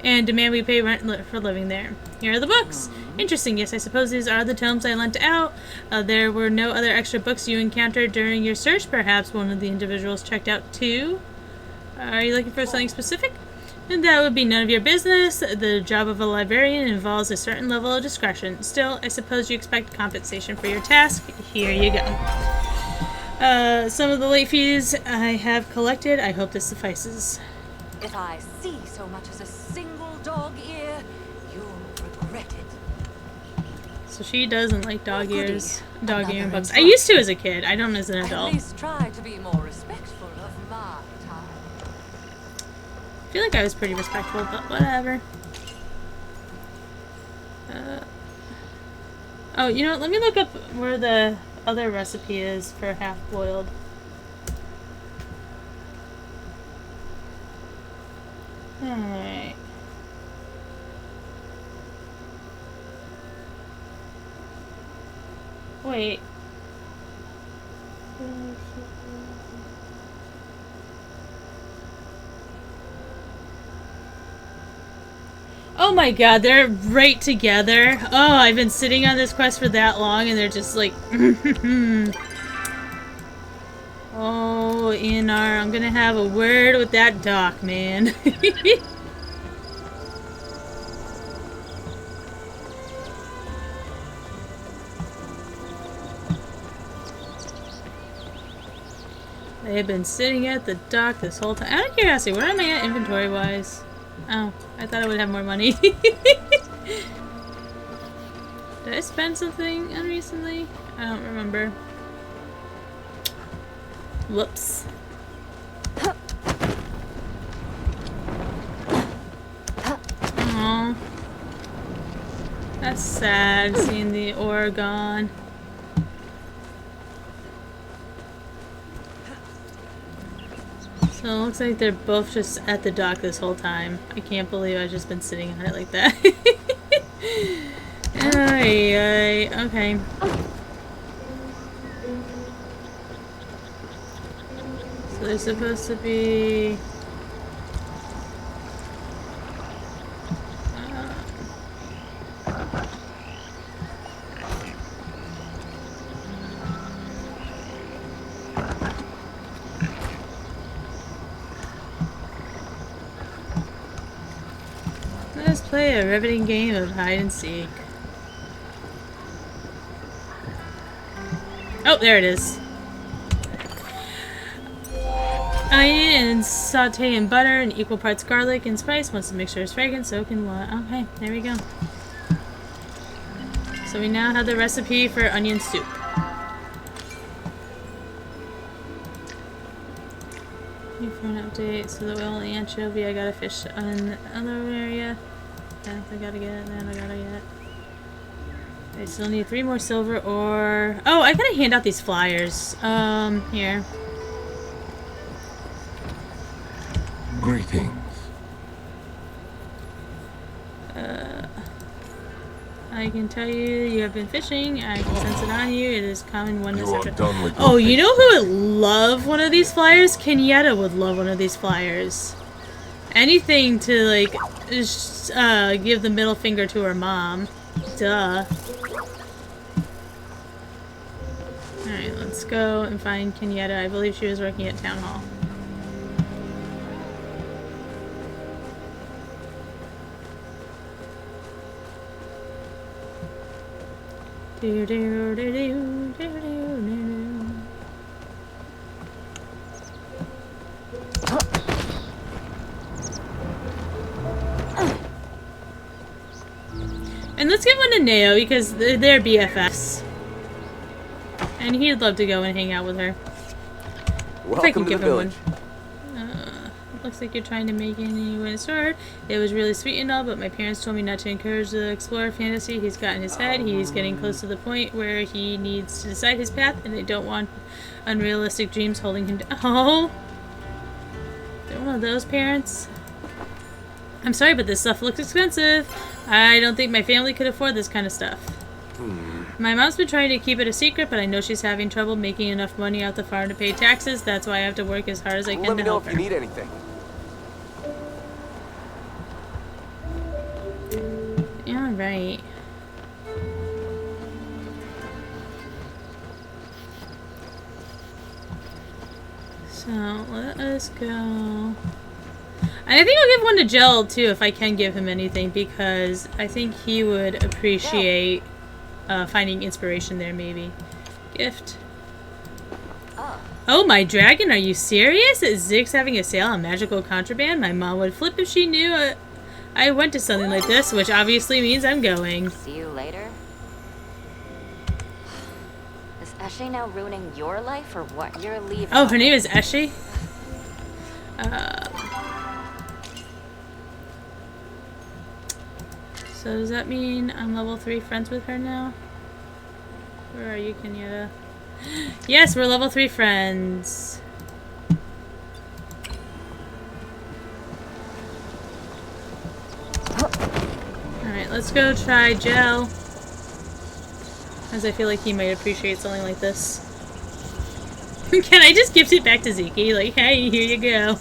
rent for living there. Here are the books. Interesting. Yes, I suppose these are the tomes I lent out. There were no other extra books you encountered during your search. Perhaps one of the individuals checked out too. Are you looking for something specific? And that would be none of your business. The job of a librarian involves a certain level of discretion. Still, I suppose you expect compensation for your task. Here you go. Some of the late fees I have collected. I hope this suffices. If I see so much as a single dog ear, you'll regret it. So she doesn't like dog ears, dog ear Another books. I used to as a kid. I don't as an At adult. least try to be more respectful of my time. I feel like I was pretty respectful, but whatever. Oh, you know what? Let me look up where the other recipe is for half-boiled. Alright. Wait. Oh my god, they're right together. Oh, I've been sitting on this quest for that long and they're just like... Oh, Anar, I'm gonna have a word with that doc, man. They've been sitting at the dock this whole time. Out of curiosity, where am I at inventory-wise? Oh, I thought I would have more money. Did I spend something on recently? I don't remember. Whoops. Aww. That's sad, seeing the ore gone. So it looks like they're both just at the dock this whole time. I can't believe I've just been sitting on it like that. Okay. So they're supposed to be... Let's play a riveting game of hide and seek. Oh, there it is. Onion and saute in butter and equal parts garlic and spice. Once the mixture is fragrant, so can what? Okay, there we go. So we now have the recipe for onion soup. For an update, so the oil and anchovy, I gotta fish in the other area. Yeah, I gotta get it, then I gotta get it. I still need 3 more silver or... Oh, I gotta hand out these flyers. Here. Greetings. I can tell you have been fishing. I can sense it on you. It is common one You is are after... done with Oh, your you know who would love one of these flyers? Kenyatta would love one of these flyers. Anything to, like, just, give the middle finger to her mom. Duh. Alright, let's go and find Kenyatta. I believe she was working at Town Hall. Do do do do do do. And let's give one to Neo because they're BFFs. And he'd love to go and hang out with her. Welcome to the village. Looks like you're trying to make any way sword. It was really sweet and all, but my parents told me not to encourage the explorer fantasy he's got in his head. He's getting close to the point where he needs to decide his path, and I don't want unrealistic dreams holding him down. Oh! They're one of those parents. I'm sorry, but this stuff looks expensive. I don't think my family could afford this kind of stuff. My mom's been trying to keep it a secret, but I know she's having trouble making enough money out the farm to pay taxes. That's why I have to work as hard as I can Let me to know help if her. you need anything. Alright. So, let us go. And I think I'll give one to Gel too if I can give him anything, because I think he would appreciate finding inspiration there. Maybe gift. Oh, my dragon, are you serious? Is Zig's having a sale on magical contraband? My mom would flip if she knew I went to something like this, which obviously means I'm going. See you later. Is Eshe now ruining your life or what? You're leaving. Oh, her name is Eshe? So does that mean I'm level 3 friends with her now? Where are you, Kenyatta? Yes, we're level 3 friends. Alright, let's go try Gel. As I feel like he might appreciate something like this. Can I just gift it back to Zeke? Like, hey, here you go.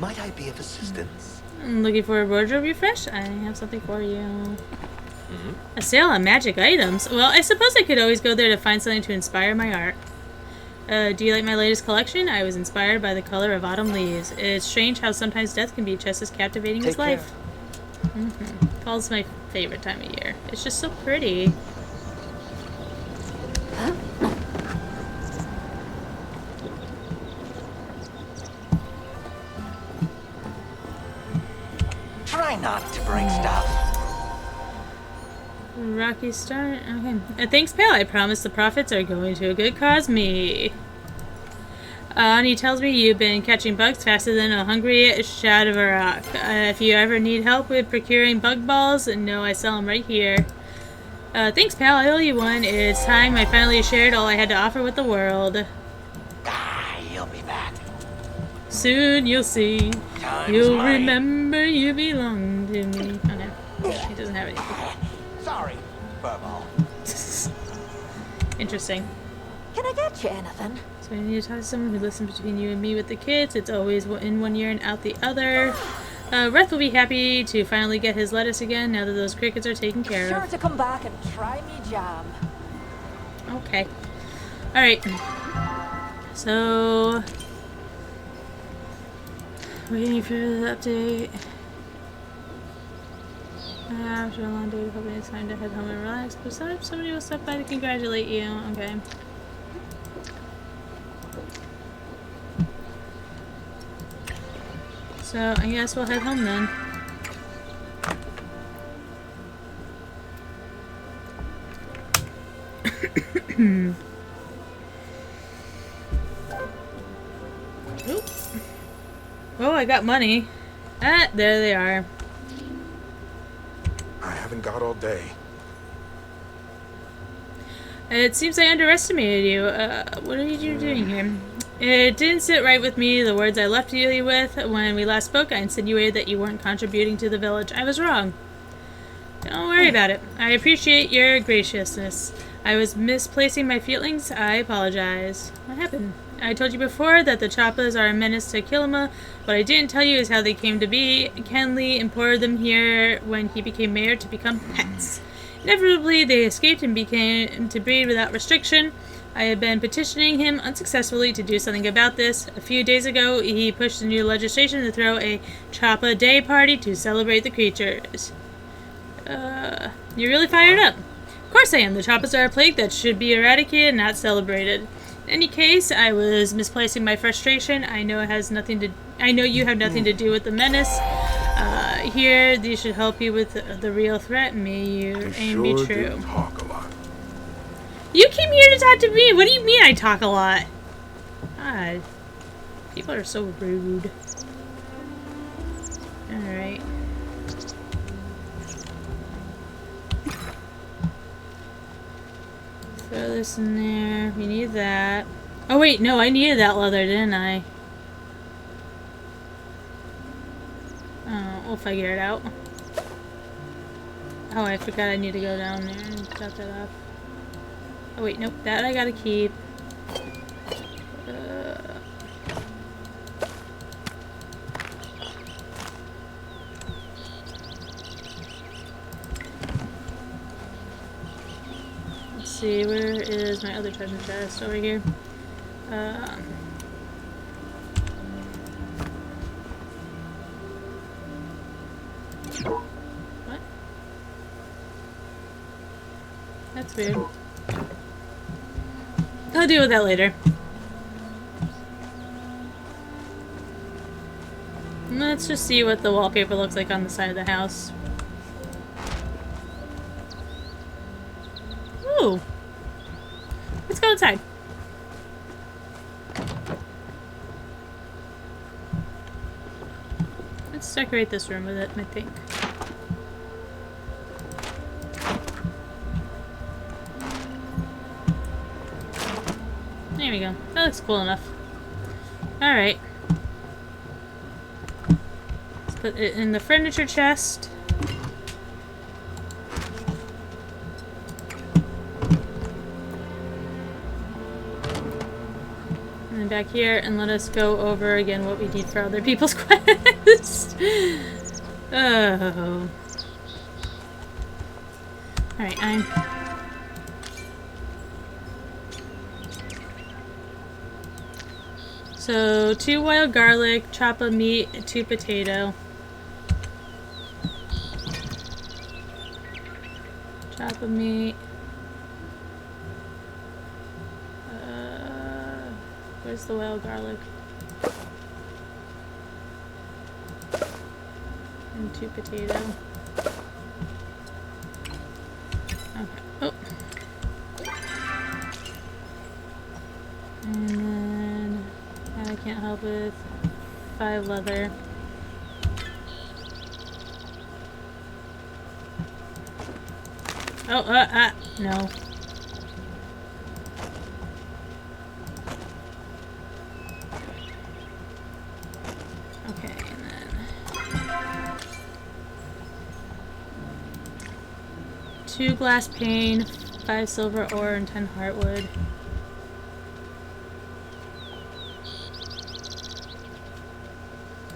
Might I be of assistance? I'm looking for a wardrobe refresh? I have something for you. A sale on magic items? Well, I suppose I could always go there to find something to inspire my art. Do you like my latest collection? I was inspired by the color of autumn leaves. It's strange how sometimes death can be just as captivating as life. Fall's my favorite time of year. It's just so pretty. Try not to break stuff. Rocky start. Okay. Thanks, pal. I promise the profits are going to a good cause. Me. And he tells me you've been catching bugs faster than a hungry Shadowrock. If you ever need help with procuring bug balls, no, I sell them right here. Thanks, pal. I owe you one. It's time I finally shared all I had to offer with the world. You'll be back. Soon you'll see. You'll remember you belong to me. Okay. He doesn't have anything. Sorry, Furball. Interesting. Can I get you anything? So I need to talk to someone who listens between you and me with the kids. It's always in one ear and out the other. Reth will be happy to finally get his lettuce again now that those crickets are taken care Sure of. to come back and try me jam. Okay. Alright. So... waiting for the update. After a long day, hoping it's time to head home and relax. Besides, somebody will stop by to congratulate you. Okay. So, I guess we'll head home then. Oop. Oh, I got money. Ah, there they are. I haven't got all day. It seems I underestimated you. What are you doing here? It didn't sit right with me, the words I left you with. When we last spoke, I insinuated that you weren't contributing to the village. I was wrong. Don't worry about it. I appreciate your graciousness. I was misplacing my feelings. I apologize. What happened? I told you before that the Chappas are a menace to Kilima. What I didn't tell you is how they came to be. Kenley imported them here when he became mayor to become pets. Inevitably, they escaped and became to breed without restriction. I have been petitioning him unsuccessfully to do something about this. A few days ago, he pushed a new legislation to throw a Chappa Day party to celebrate the creatures. You're really fired up. Of course I am. The Chappas are a plague that should be eradicated, not celebrated. In any case, I was misplacing my frustration. I know you have nothing to do with the menace. Here, these should help you with the real threat. May your aim be true. Talk a lot. You came here to talk to me. What do you mean I talk a lot? God, people are so rude. Alright. Throw this in there. We need that. Oh wait, no, I needed that leather, didn't I? Oh, we'll figure it out. Oh, I forgot I need to go down there and drop that off. Oh wait, nope, that I gotta keep. Let's see, where is my other treasure chest over here. What? That's weird. I'll deal with that later. Let's just see what the wallpaper looks like on the side of the house. Ooh. Let's go inside. Let's decorate this room with it, I think. There we go. That looks cool enough. Alright. Let's put it in the furniture chest. And then back here, and let us go over again what we need for other people's quests. Oh. Alright, I'm... So, 2 wild garlic, chop of meat, 2 potato. Chop of meat. Where's the wild garlic? And 2 potato. Okay. Oh. And then I can't help with 5 leather. Oh, no. Okay, and then 2 glass pane, 5 silver ore, and 10 heartwood.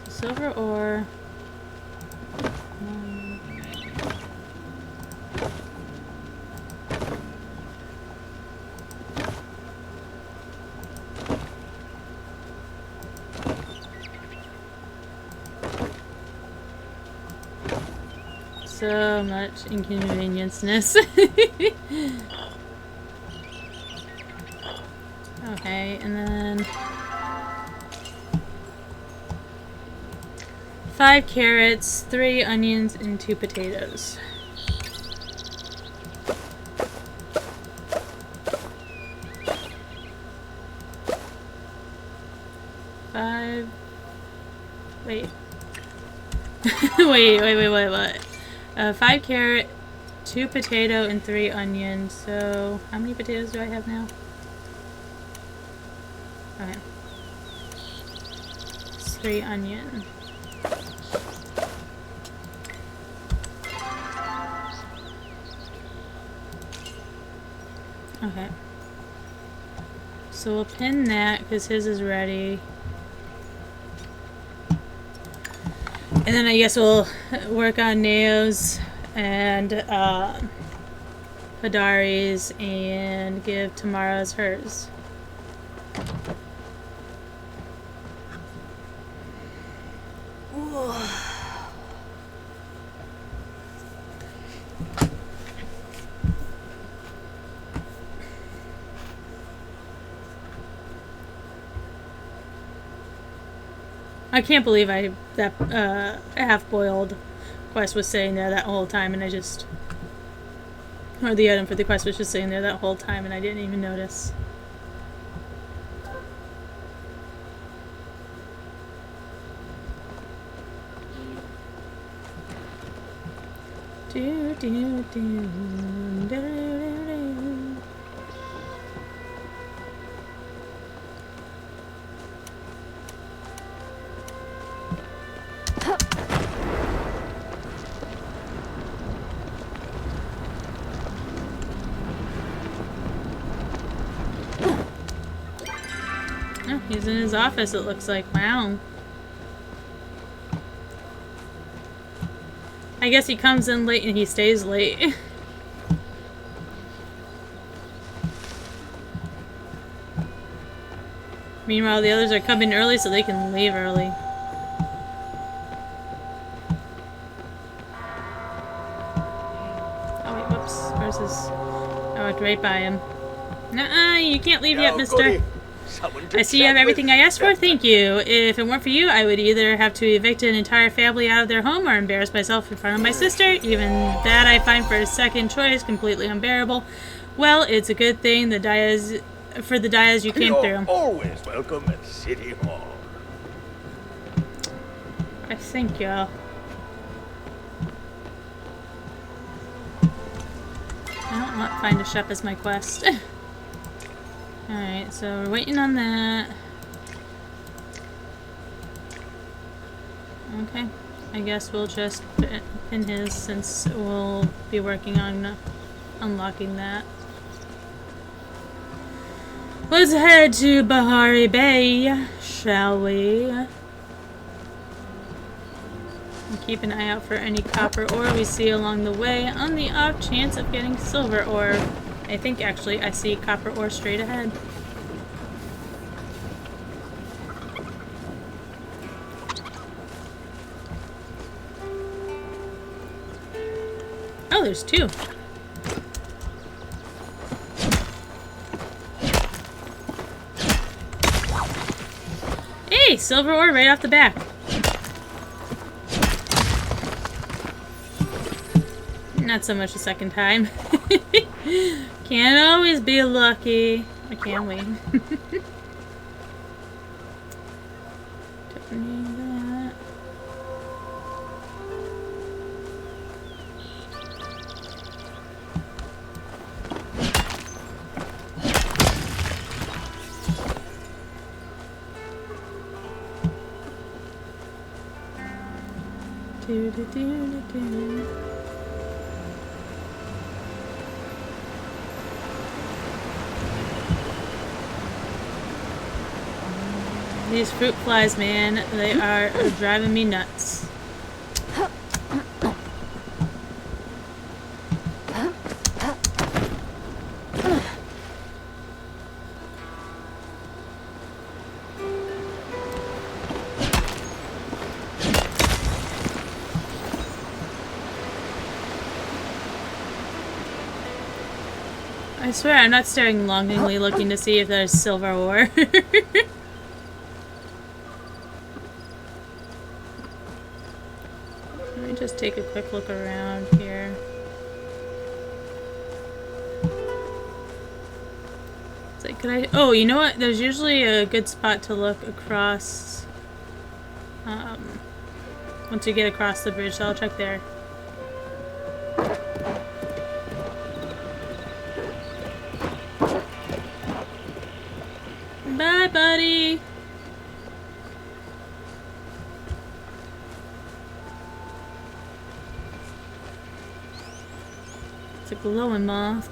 Silver ore. So much inconvenience-ness. Okay, and then 5 carrots, 3 onions, and 2 potatoes. Wait. wait. 5 carrot, 2 potato, and 3 onion. So, how many potatoes do I have now? Okay. It's 3 onion. Okay. So we'll pin that because his is ready. And then I guess we'll work on Neo's and Hadari's and give Tamara's hers. I can't believe that half-boiled quest was sitting there that whole time, and I just... Or the item for the quest was just sitting there that whole time, and I didn't even notice. Oh, he's in his office, it looks like. Wow. I guess he comes in late and he stays late. Meanwhile, the others are coming early so they can leave early. Oh wait, whoops. Where's this? Oh, I walked right by him. Nuh-uh, you can't leave yet, mister. I see you have everything I asked for. Thank you. If it weren't for you, I would either have to evict an entire family out of their home or embarrass myself in front of my sister. Even that I find for a second choice completely unbearable. Well, it's a good thing the Dias you came You're through. always welcome at City Hall. I thank y'all. I don't want find a shop as my quest. Alright, so we're waiting on that. Okay, I guess we'll just pin his since we'll be working on unlocking that. Let's head to Bahari Bay, shall we? And keep an eye out for any copper ore we see along the way on the off chance of getting silver ore. I think actually I see copper ore straight ahead. Oh, there's two. Hey, silver ore right off the back. Not so much the second time. Can't always be lucky. I can't wait. Don't need that. Do do do do do. These fruit flies, man, they are driving me nuts. I swear I'm not staring longingly looking to see if there's silver ore. Just take a quick look around here. It's like, could I? Oh, you know what? There's usually a good spot to look across. Once you get across the bridge, so I'll check there. Bye, buddy. It's a glowing moth.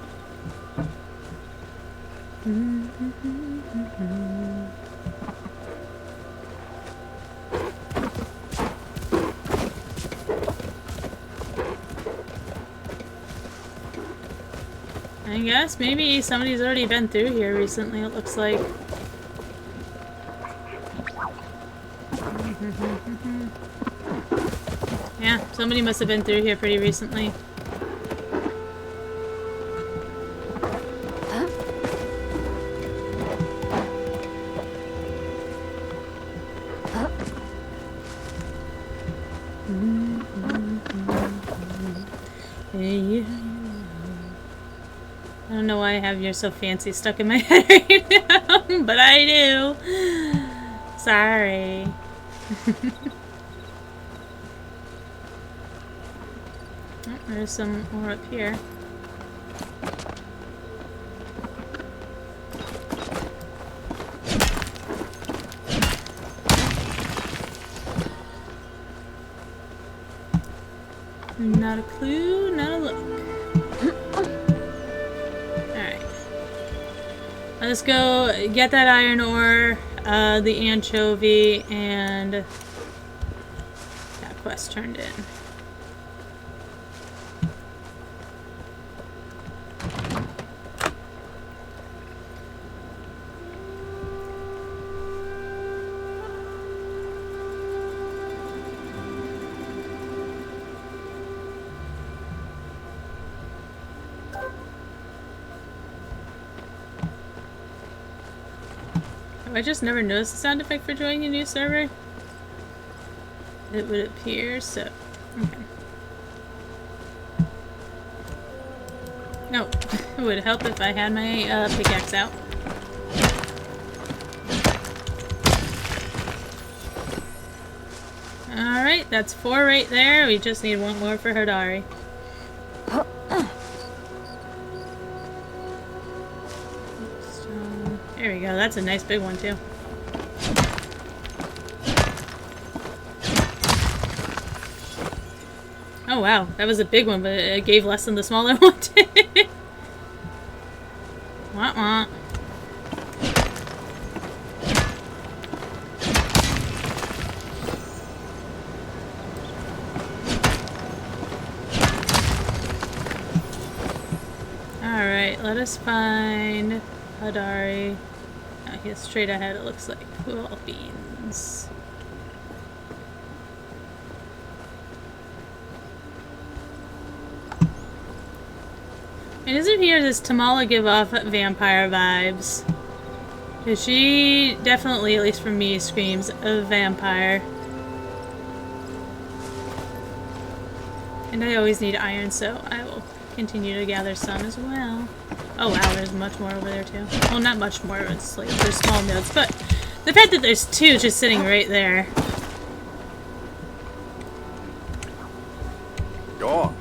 I guess maybe somebody's already been through here recently, it looks like. Yeah, somebody must have been through here pretty recently. I don't know why I have "You're So Fancy" stuck in my head right now, but I do. Sorry. Oh, there's some more up here. Not a clue, not a look. Alright. Let's go get that iron ore, the anchovy, and that quest turned in. Oh, I just never noticed the sound effect for joining a new server. It would appear so. Okay. No, it would help if I had my pickaxe out. Alright, that's 4 right there. We just need 1 more for Hodari. So, there we go. That's a nice big one, too. Oh wow, that was a big one, but it gave less than the smaller one did. Wah wah. Alright, let us find Hodari. Oh, he's straight ahead, it looks like. Cool beans. It doesn't appear does Tamala give off vampire vibes. Because she definitely, at least for me, screams a vampire. And I always need iron, so I will continue to gather some as well. Oh wow, there's much more over there too. Well, not much more, it's like there's small nodes, but the fact that there's 2 just sitting right there. Go on.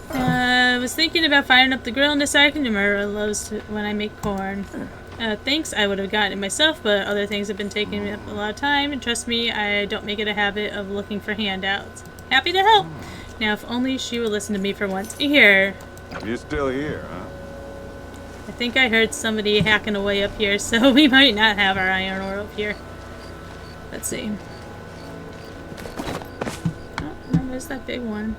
I was thinking about firing up the grill in a second. Mara loves to, when I make corn. Thanks, I would have gotten it myself, but other things have been taking me up a lot of time, and trust me, I don't make it a habit of looking for handouts. Happy to help! Now, if only she would listen to me for once. Here. You're still here, huh? I think I heard somebody hacking away up here, so we might not have our iron ore up here. Let's see. Oh, no, there's that big one.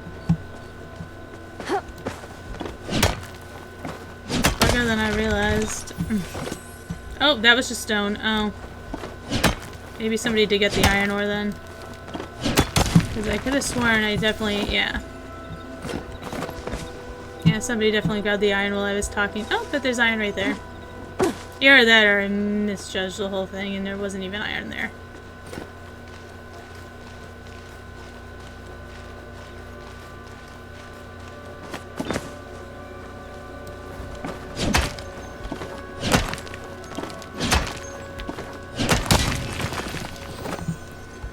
Bigger than I realized. Oh, that was just stone. Oh. Maybe somebody did get the iron ore then. Because I could have sworn I definitely, yeah. Yeah, somebody definitely grabbed the iron while I was talking. Oh, but there's iron right there. Either that or I misjudged the whole thing and there wasn't even iron there.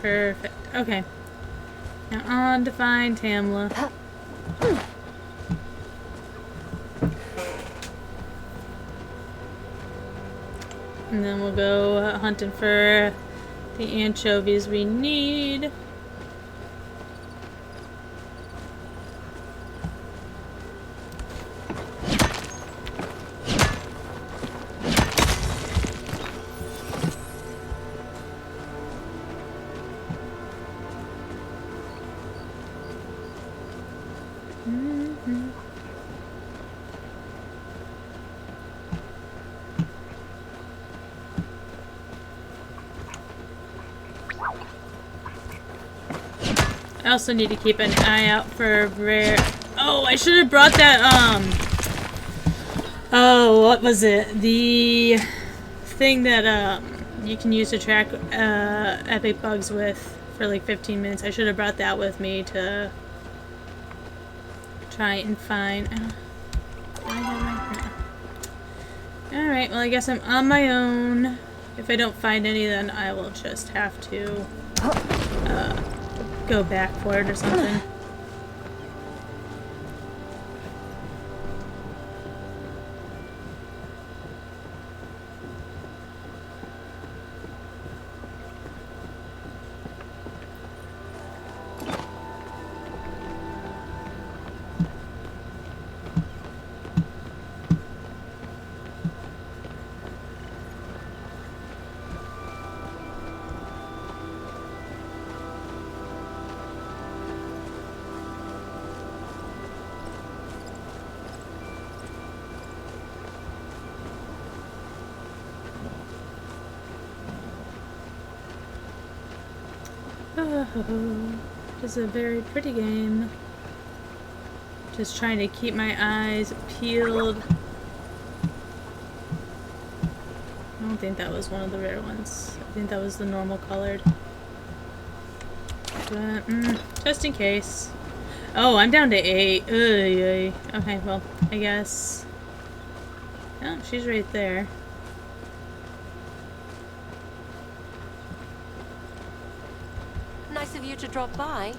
Perfect. Okay. Now on to find Tamla. And then we'll go hunting for the anchovies we need. I also need to keep an eye out for rare. Oh, I should have brought that, oh, what was it? The thing that, you can use to track, epic bugs with for like 15 minutes. I should have brought that with me to try and find. Alright, well, I guess I'm on my own. If I don't find any, then I will just have to, go back for it or something. Oh, it's a very pretty game. Just trying to keep my eyes peeled. don't think that was one of the rare ones. I think that was the normal colored. But, just in case. Oh, I'm down to 8. Okay, well, I guess. Oh, she's right there. Nice of you to drop by.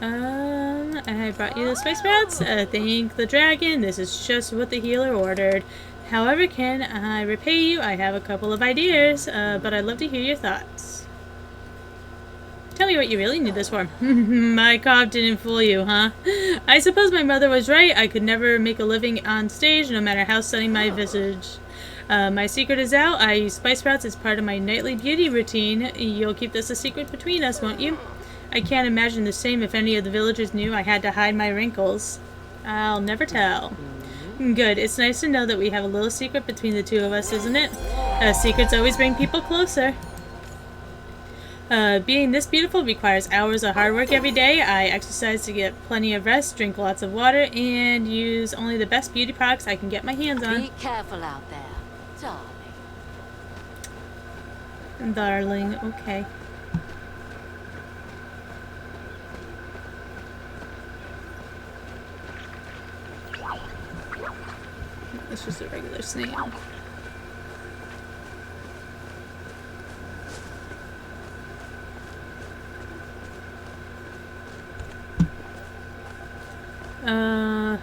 I brought you the spice sprouts. Thank the dragon. This is just what the healer ordered. However, can I repay you? I have a couple of ideas, but I'd love to hear your thoughts. Tell me what you really need this for. My cough didn't fool you, huh? I suppose my mother was right. I could never make a living on stage, no matter how stunning my visage. My secret is out. I use spice sprouts as part of my nightly beauty routine. You'll keep this a secret between us, won't you? I can't imagine the same if any of the villagers knew I had to hide my wrinkles. I'll never tell. Good. It's nice to know that we have a little secret between the two of us, isn't it? Secrets always bring people closer. Being this beautiful requires hours of hard work every day. I exercise to get plenty of rest, drink lots of water, and use only the best beauty products I can get my hands on. Be careful out there, darling. Darling, okay. It's just a regular snail.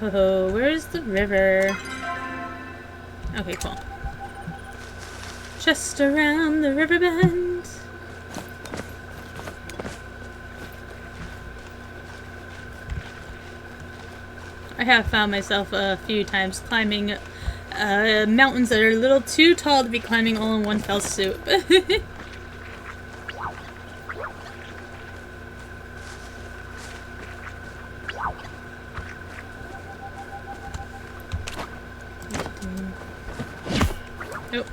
Where's the river? Okay, cool. Just around the river bend. I have found myself a few times climbing mountains that are a little too tall to be climbing all in one fell swoop. Nope.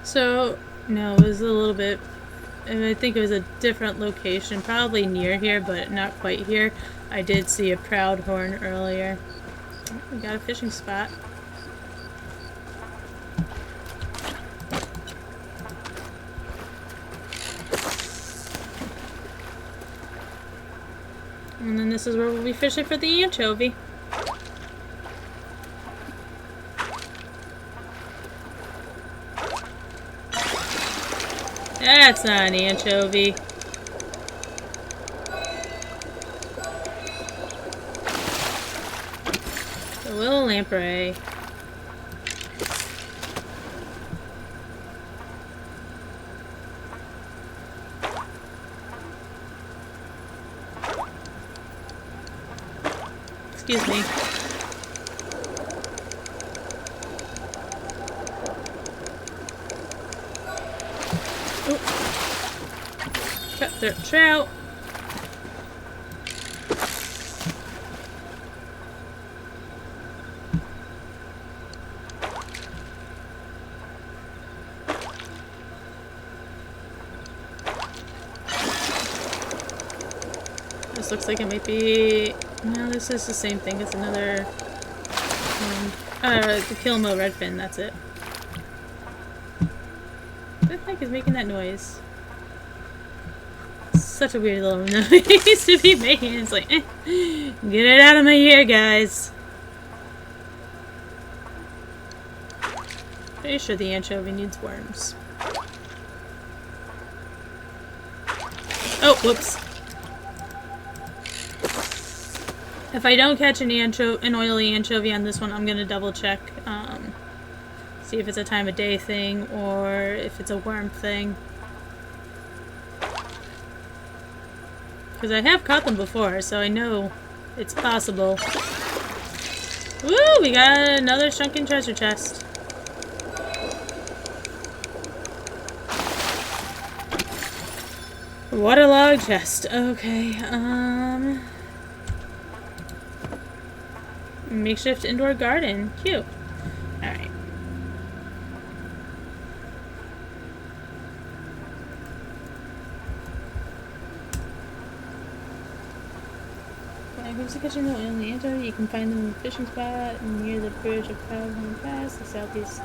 So, no, it was a little bit, I think it was a different location, probably near here, but not quite here. I did see a proudhorn earlier. Oh, we got a fishing spot. And then this is where we'll be fishing for the anchovy. That's not an anchovy. A little lamprey. Excuse me. Cutthroat trout. This looks like it might be... No, this is the same thing. It's another one. The Kilmo redfin, that's it. What the heck is making that noise? Such a weird little noise to be making. It's like, get it out of my ear, guys. Pretty sure the anchovy needs worms. Oh, whoops. If I don't catch an oily anchovy on this one, I'm gonna double check, see if it's a time of day thing or if it's a worm thing. Because I have caught them before, so I know it's possible. Woo! We got another sunken treasure chest. Waterlogged chest. Okay, makeshift indoor garden. Cute. Alright. Who's the catching the in the Antarctica? You can find them in the fishing spot near the bridge of Palia Pass, the southeast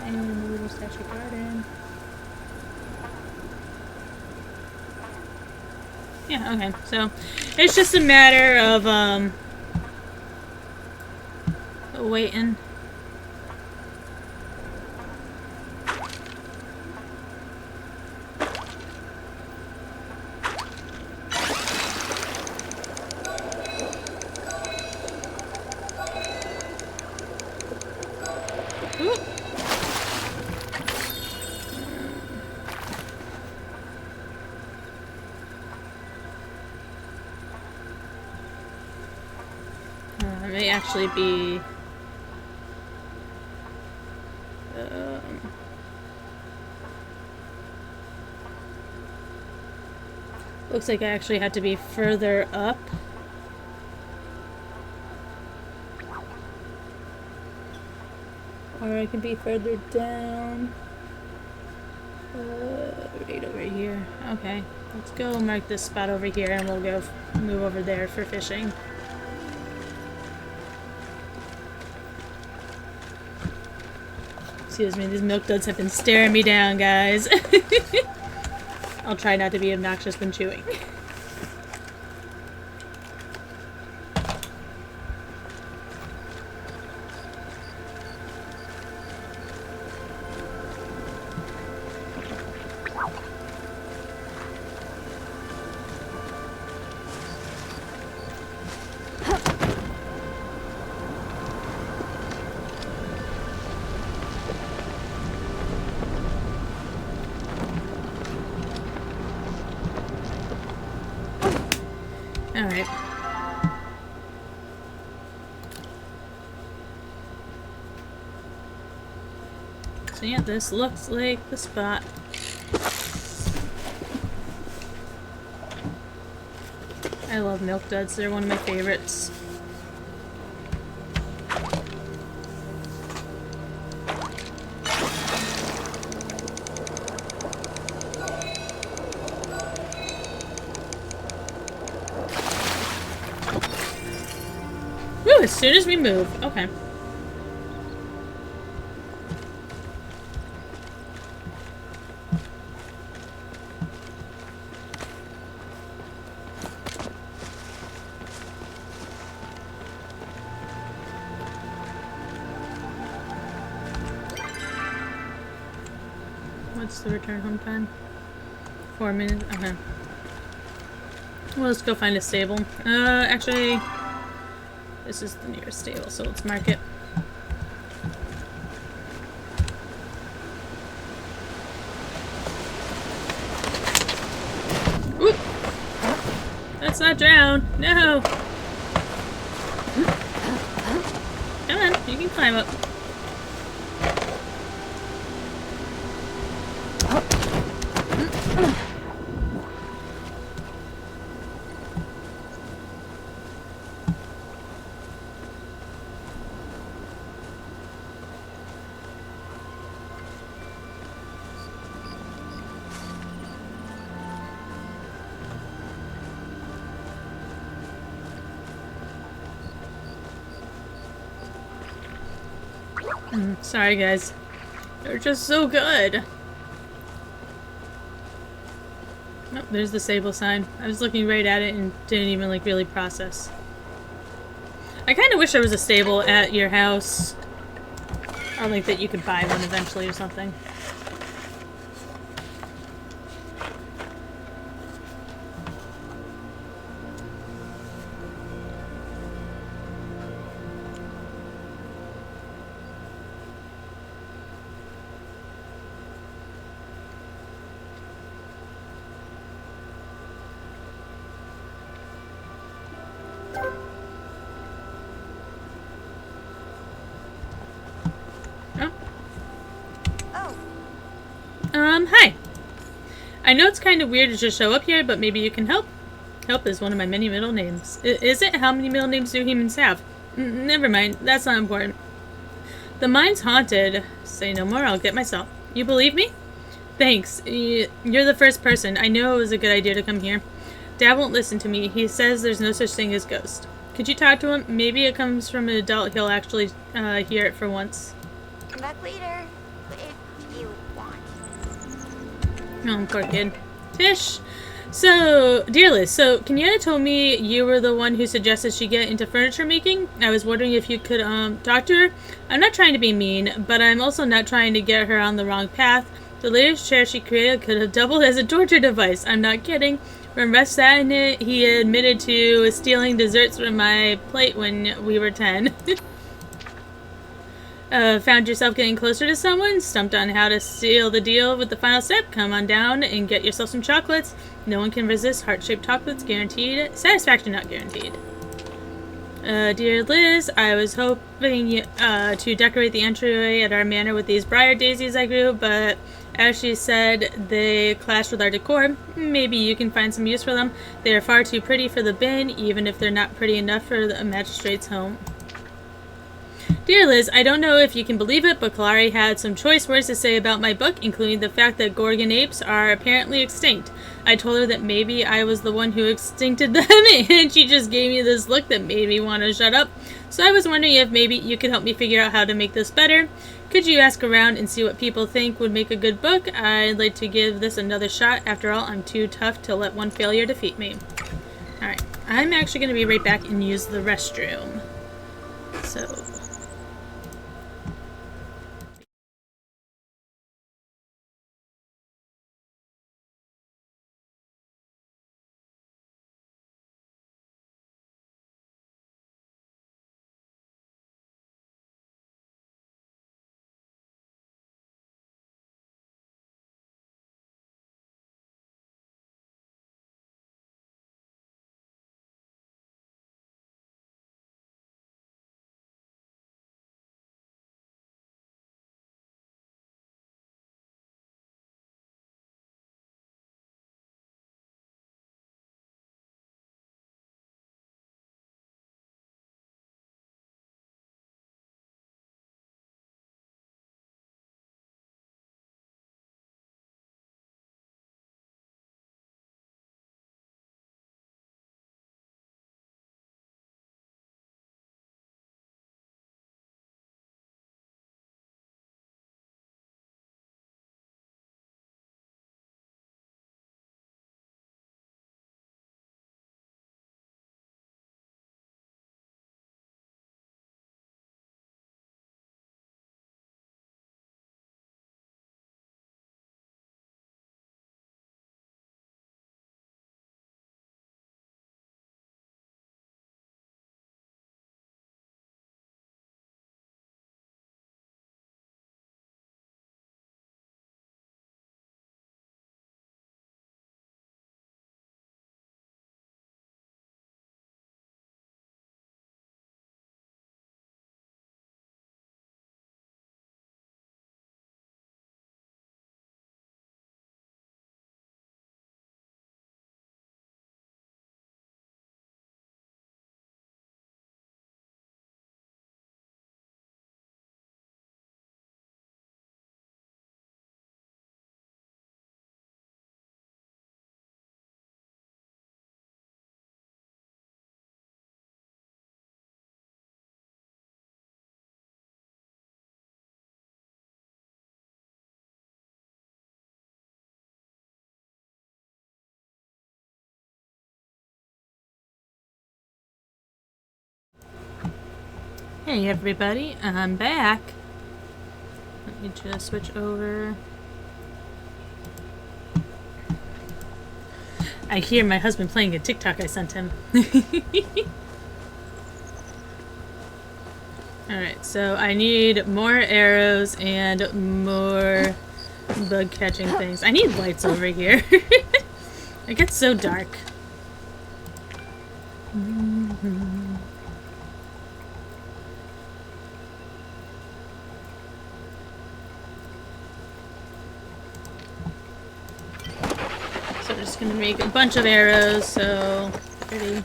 and the little statue garden. Yeah, okay. So it's just a matter of waiting. It may actually be looks like I actually had to be further up. Or I can be further down. Right over here. Okay, let's go mark this spot over here and we'll go move over there for fishing. Excuse me, these milk duds have been staring me down, guys. I'll try not to be obnoxious when chewing. Alright. So yeah, this looks like the spot. I love milk duds, they're one of my favorites. As soon as we move. Okay. What's the return home time? 4 minutes. Okay. Well, let's go find a stable. Actually, this is the nearest stable, so let's mark it. Oop! Let's not drown. No! Come on, you can climb up. Sorry guys, they're just so good. Oh, there's the stable sign. I was looking right at it and didn't even like really process. I kind of wish there was a stable at your house, or like that you could buy one eventually or something. Hi. I know it's kind of weird to just show up here, but maybe you can help. Help is one of my many middle names. Is it? How many middle names do humans have? Never mind. That's not important. The mine's haunted. Say no more. I'll get myself. You believe me? Thanks. You're the first person. I know it was a good idea to come here. Dad won't listen to me. He says there's no such thing as ghosts. Could you talk to him? Maybe it comes from an adult. He'll actually hear it for once. Come back later, if you want. Oh, poor kid. Fish! So, dear Liz, so Kenyatta told me you were the one who suggested she get into furniture making. I was wondering if you could talk to her. I'm not trying to be mean, but I'm also not trying to get her on the wrong path. The latest chair she created could have doubled as a torture device. I'm not kidding. When Russ sat in it, he admitted to stealing desserts from my plate when we were 10. Found yourself getting closer to someone? Stumped on how to seal the deal with the final step? Come on down and get yourself some chocolates. No one can resist heart-shaped chocolates, guaranteed. Satisfaction not guaranteed. Dear Liz, I was hoping to decorate the entryway at our manor with these briar daisies I grew, but as she said, they clash with our decor. Maybe you can find some use for them. They are far too pretty for the bin, even if they're not pretty enough for the magistrate's home. Dear Liz, I don't know if you can believe it, but Kalari had some choice words to say about my book, including the fact that Gorgon apes are apparently extinct. I told her that maybe I was the one who extincted them, and she just gave me this look that made me want to shut up. So I was wondering if maybe you could help me figure out how to make this better. Could you ask around and see what people think would make a good book? I'd like to give this another shot. After all, I'm too tough to let one failure defeat me. Alright, I'm actually going to be right back and use the restroom. So... Hey everybody, I'm back. Let me just switch over. I hear my husband playing a TikTok I sent him. Alright, so I need more arrows and more bug catching things. I need lights over here. It gets so dark. So I'm just gonna make a bunch of arrows, so pretty.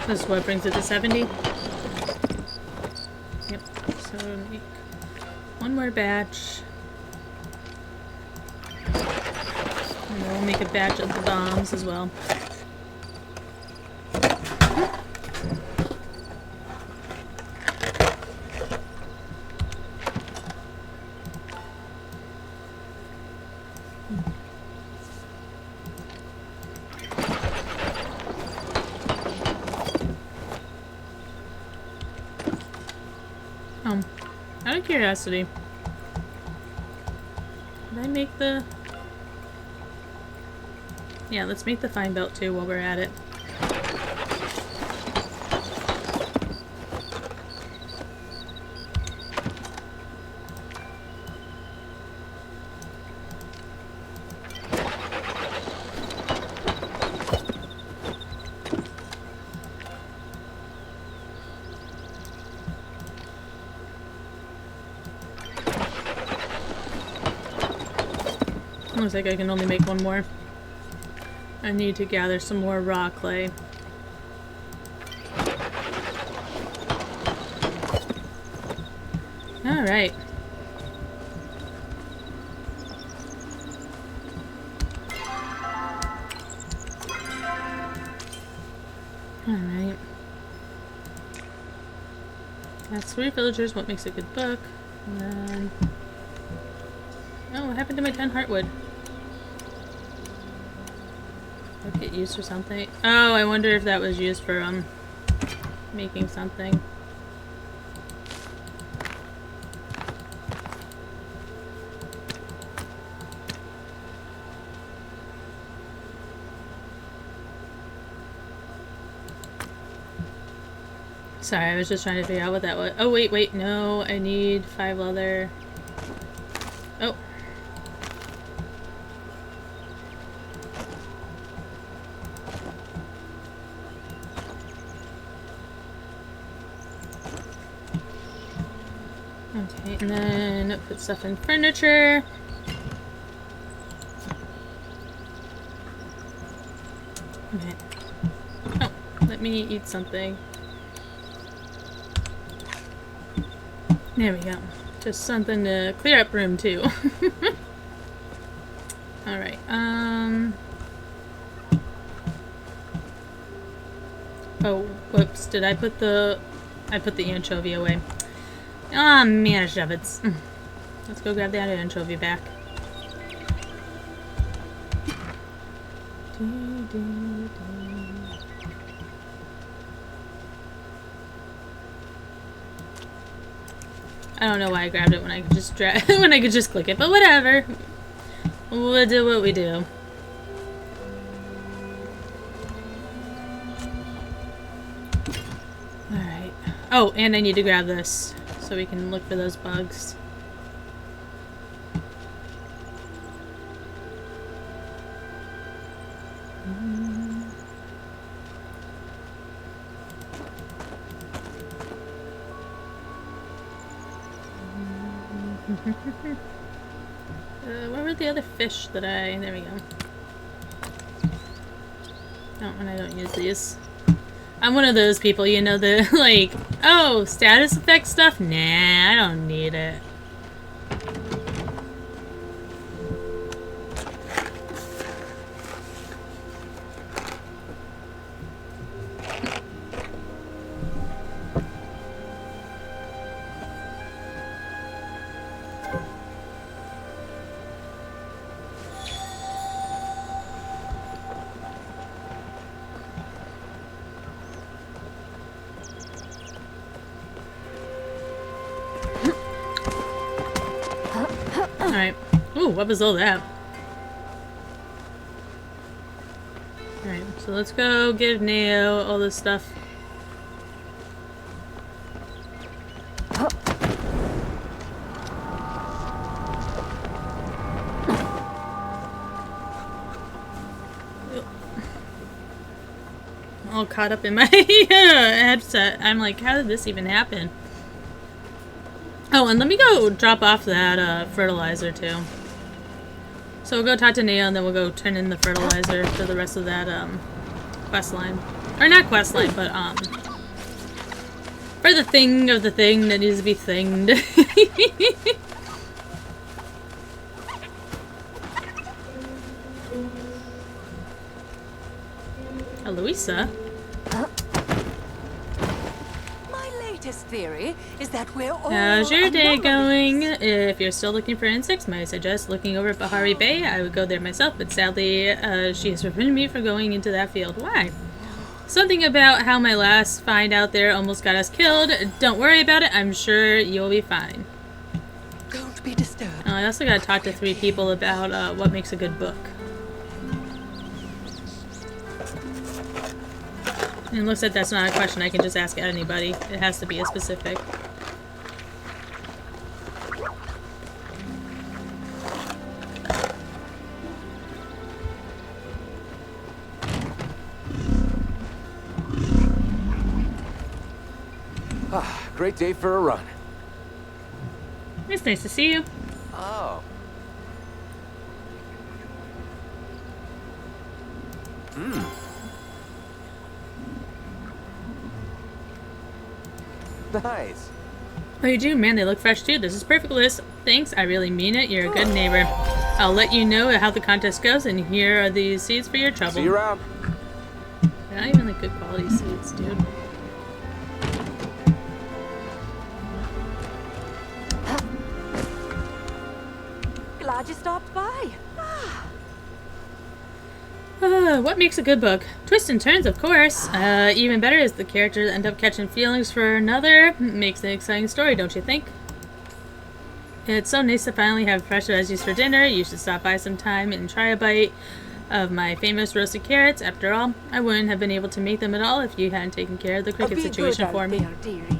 This is what brings it to 70. Yep. So make one more batch. And then we'll make a batch of the bombs as well. Out of curiosity, did I make the... Yeah, let's make the fine belt too while we're at it. Looks like I can only make one more. I need to gather some more raw clay. Alright. Alright. That's 3 villagers, what makes a good book. And then... Oh, what happened to my 10 heartwood? Did it get used for something? Oh, I wonder if that was used for, making something. Sorry, I was just trying to figure out what that was. Oh, wait, no, I need 5 leather. Oh. Okay, and then put stuff in furniture. Okay. Oh, let me eat something. There we go. Just something to clear up room too. Alright, oh, whoops, did I put the... I put the anchovy away. Ah, man, shove it. Let's go grab the other anchovy back. I don't know why I grabbed it when I could just when I could just click it, but whatever. We'll do what we do. Alright. Oh, and I need to grab this so we can look for those bugs. Where were the other fish that I... There we go. Oh, and I don't use these. I'm one of those people, you know, the like, oh, status effect stuff? Nah, I don't need it. Alright. Ooh, what was all that? Alright, so let's go give Neo all this stuff. All caught up in my headset. I'm like, how did this even happen? Oh, and let me go drop off that fertilizer too. So we'll go talk to Neo and then we'll go turn in the fertilizer for the rest of that quest line. Or not quest line, but, for the thing of the thing that needs to be thinged. Louisa? My latest theory is that we're all How's your day anomalies. going? If you're still looking for insects, might I suggest looking over at Bahari Bay? I would go there myself, but sadly, she has forbidden me from going into that field. Why? Something about how my last find out there almost got us killed. Don't worry about it. I'm sure you'll be fine. Don't be disturbed. I also gotta talk to 3 people about what makes a good book. And it looks like that's not a question I can just ask anybody. It has to be a specific. Ah, great day for a run. It's nice to see you. Oh. Nice. Oh, you do? Man, they look fresh too. This is perfect, Liz. Thanks, I really mean it. You're a good neighbor. I'll let you know how the contest goes, and here are the seeds for your trouble. See you around. They're not even like good quality seeds, dude. Glad you stopped by. What makes a good book? Twists and turns, of course. Even better is the characters end up catching feelings for another. Makes an exciting story, don't you think? It's so nice to finally have fresh veggies for dinner. You should stop by sometime and try a bite of my famous roasted carrots. After all, I wouldn't have been able to make them at all if you hadn't taken care of the cricket Be situation good for out me. there, dearie.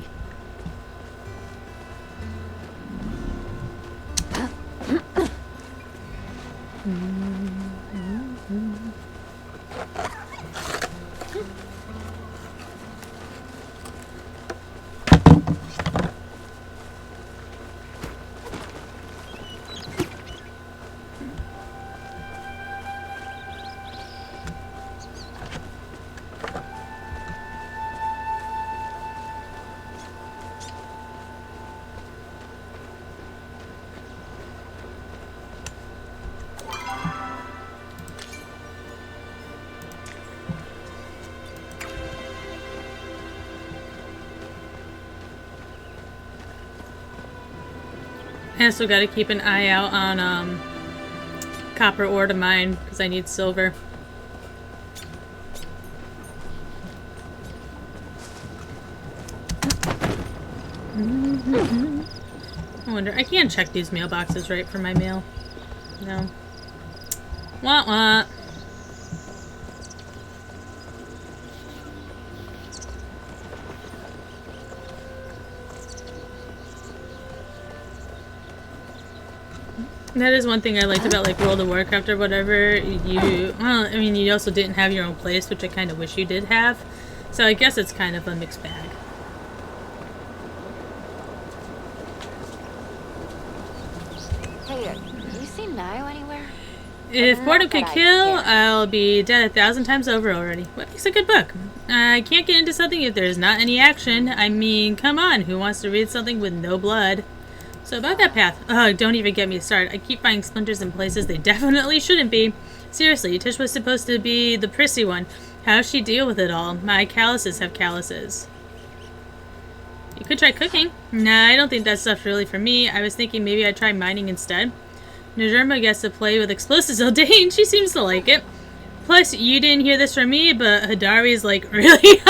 I also gotta keep an eye out on copper ore to mine because I need silver. I wonder, I can't check these mailboxes right for my mail. No. Wah wah. That is one thing I liked about like World of Warcraft or whatever. Well, I mean, you also didn't have your own place, which I kind of wish you did have. So I guess it's kind of a mixed bag. Hey, you seen Nayo anywhere? If boredom could that I kill, care. I'll be dead 1,000 times over already. What makes a good book? I can't get into something if there's not any action. I mean, come on, who wants to read something with no blood? So about that path. Oh, don't even get me started. I keep finding splinters in places they definitely shouldn't be. Seriously, Tish was supposed to be the prissy one. How's she deal with it all? My calluses have calluses. You could try cooking. Nah, I don't think that stuff's really for me. I was thinking maybe I'd try mining instead. Najirma gets to play with explosives all day and she seems to like it. Plus, you didn't hear this from me, but Hadari's like, really?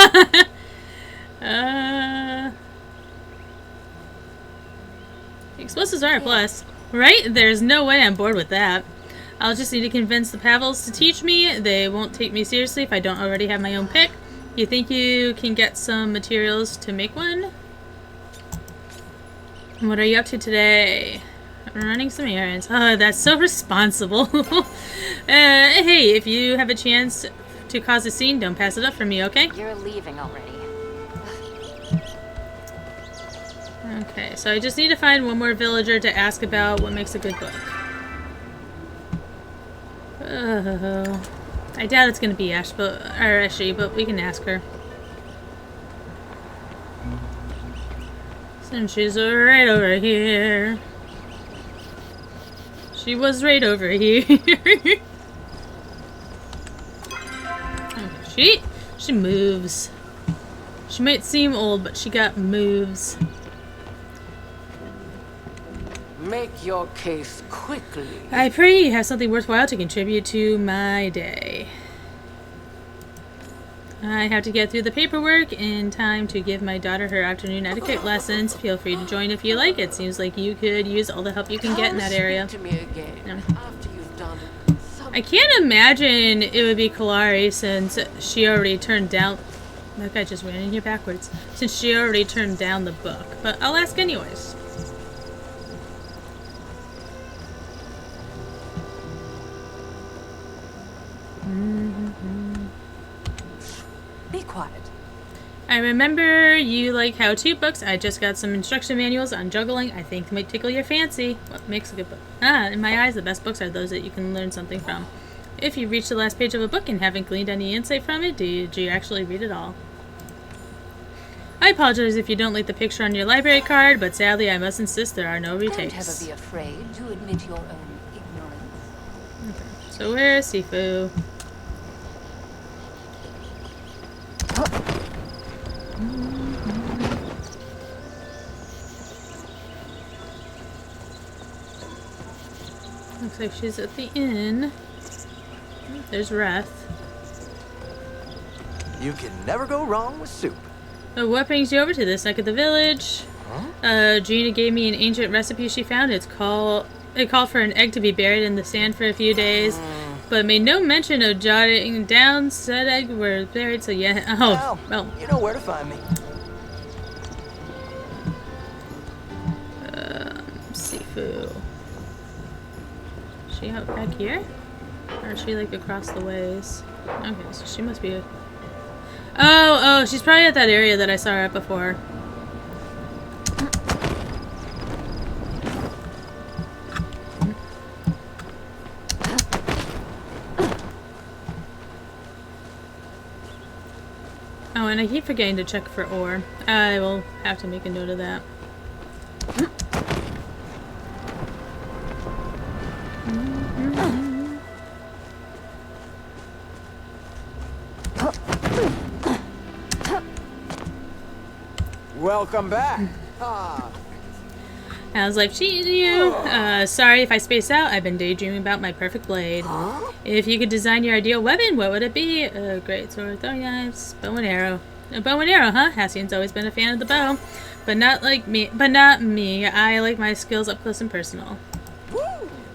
Explosives are a plus. Right? There's no way I'm bored with that. I'll just need to convince the Pavels to teach me. They won't take me seriously if I don't already have my own pick. You think you can get some materials to make one? What are you up to today? I'm running some errands. Oh, that's so responsible. Hey, if you have a chance to cause a scene, don't pass it up for me, okay? You're leaving already. Okay, so I just need to find one more villager to ask about what makes a good book. Oh. I doubt it's gonna be Ashley, but we can ask her. Since she's right over here. She was right over here. She moves. She might seem old, but she got moves. Make your case quickly. I pray you have something worthwhile to contribute to my day. I have to get through the paperwork in time to give my daughter her afternoon etiquette lessons. Feel free to join if you like. It seems like you could use all the help you can get in that area. Speak to me again No. after you've done I can't imagine it would be Kalari since she already turned down... That guy just ran in here backwards. Since she already turned down the book. But I'll ask anyways. Be quiet. I remember you like how-to books. I just got some instruction manuals on juggling. I think might tickle your fancy. What makes a good book? In my eyes, the best books are those that you can learn something from. If you reach the last page of a book and haven't gleaned any insight from it, did you actually read it all? I apologize if you don't like the picture on your library card, but sadly I must insist there are no Don't ever retakes. be afraid to admit your own ignorance. So where's Sifu? Looks like she's at the inn. There's Wrath. You can never go wrong with soup. So what brings you over to this neck of the village? Gina gave me an ancient recipe she found. It called for an egg to be buried in the sand for a few days, but made no mention of jotting down said egg were buried. So yeah. Oh, well. You know where to find me. Sifu. Is she out back here? Or is she like across the ways? Okay, so she must be... Oh, she's probably at that area that I saw her at before. Oh, and I keep forgetting to check for ore. I will have to make a note of that. Welcome back. How's life treating you? Sorry if I space out. I've been daydreaming about my perfect blade. If you could design your ideal weapon, what would it be? Great sword, throwing knives, bow and arrow. A bow and arrow, huh? Hassian's always been a fan of the bow, but not me. I like my skills up close and personal.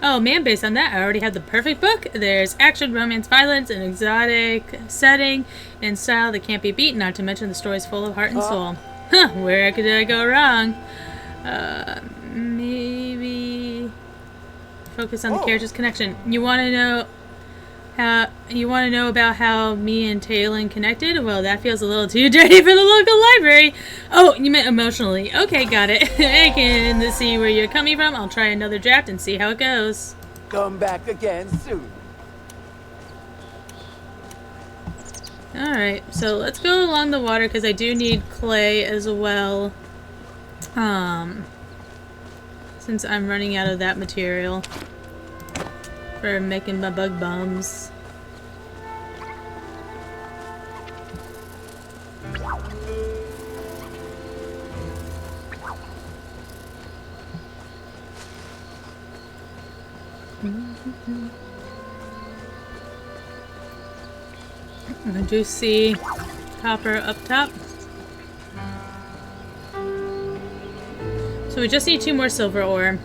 Oh man, based on that, I already have the perfect book. There's action, romance, violence, an exotic setting, and style that can't be beat. Not to mention the story's full of heart and soul. Huh? Where could I go wrong? Maybe focus on the character's connection. You want to know about how me and Talon connected? Well, that feels a little too dirty for the local library. Oh, you meant emotionally. Okay, got it. I can see where you're coming from. I'll try another draft and see how it goes. Come back again soon. Alright, so let's go along the water because I do need clay as well. Since I'm running out of that material for making my bug bombs. I do see copper up top. So we just need 2 more silver ore.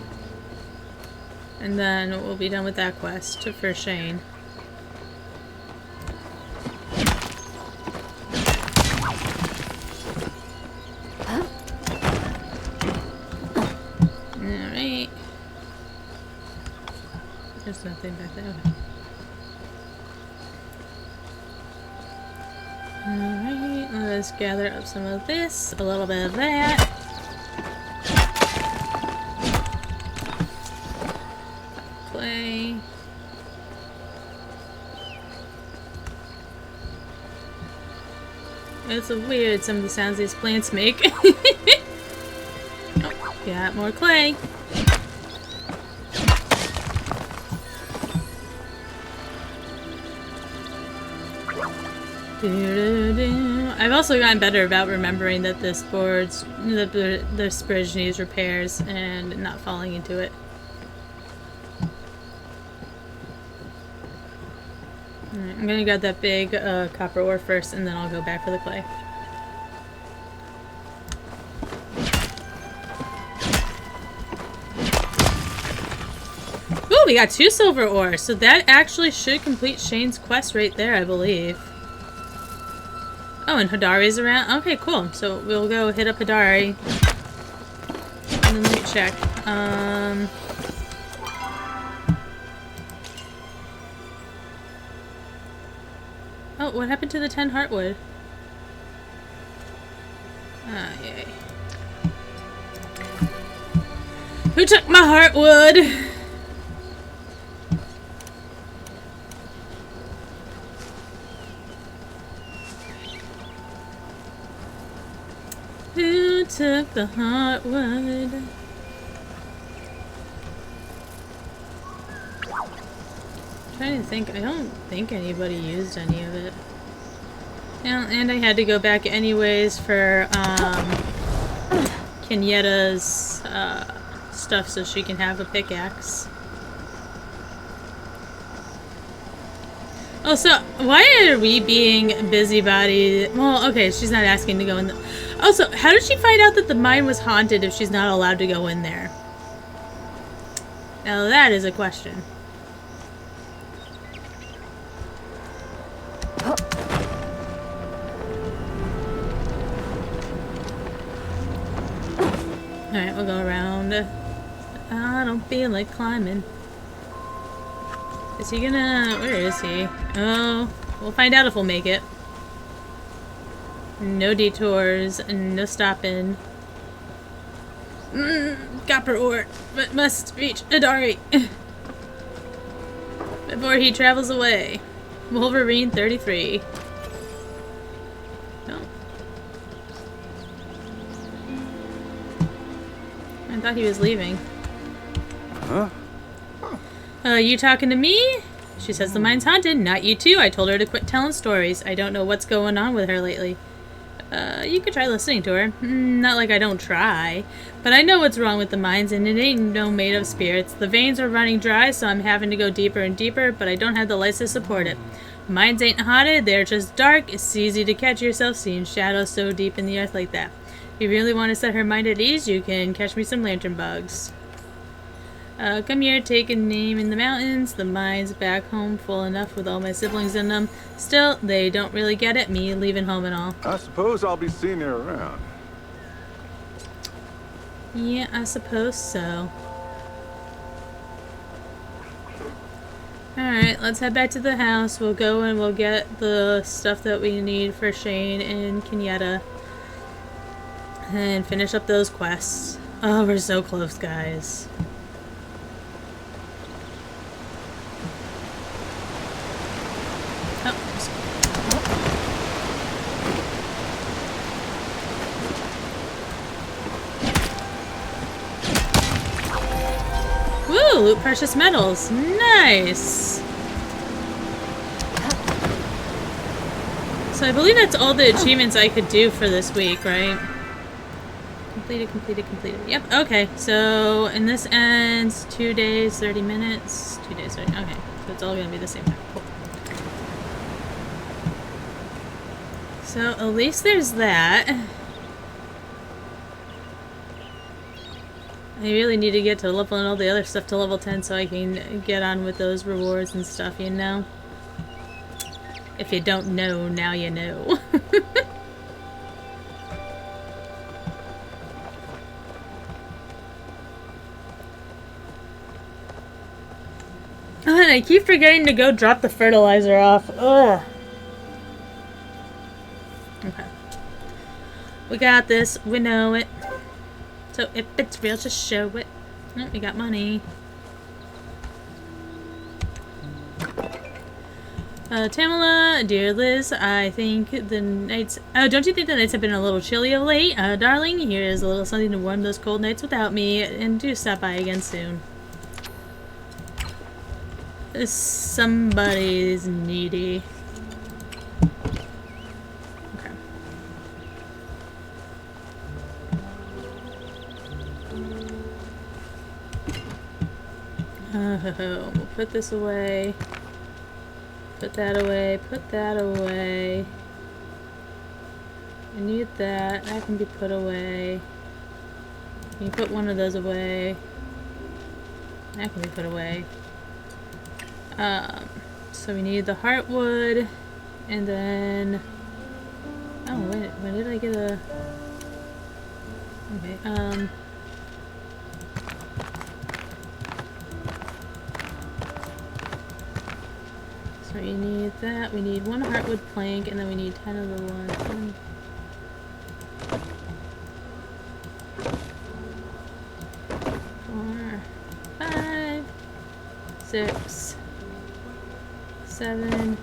And then we'll be done with that quest for Shane. Alright. There's nothing back there. Alright, let's gather up some of this, a little bit of that. Clay. It's weird, some of the sounds these plants make. Oh, got more clay. I've also gotten better about remembering that this this bridge needs repairs and not falling into it. Alright, I'm gonna grab that big copper ore first, and then I'll go back for the clay. Ooh, we got 2 silver ores, so that actually should complete Shane's quest right there, I believe. Oh, and Hidari's around? Okay, cool. So we'll go hit up Hidari. And then let me check. Oh, what happened to the 10 heartwood? Ah, yay. Who took my heartwood? Who took the heartwood? I'm trying to think. I don't think anybody used any of it. Yeah, and I had to go back anyways for Kenyetta's stuff so she can have a pickaxe. Oh, so why are we being busybody? Well, okay, she's not asking to go in. Also, how did she find out that the mine was haunted if she's not allowed to go in there? Now that is a question. Alright, we'll go around. I don't feel like climbing. Is he gonna... Where is he? Oh, we'll find out if we'll make it. No detours, no stopping. Copper ore, but must reach Hidari before he travels away. Wolverine 33. No. I thought he was leaving. Huh? You talking to me? She says the mine's haunted. Not you too. I told her to quit telling stories. I don't know what's going on with her lately. You could try listening to her. Not like I don't try. But I know what's wrong with the mines, and it ain't no made of spirits. The veins are running dry, so I'm having to go deeper and deeper, but I don't have the lights to support it. Mines ain't haunted, they're just dark. It's easy to catch yourself seeing shadows so deep in the earth like that. If you really want to set her mind at ease, you can catch me some lantern bugs. Come here, take a name in the mountains. The mine's back home full enough with all my siblings in them. Still, they don't really get it, me leaving home and all. I suppose I'll be seeing you around. Yeah, I suppose so. Alright, let's head back to the house. We'll go and we'll get the stuff that we need for Shane and Kenyetta. And finish up those quests. Oh, we're so close, guys. Woo! Loot precious metals. Nice! So I believe that's all the achievements I could do for this week, right? Completed. Yep, okay. So, and this ends 2 days, 30 minutes. 2 days, 30. Okay. So it's all gonna be the same time. Cool. So at least there's that. I really need to get to leveling all the other stuff to level 10 so I can get on with those rewards and stuff, you know? If you don't know, now you know. Oh, and I keep forgetting to go drop the fertilizer off. Ugh. Okay. We got this. We know it. So if it's real, just show it. Oh, we got money. Tamala, dear Liz, I think the nights... Oh, don't you think the nights have been a little chilly of late? Darling, here is a little something to warm those cold nights without me, and do stop by again soon. Somebody's needy. Okay. We'll put this away. Put that away. Put that away. I need that. That can be put away. Can you put one of those away? That can be put away. So we need the heartwood, and then... Oh, wait, when did I get a... Okay, so we need that, we need one heartwood plank, and then we need 10 of the ones. 4, 5, 6, 7,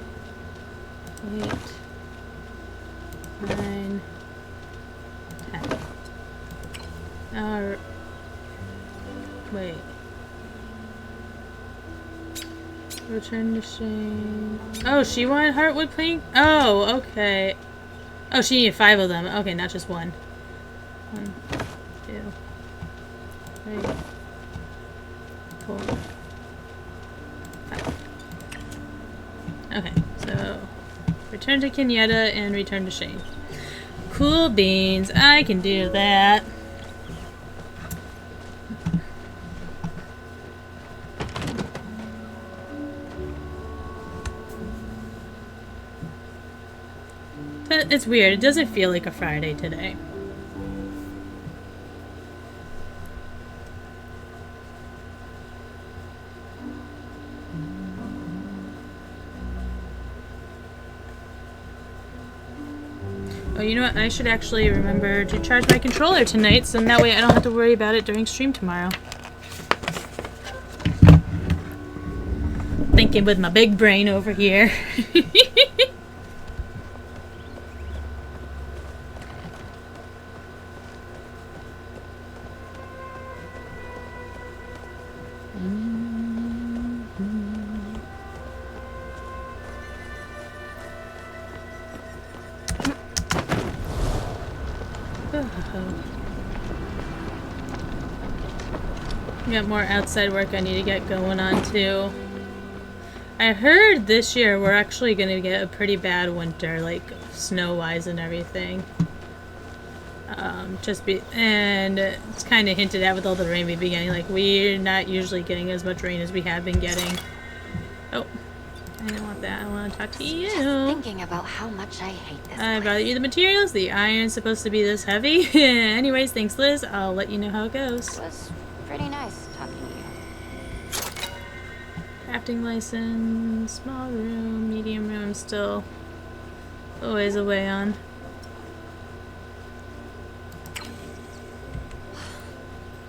8, 9, 10. Wait. Return to Shane. Oh, she wanted heartwood plank? Oh, okay. Oh, she needed 5 of them. Okay, not just 1. 1, 2, 3, 4, 5. Okay, so return to Kenyatta and return to Shane. Cool beans. I can do that. It's weird. It doesn't feel like a Friday today. Oh, you know what? I should actually remember to charge my controller tonight, so that way I don't have to worry about it during stream tomorrow. Thinking with my big brain over here. Got more outside work I need to get going on too. I heard this year we're actually gonna get a pretty bad winter, like snow-wise and everything. And it's kind of hinted at with all the rain we've been getting. Like, we're not usually getting as much rain as we have been getting. Oh, I didn't want that. I want to talk to you. Just thinking about how much I hate this I place. brought you the materials. The iron's supposed to be this heavy. Anyways, thanks, Liz. I'll let you know how it goes. It was pretty nice talking to you. Crafting license, small room, medium room, still a ways away on.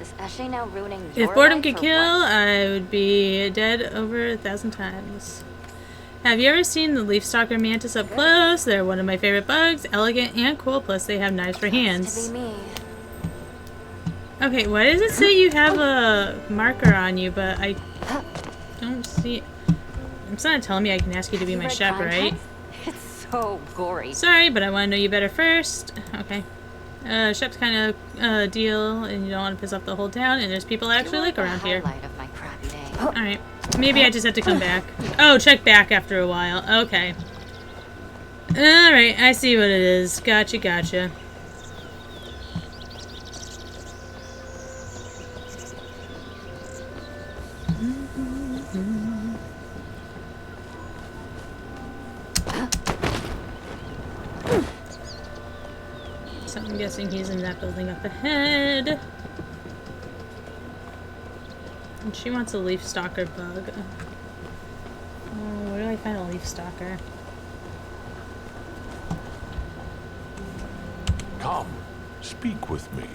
Is Ashley now ruining If your boredom life could or kill, what? I would be dead over 1,000 times. Have you ever seen the leaf stalker mantis up close? They're one of my favorite bugs, elegant and cool, plus they have knives for hands. To be me. Okay, why does it say you have a marker on you, but I don't see it? It's not telling me I can ask you to be my Read chef, right? context? It's so gory. Sorry, but I want to know you better first. Okay. Chef's kind of deal, and you don't want to piss off the whole town, and there's people I actually like around here. Highlight of my crappy day. Alright. Maybe I just have to come back. Oh, check back after a while. Okay. Alright, I see what it is. Gotcha, gotcha. So I'm guessing he's in that building up ahead. And she wants a leaf stalker bug. Oh, where do I find a leaf stalker? Come, speak with me.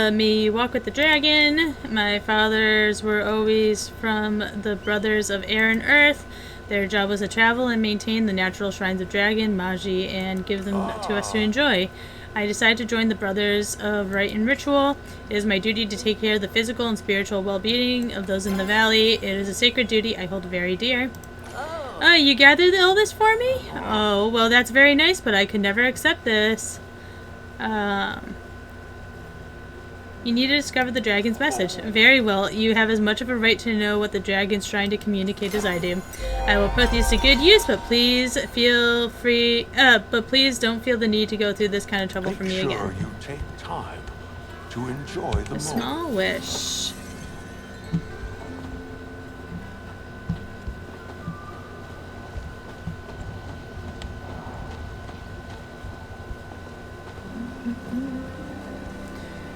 Me walk with the dragon. My fathers were always from the brothers of air and earth. Their job was to travel and maintain the natural shrines of Dragon, Magi, and give them to us to enjoy. I decided to join the Brothers of Rite and Ritual. It is my duty to take care of the physical and spiritual well-being of those in the valley. It is a sacred duty I hold very dear. You gathered all this for me? Oh, well, that's very nice, but I could never accept this. You need to discover the dragon's message. Very well. You have as much of a right to know what the dragon's trying to communicate as I do. I will put these to good use, but please feel free. But please don't feel the need to go through this kind of trouble for me again. Make sure you take time to enjoy the moment. Small wish.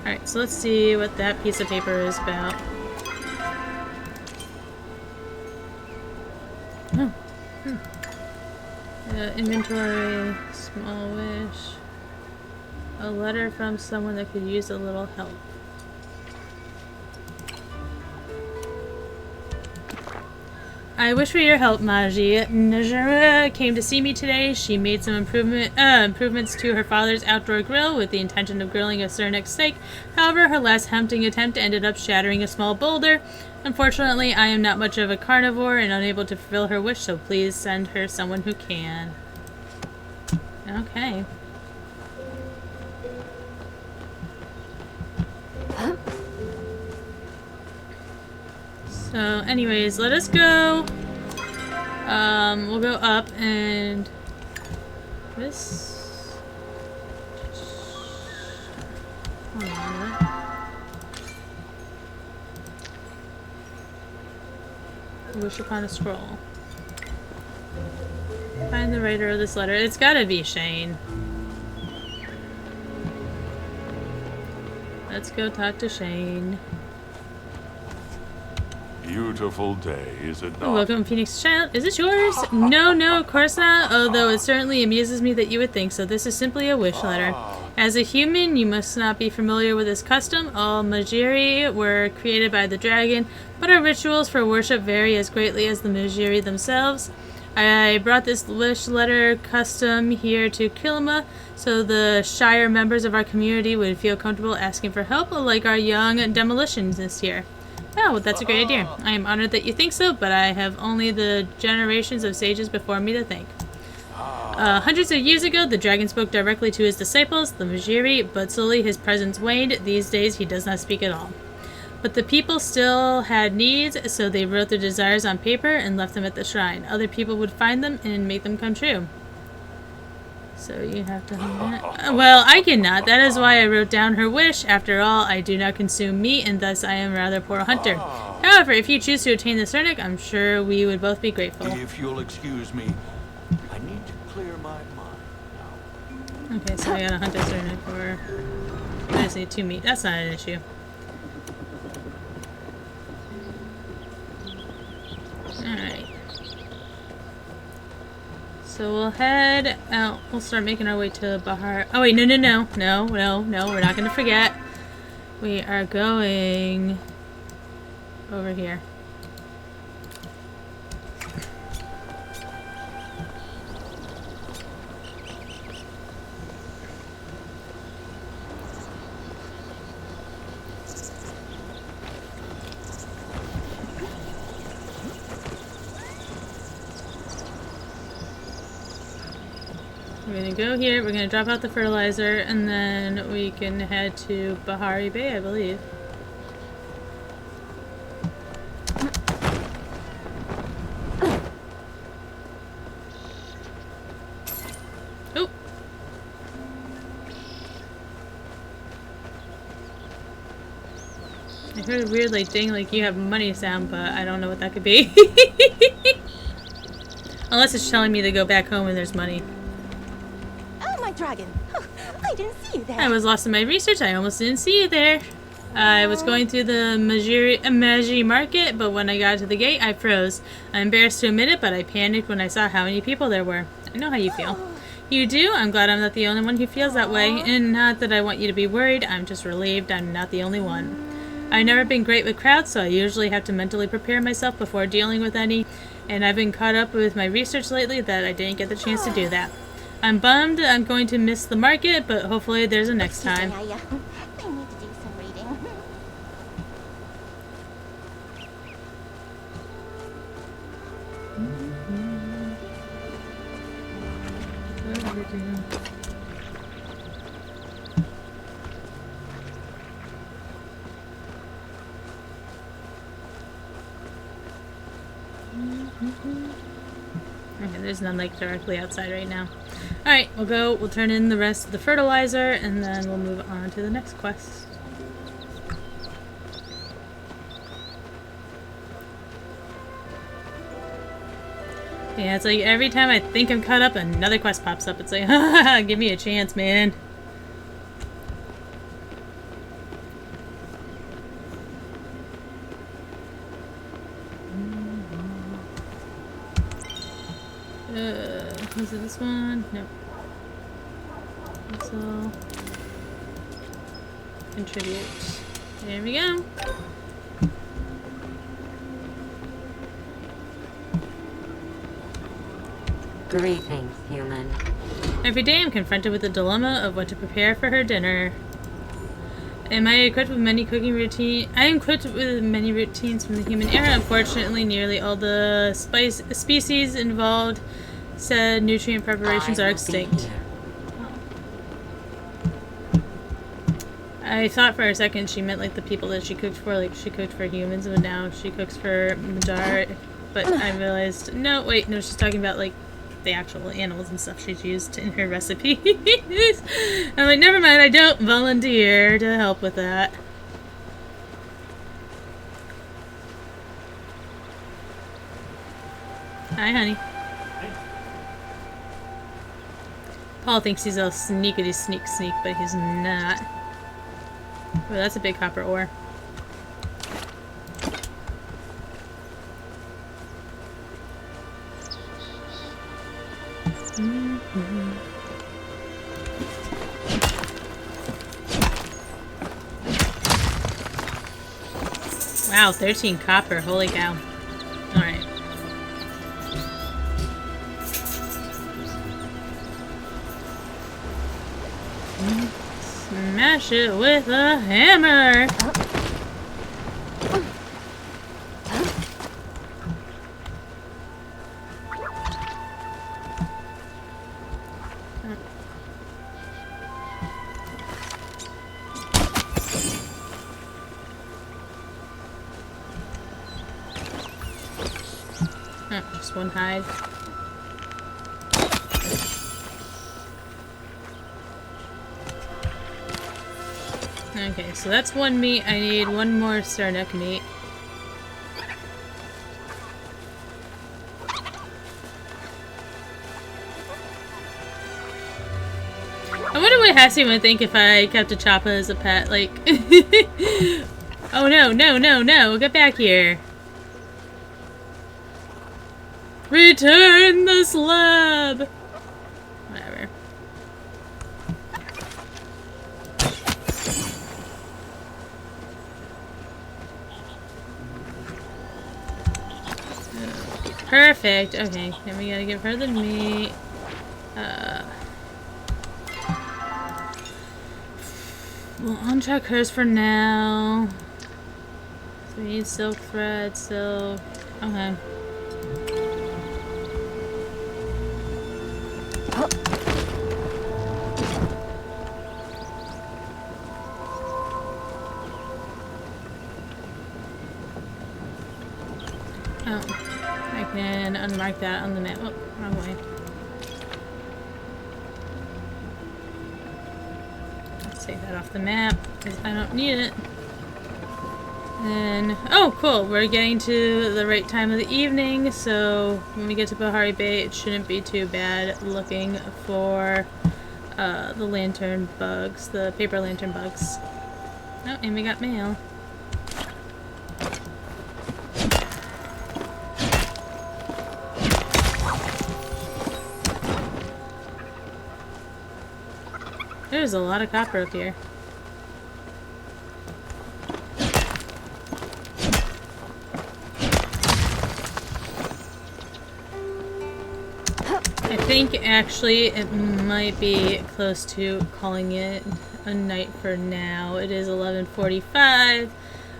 Alright, so let's see what that piece of paper is about. Oh. Inventory, small wish. A letter from someone that could use a little help. I wish for your help, Magi. Najera came to see me today. She made some improvements to her father's outdoor grill with the intention of grilling a Cernic steak. However, her last hunting attempt ended up shattering a small boulder. Unfortunately, I am not much of a carnivore and unable to fulfill her wish, so please send her someone who can. Okay. So, anyways, let us go. We'll go up and this. Hold on. Wish upon a scroll. Find the writer of this letter. It's gotta be Shane. Let's go talk to Shane. Beautiful day, is it not? Welcome, Phoenix Child. Is it yours? No, of course not. Although it certainly amuses me that you would think so. This is simply a wish letter. As a human, you must not be familiar with this custom. All Magiri were created by the dragon, but our rituals for worship vary as greatly as the Magiri themselves. I brought this wish letter custom here to Kilima so the Shire members of our community would feel comfortable asking for help, like our young demolitionists here. Oh, well, that's a great idea. I am honored that you think so, but I have only the generations of sages before me to thank. Hundreds of years ago, the dragon spoke directly to his disciples, the Magiri, but slowly his presence waned. These days, he does not speak at all. But the people still had needs, so they wrote their desires on paper and left them at the shrine. Other people would find them and make them come true. So you have to hunt it. Well, I cannot. That is why I wrote down her wish. After all, I do not consume meat, and thus I am a rather poor hunter. However, if you choose to attain the Cernic, I'm sure we would both be grateful. If you'll excuse me, I need to clear my mind now. Okay, so I gotta hunt a Cernic for... I just need 2 meat. That's not an issue. Alright. So we'll head out. We'll start making our way to Bahar. Oh wait, no, we're not gonna forget. We are going over here. We're gonna go here, we're gonna drop out the fertilizer, and then we can head to Bahari Bay, I believe. Oh! I heard a weird like ding like you have money sound, but I don't know what that could be. Unless it's telling me to go back home and there's money. Dragon. Oh, I didn't see you there. I was lost in my research. I almost didn't see you there. I was going through the Magi market, but when I got to the gate, I froze. I'm embarrassed to admit it, but I panicked when I saw how many people there were. I know how you feel. You do? I'm glad I'm not the only one who feels that way. And not that I want you to be worried. I'm just relieved I'm not the only one. I've never been great with crowds, so I usually have to mentally prepare myself before dealing with any, and I've been caught up with my research lately that I didn't get the chance to do that. I'm bummed I'm going to miss the market, but hopefully there's a next time. I need to do some reading. Okay, there's none like directly outside right now. Alright, we'll turn in the rest of the fertilizer, and then we'll move on to the next quest. Yeah, it's like every time I think I'm caught up, another quest pops up. It's like, haha, give me a chance, man. Was it this one? Nope. So, contribute. There we go. Greetings, human. Every day I'm confronted with the dilemma of what to prepare for her dinner. Am I equipped with many cooking routines? I am equipped with many routines from the human era. Unfortunately, nearly all the species involved said nutrient preparations are extinct. I thought for a second she meant like the people that she cooked for, like she cooked for humans, but now she cooks for Madar. But I realized, no, wait, no, she's talking about like the actual animals and stuff she's used in her recipes. I'm like, never mind, I don't volunteer to help with that. Hi, honey. Paul thinks he's a sneakity sneak, but he's not. Oh, that's a big copper ore. Wow, 13 copper. Holy cow. Alright. Smash it with a hammer! Just one hide. Okay, so that's one meat. I need one more Sarnek meat. I wonder what Hassie would think if I kept a Choppa as a pet. Like, oh no, no, no, no! Get back here! Return the slab! Whatever. Perfect. Okay, then we gotta give her the meat. We'll uncheck hers for now. So we need silk thread, silk. Okay. Oh, I can unmark that on the map. Oh, wrong way. Let's take that off the map because I don't need it. And oh, cool! We're getting to the right time of the evening, so when we get to Bahari Bay, it shouldn't be too bad looking for the lantern bugs, the paper lantern bugs. Oh, and we got mail. There's a lot of copper up here. I think actually it might be close to calling it a night for now. It is 11:45.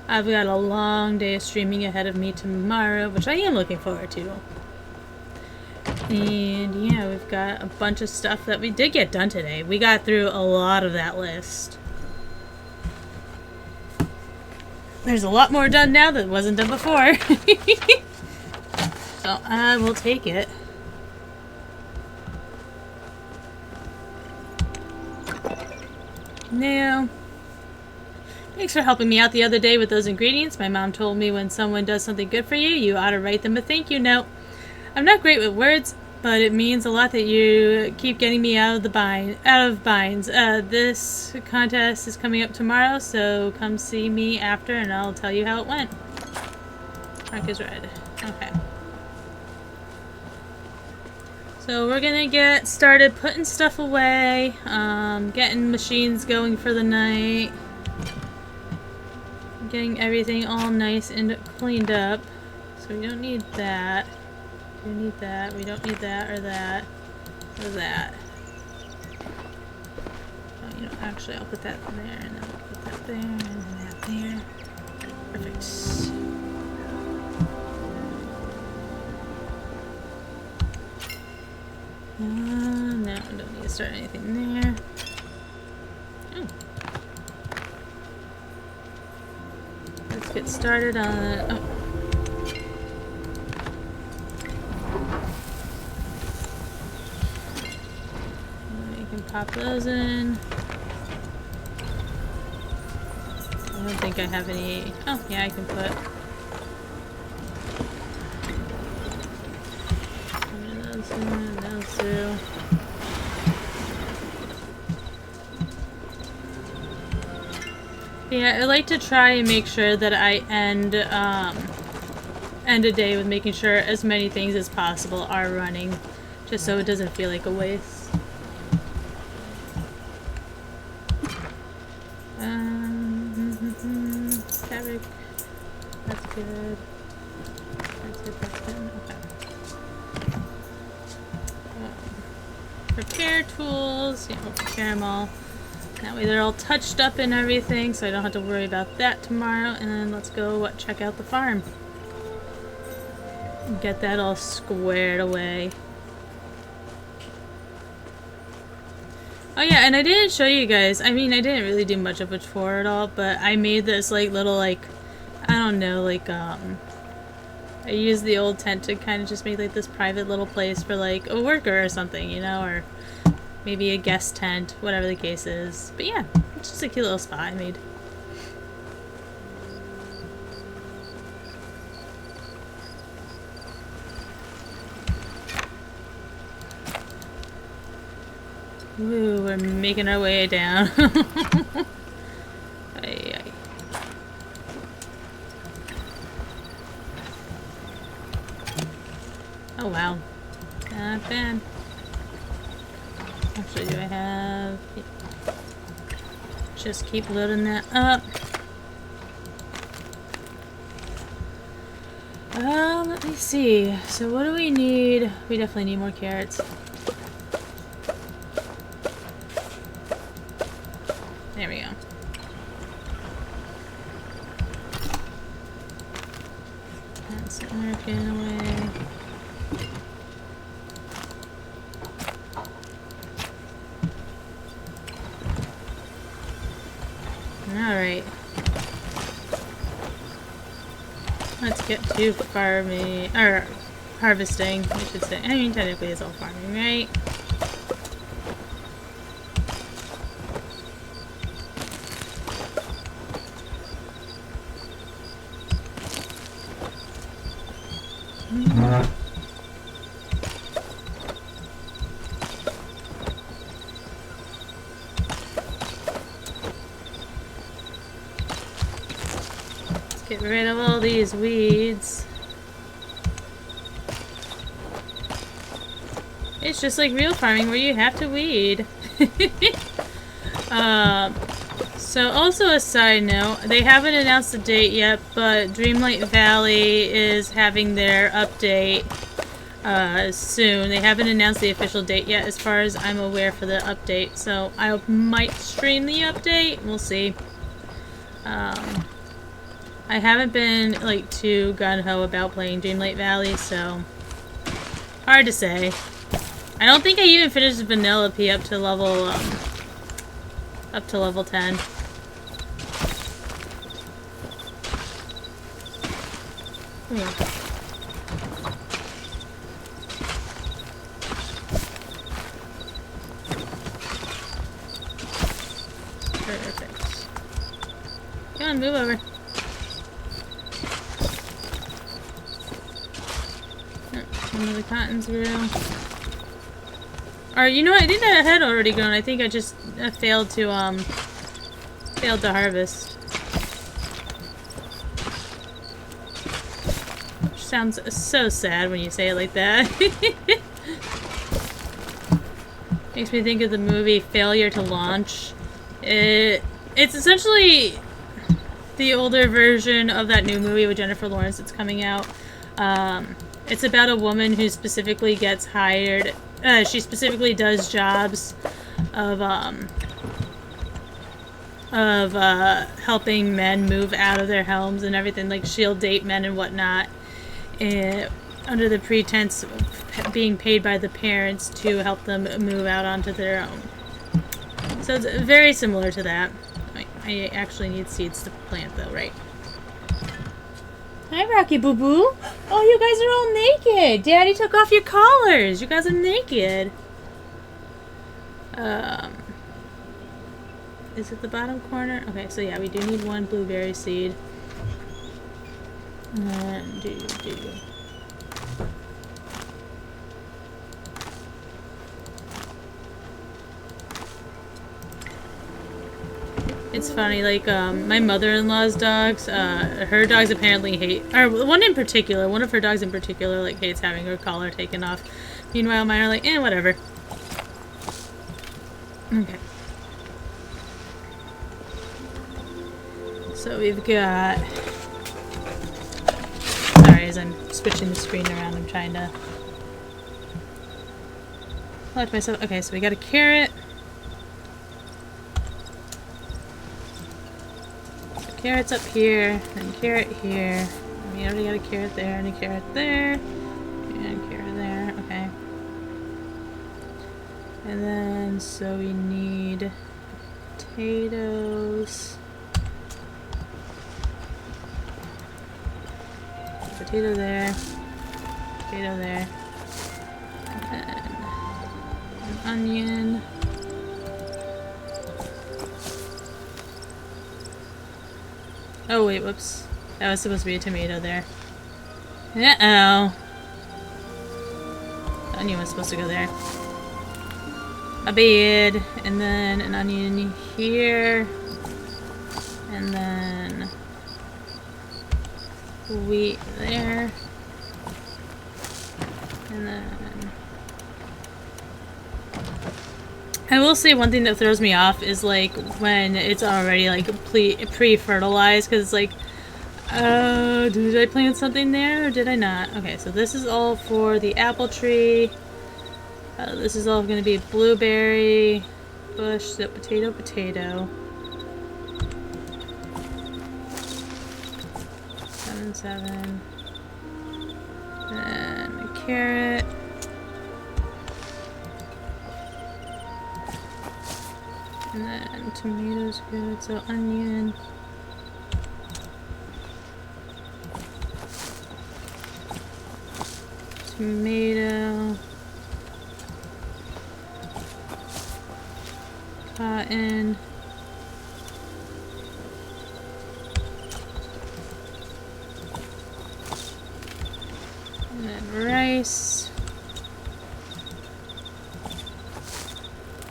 I've got a long day of streaming ahead of me tomorrow, which I am looking forward to. And yeah, we've got a bunch of stuff that we did get done today. We got through a lot of that list. There's a lot more done now that wasn't done before. So I will take it. Now, thanks for helping me out the other day with those ingredients. My mom told me when someone does something good for you, you ought to write them a thank you note. I'm not great with words, but it means a lot that you keep getting me out of binds. This contest is coming up tomorrow, so come see me after and I'll tell you how it went. Mark is red. Okay. So we're gonna get started putting stuff away, getting machines going for the night, getting everything all nice and cleaned up. So we don't need that. We need that. We don't need that or that or that. Oh, you know, actually, I'll put that in there, and then I'll put that there, and then that there. Perfect. No, I don't need to start anything there. Oh. Let's get started on. Oh. We can pop those in. I don't think I have any. Oh, yeah, I can put. Those in, those two. Yeah, I like to try and make sure that I end a day with making sure as many things as possible are running, just so it doesn't feel like a waste. Fabric. That's good. That's good. That's good. Okay. Prepare tools. Yeah, we'll prepare them all. That way they're all touched up and everything, so I don't have to worry about that tomorrow. And then let's go check out the farm. Get that all squared away. Oh yeah, and I didn't show you guys. I mean, I didn't really do much of it for it all, but I made this little I don't know, I used the old tent to kind of just make this private little place for a worker or something, you know, or maybe a guest tent, whatever the case is. But yeah, it's just a cute little spot I made. Ooh, we're making our way down. Aye, aye. Oh wow, not bad. Actually, do I have... Just keep loading that up. Let me see. So what do we need? We definitely need more carrots. There we go. That's working away. Alright. Let's get to farming, or harvesting, I should say. I mean, technically it's all farming, right? Get rid of all these weeds. It's just like real farming where you have to weed. So also a side note, they haven't announced the date yet, but Dreamlight Valley is having their update soon. They haven't announced the official date yet as far as I'm aware for the update, so I might stream the update. We'll see. I haven't been like too gung-ho about playing Dreamlight Valley, so hard to say. I don't think I even finished Vanellope up to level 10. Perfect. Come on, move over. One of the cottons grew. Or you know what? I think that had already grown. I think I just failed to harvest. Which sounds so sad when you say it like that. Makes me think of the movie Failure to Launch. It's essentially the older version of that new movie with Jennifer Lawrence that's coming out. It's about a woman who specifically gets hired. She specifically does jobs of helping men move out of their homes and everything. Like, she'll date men and whatnot, under the pretense of being paid by the parents to help them move out onto their own. So it's very similar to that. I actually need seeds to plant though, right? Hi, Rocky Boo Boo. Oh, you guys are all naked. Daddy took off your collars. You guys are naked. Is it the bottom corner? Okay, so yeah, we do need one blueberry seed. And do. It's funny, like, my mother-in-law's dogs, her dogs apparently hate, or one of her dogs in particular, like, hates having her collar taken off. Meanwhile, mine are like, whatever. Okay. So we've got, sorry, as I'm switching the screen around, I'm trying to let myself, okay, so we got a carrot. Carrot's up here, and carrot here. We already got a carrot there, and a carrot there, and a carrot there. Okay. And then, so we need potatoes. Potato there. Potato there. And then an onion. Oh wait, whoops. That was supposed to be a tomato there. Uh-oh. The onion was supposed to go there. A bed. And then an onion here. And then wheat there. And then I will say one thing that throws me off is like when it's already like pre-fertilized, because it's like, did I plant something there or did I not? Okay, so this is all for the apple tree. This is all going to be blueberry bush, so potato. 7. Then a carrot. And then tomatoes good, so onion. Tomato. Cotton. And then rice.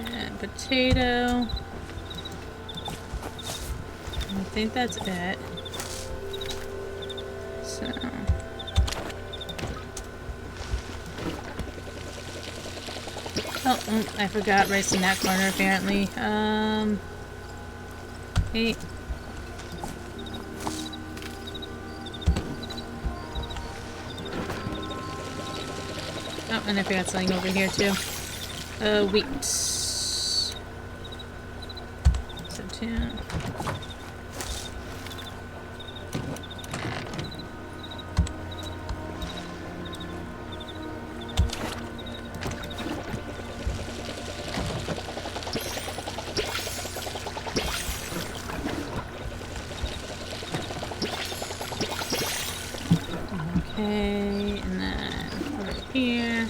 And potato. I think that's it. So. Oh, I forgot rice in that corner apparently. 8. Oh, and I forgot something over here too. Wheat. So 2. Okay, and then over here.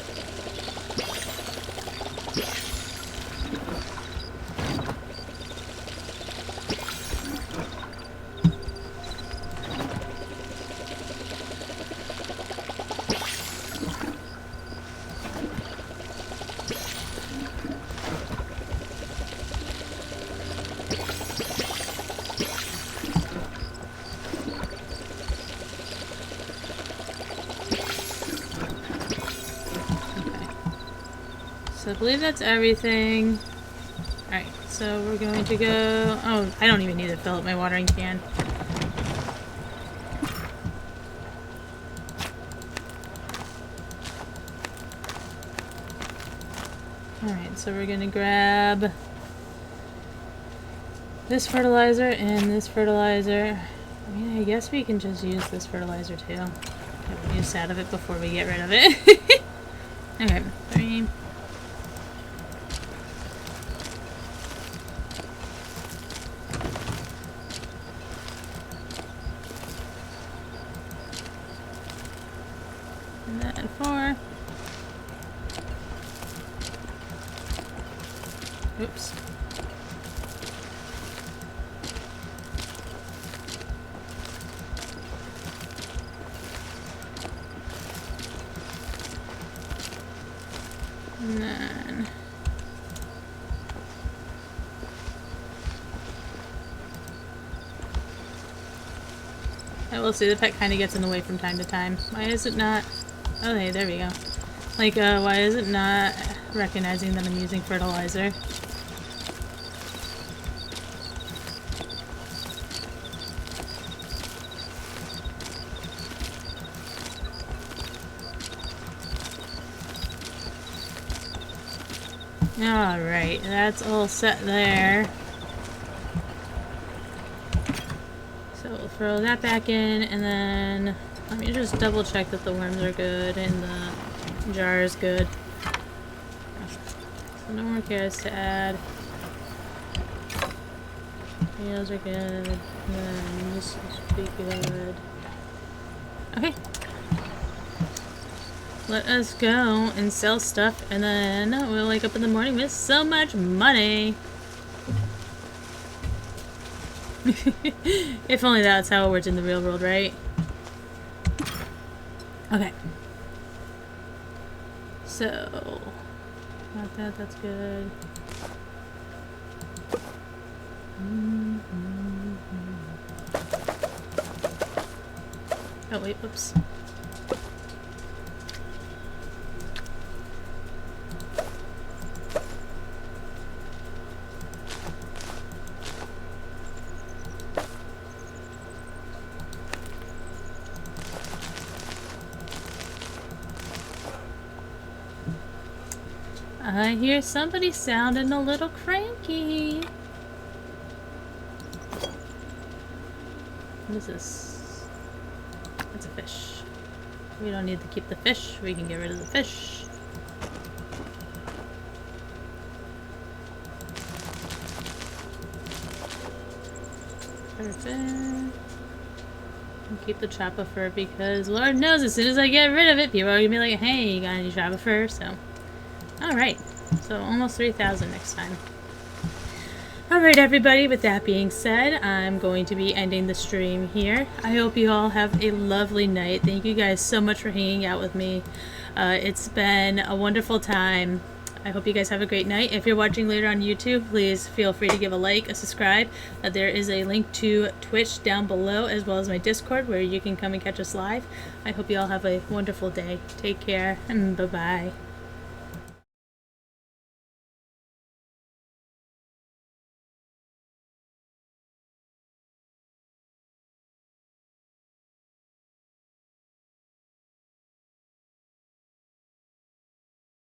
So I believe that's everything. Alright, so we're going to go... Oh, I don't even need to fill up my watering can. Alright, so we're gonna grab this fertilizer and this fertilizer. I mean, I guess we can just use this fertilizer too. Get use out of it before we get rid of it. Okay, 3. And then 4. Oops. And then I will say the pet kind of gets in the way from time to time. Why is it not? Oh, hey, there we go. Like, why is it not recognizing that I'm using fertilizer? Alright, that's all set there. So we'll throw that back in, and then let me just double check that the worms are good and the jar is good. So no more carrots to add. Potatoes are good. And then this should be good. Okay. Let us go and sell stuff, and then we'll wake up in the morning with so much money. If only that's how it worked in the real world, right? Okay. So, got that, that's good. Oh wait, whoops. I hear somebody sounding a little cranky. What is this? It's a fish. We don't need to keep the fish. We can get rid of the fish. Perfect. And keep the chopper fur because Lord knows as soon as I get rid of it, people are gonna be like, hey, you got any chopper fur? So. Alright, so almost 3,000 next time. Alright everybody, with that being said, I'm going to be ending the stream here. I hope you all have a lovely night. Thank you guys so much for hanging out with me. It's been a wonderful time. I hope you guys have a great night. If you're watching later on YouTube, please feel free to give a like, a subscribe. There is a link to Twitch down below, as well as my Discord, where you can come and catch us live. I hope you all have a wonderful day. Take care, and bye-bye.